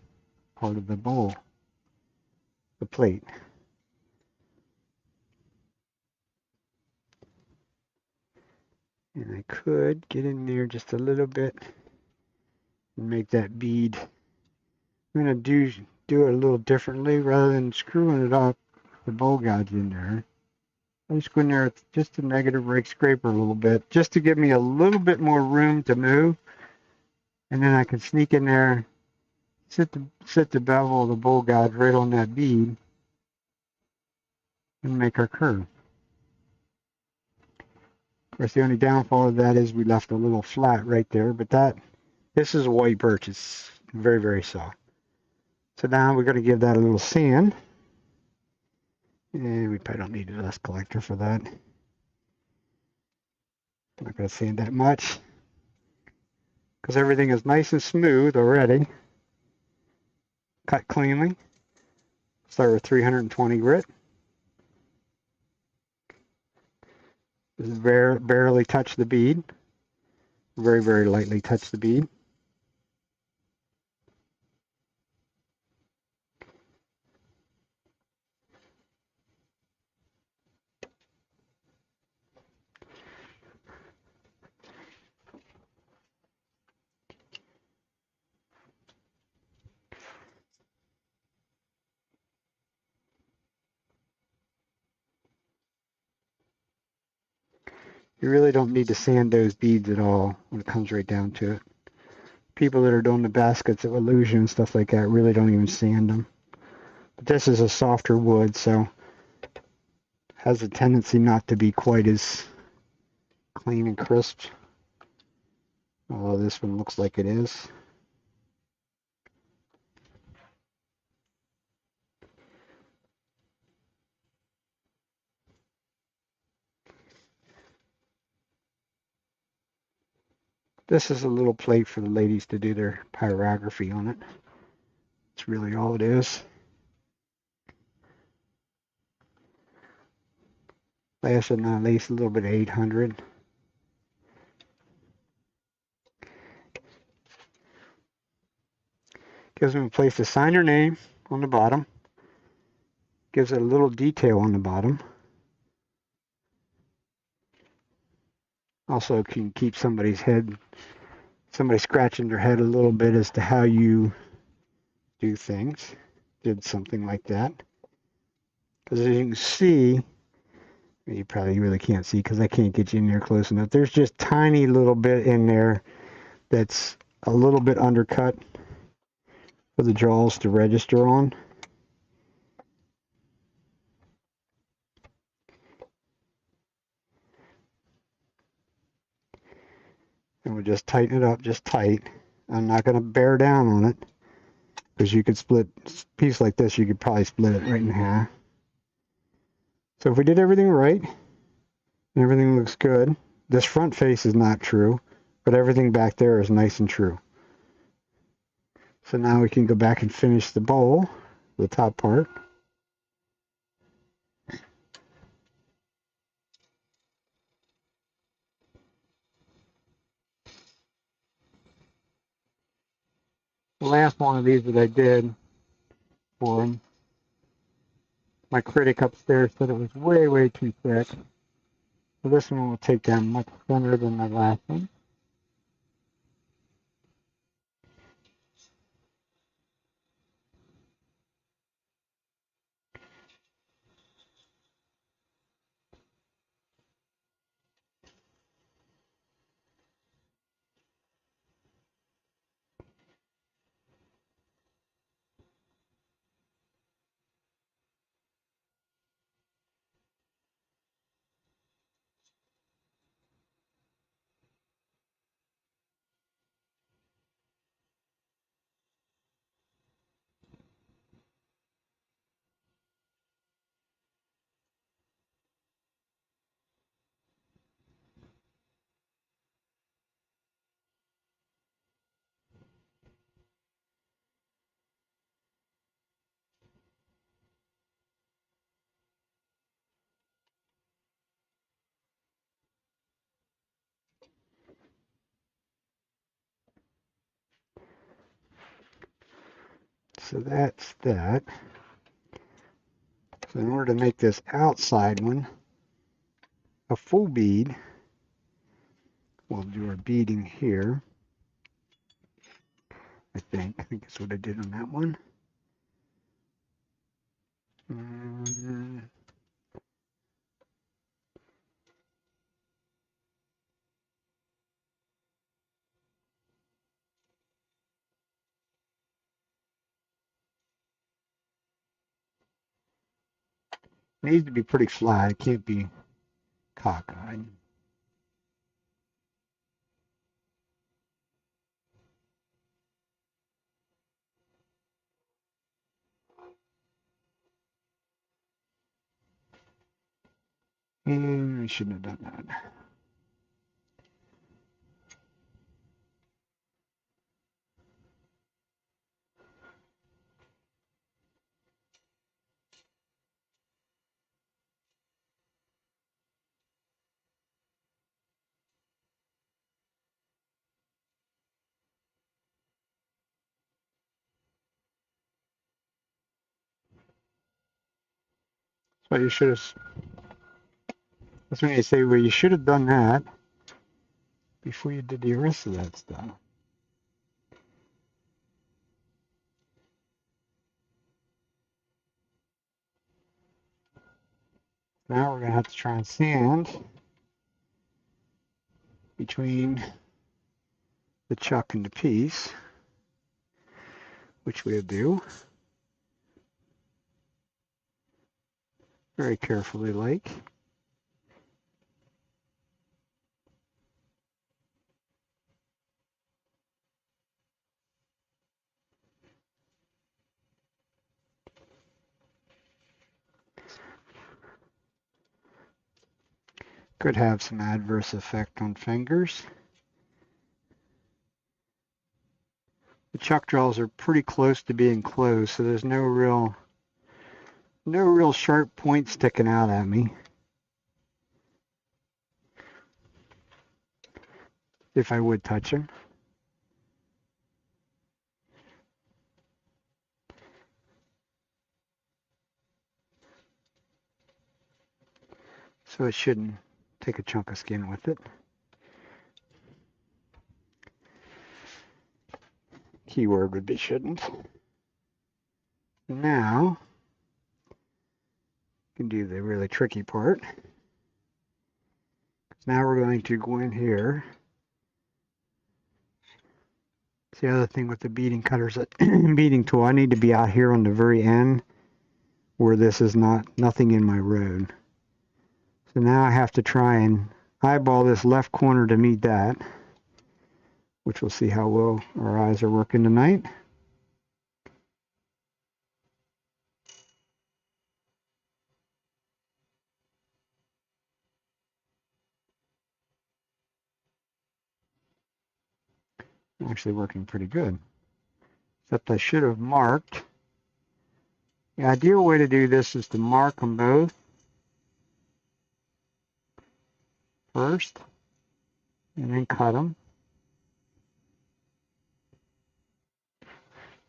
part of the bowl, the plate. And I could get in there just a little bit and make that bead. I'm going to do it a little differently rather than screwing it up, the bowl gouge in there. I just go in there with just a negative rake scraper a little bit, just to give me a little bit more room to move. And then I can sneak in there, sit the bevel of the bowl gouge right on that bead, and make our curve. Of course, the only downfall of that is we left a little flat right there, but this is a white birch. It's very, very soft. So now we're going to give that a little sand. And we probably don't need a dust collector for that. I'm not going to sand that much, because everything is nice and smooth already. Cut cleanly. Start with 320 grit. This is barely touch the bead. Very, very lightly touch the bead. You really don't need to sand those beads at all when it comes right down to it. People that are doing the baskets of illusion and stuff like that really don't even sand them. But this is a softer wood, so has a tendency not to be quite as clean and crisp. Although this one looks like it is. This is a little plate for the ladies to do their pyrography on it. That's really all it is. Last but not least, a little bit of 800. Gives them a place to sign their name on the bottom. Gives it a little detail on the bottom. Also can keep somebody scratching their head a little bit as to how you do things. Did something like that. Because as you can see, you probably really can't see because I can't get you in there close enough. There's just tiny little bit in there that's a little bit undercut for the jaws to register on. And we'll just tighten it up, just tight. I'm not going to bear down on it because you could split a piece like this, you could probably split it right in half. So if we did everything right, and everything looks good, this front face is not true, but everything back there is nice and true. So now we can go back and finish the bowl, the top part. The last one of these that I did for him, my critic upstairs said it was way, way too thick. So this one will take down much thinner than the last one. So that's that. So in order to make this outside one a full bead, we'll do our beading here. I think that's what I did on that one. Needs to be pretty flat. It can't be cockeyed. And I shouldn't have done that. So you should have. That's when you say, well, you should have done that before you did the rest of that stuff. Now we're going to have to try and sand between the chuck and the piece, which we'll do very carefully like. Could have some adverse effect on fingers. The chuck draws are pretty close to being closed, so there's no real sharp point sticking out at me. If I would touch them. So it shouldn't take a chunk of skin with it. Keyword would be shouldn't. Now, you can do the really tricky part. Now we're going to go in here. It's the other thing with the beading cutters, beading tool, I need to be out here on the very end where this is nothing in my road. So now I have to try and eyeball this left corner to meet that, which we'll see how well our eyes are working tonight. Actually working pretty good. Except I should have marked. The ideal way to do this is to mark them both first and then cut them.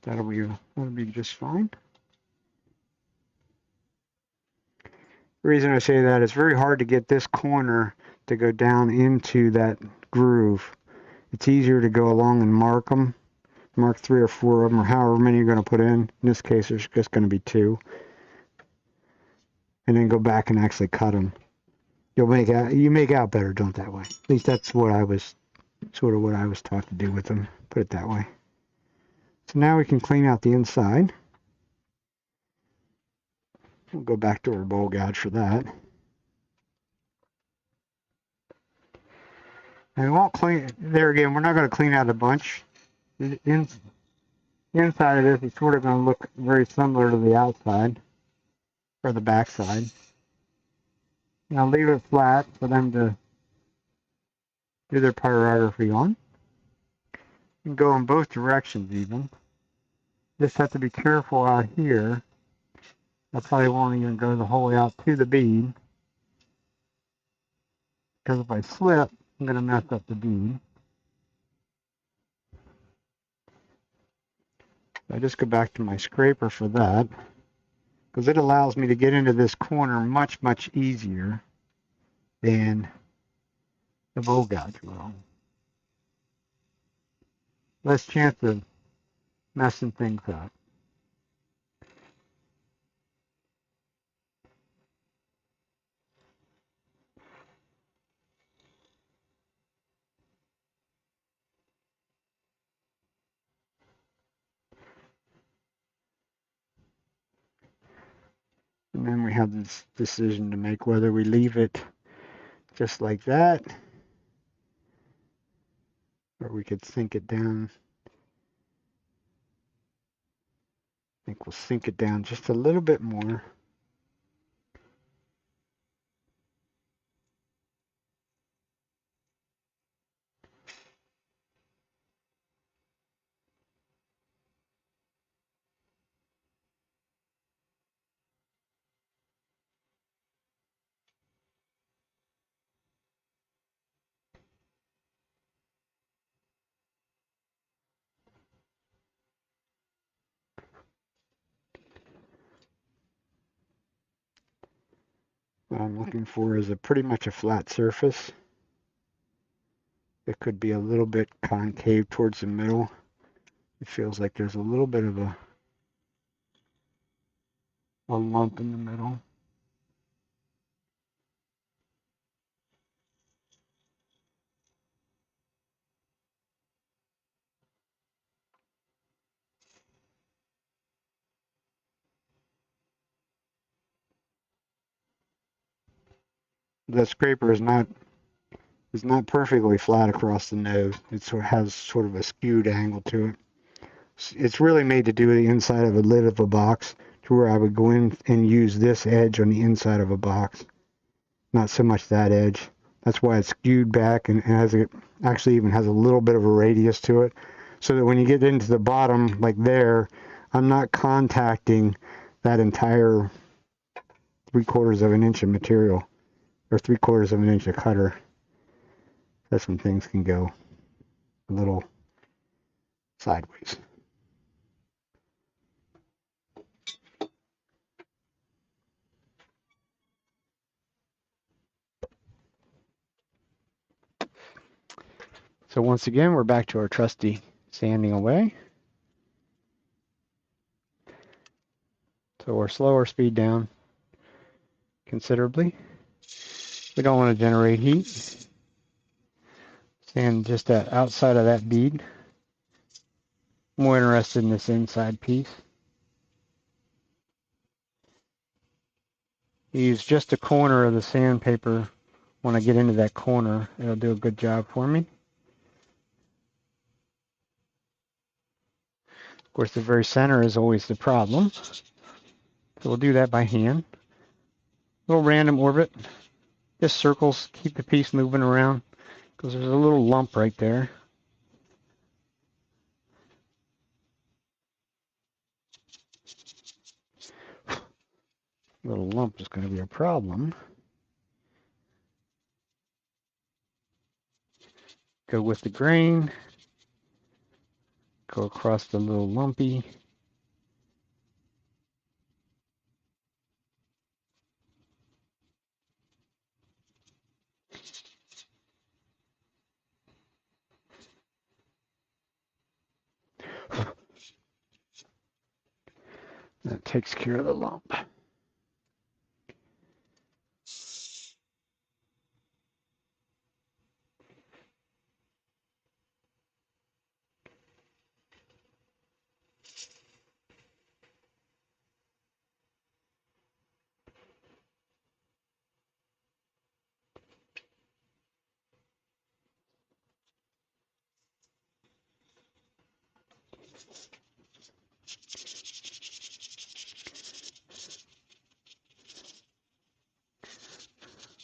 That'll be just fine. The reason I say that, it's very hard to get this corner to go down into that groove. It's easier to go along and mark them. Mark 3 or 4 of them, or however many you're going to put in. In this case, there's just going to be 2. And then go back and actually cut them. You make out better, don't that way. At least that's what I was taught to do with them. Put it that way. So now we can clean out the inside. We'll go back to our bowl gouge for that. And we won't clean, there again, we're not going to clean out a bunch. The inside of this is sort of going to look very similar to the outside, or the back side. And I'll leave it flat for them to do their pyrography on. You can go in both directions even. Just have to be careful out here. I probably won't even go the whole way out to the bead, because if I slip, I'm going to mess up the bead. I just go back to my scraper for that, because it allows me to get into this corner much, much easier than the bowl gouge will. Less chance of messing things up. And then we have this decision to make whether we leave it just like that, or we could sink it down. I think we'll sink it down just a little bit more. What I'm looking for is pretty much a flat surface. It could be a little bit concave towards the middle. It feels like there's a little bit of a lump in the middle. The scraper is not perfectly flat across the nose. It has sort of a skewed angle to it. It's really made to do the inside of a lid of a box, to where I would go in and use this edge on the inside of a box, not so much that edge. That's why it's skewed back, and actually even has a little bit of a radius to it, so that when you get into the bottom like there, I'm not contacting that entire 3/4 of an inch of material, or 3/4 of an inch of cutter. That's when things can go a little sideways. So once again, we're back to our trusty sanding away. So we'll slow our speed down considerably. We don't want to generate heat. Sand just that outside of that bead. More interested in this inside piece. Use just a corner of the sandpaper. When I get into that corner, it'll do a good job for me. Of course, the very center is always the problem. So we'll do that by hand. Little random orbit. Just circles, keep the piece moving around because there's a little lump right there. Little lump is going to be a problem. Go with the grain. Go across the little lumpy. That takes care of the lump.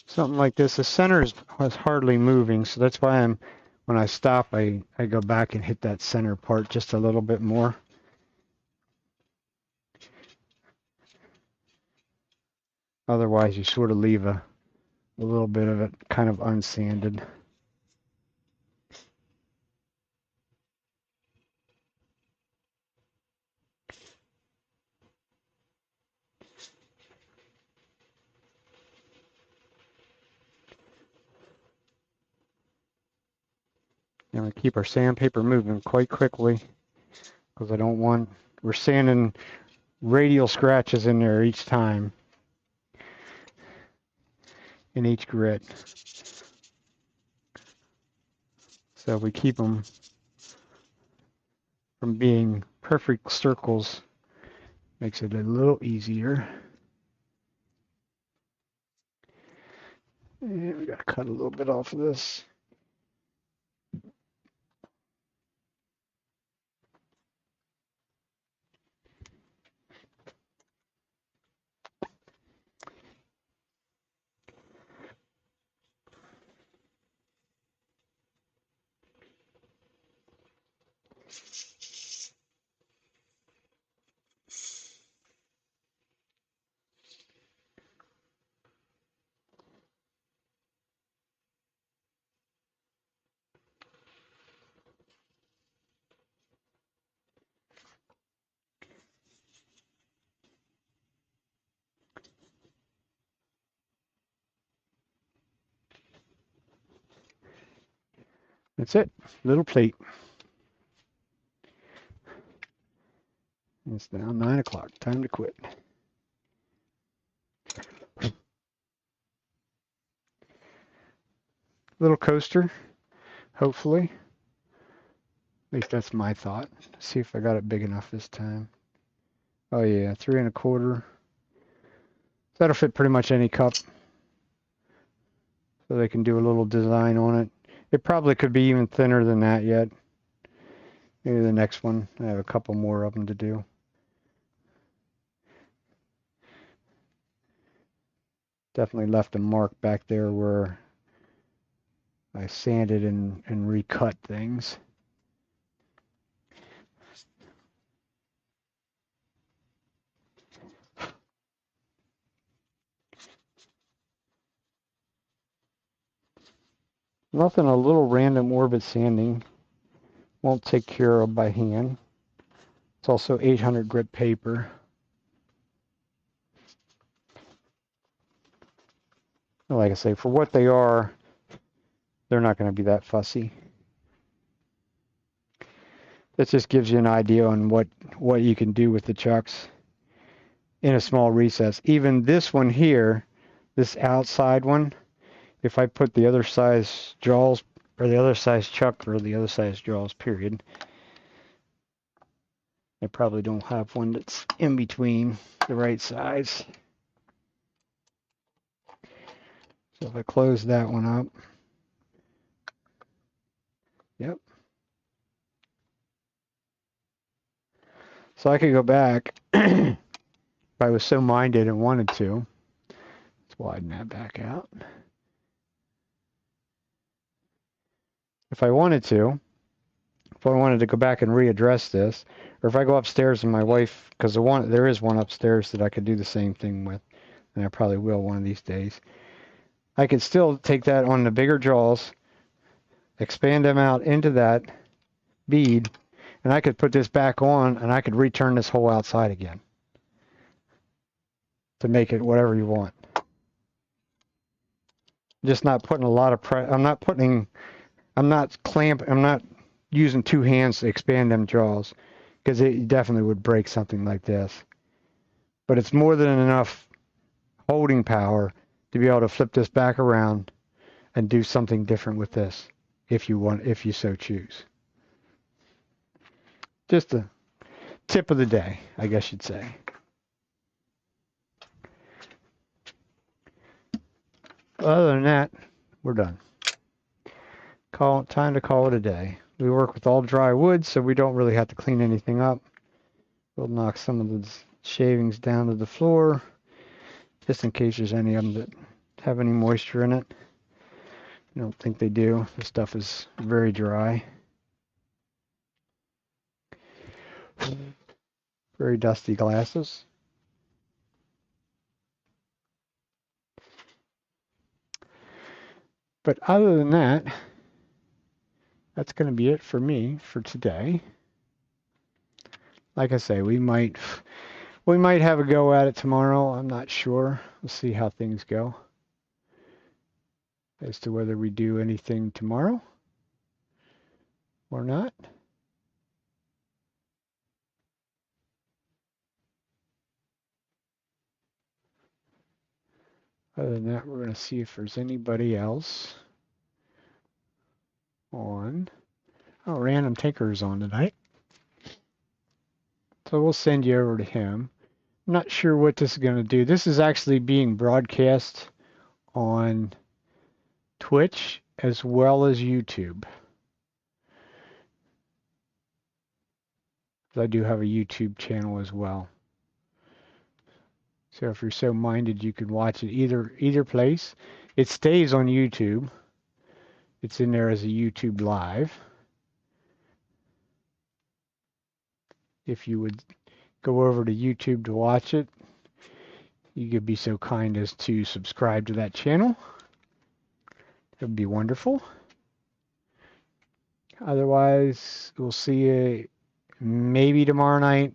Something like this, the center was hardly moving, so that's why when I stop, I go back and hit that center part just a little bit more. Otherwise, you sort of leave a little bit of it kind of unsanded. And we keep our sandpaper moving quite quickly because we're sanding radial scratches in there each time in each grit. So we keep them from being perfect circles. Makes it a little easier. And we got to cut a little bit off of this. That's it. Little plate. It's now 9 o'clock. Time to quit. Little coaster, hopefully. At least that's my thought. Let's see if I got it big enough this time. Oh yeah, 3 1/4. That'll fit pretty much any cup. So they can do a little design on it. It probably could be even thinner than that yet. Maybe the next one. I have a couple more of them to do. Definitely left a mark back there where I sanded and recut things. Nothing a little random orbit sanding won't take care of by hand. It's also 800 grit paper. Like I say, for what they are, they're not going to be that fussy. That just gives you an idea on what you can do with the chucks in a small recess. Even this one here, this outside one, if I put the other size jaws, or the other size chuck, or the other size jaws, period. I probably don't have one that's in between the right size. So if I close that one up, yep. So I could go back if I was so minded and wanted to. Let's widen that back out. If I wanted to, if I wanted to go back and readdress this, or if I go upstairs and my wife, because there is one upstairs that I could do the same thing with, and I probably will one of these days. I could still take that on the bigger jaws, expand them out into that bead, and I could put this back on, and I could return this hole outside again to make it whatever you want. Just not putting a lot of pressure. I'm not using two hands to expand them jaws, because it definitely would break something like this. But it's more than enough holding power to be able to flip this back around and do something different with this, if you so choose. Just a tip of the day, I guess you'd say. Other than that, we're done. Time to call it a day. We work with all dry wood, so we don't really have to clean anything up. We'll knock some of the shavings down to the floor, just in case there's any of them that have any moisture in it. I don't think they do. The stuff is very dry. Very dusty glasses. But other than that, that's going to be it for me for today. Like I say, we might have a go at it tomorrow. I'm not sure. We'll see how things go as to whether we do anything tomorrow or not. Other than that, we're going to see if there's anybody else on. Oh, Random Tinker is on tonight. So we'll send you over to him. I'm not sure what this is going to do. This is actually being broadcast on Twitch as well as YouTube. I do have a YouTube channel as well. So if you're so minded, you can watch it either place. It stays on YouTube. It's in there as a YouTube live. If you would go over to YouTube to watch it, you could be so kind as to subscribe to that channel. That would be wonderful. Otherwise, we'll see you maybe tomorrow night,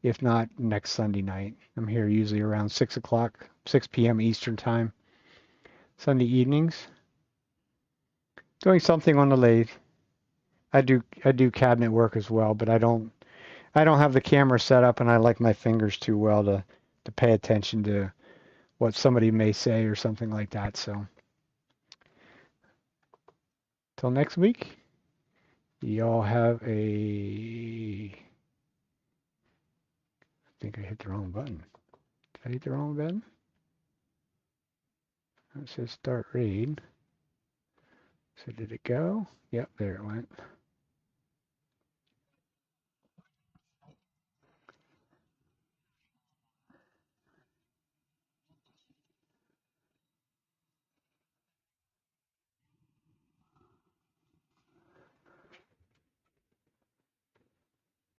if not next Sunday night. I'm here usually around 6 p.m. Eastern time, Sunday evenings. Doing something on the lathe. I do cabinet work as well, but I don't have the camera set up, and I like my fingers too well to pay attention to what somebody may say or something like that. So till next week, y'all have I think I hit the wrong button. Did I hit the wrong button? It says start read. So did it go? Yep, there it went.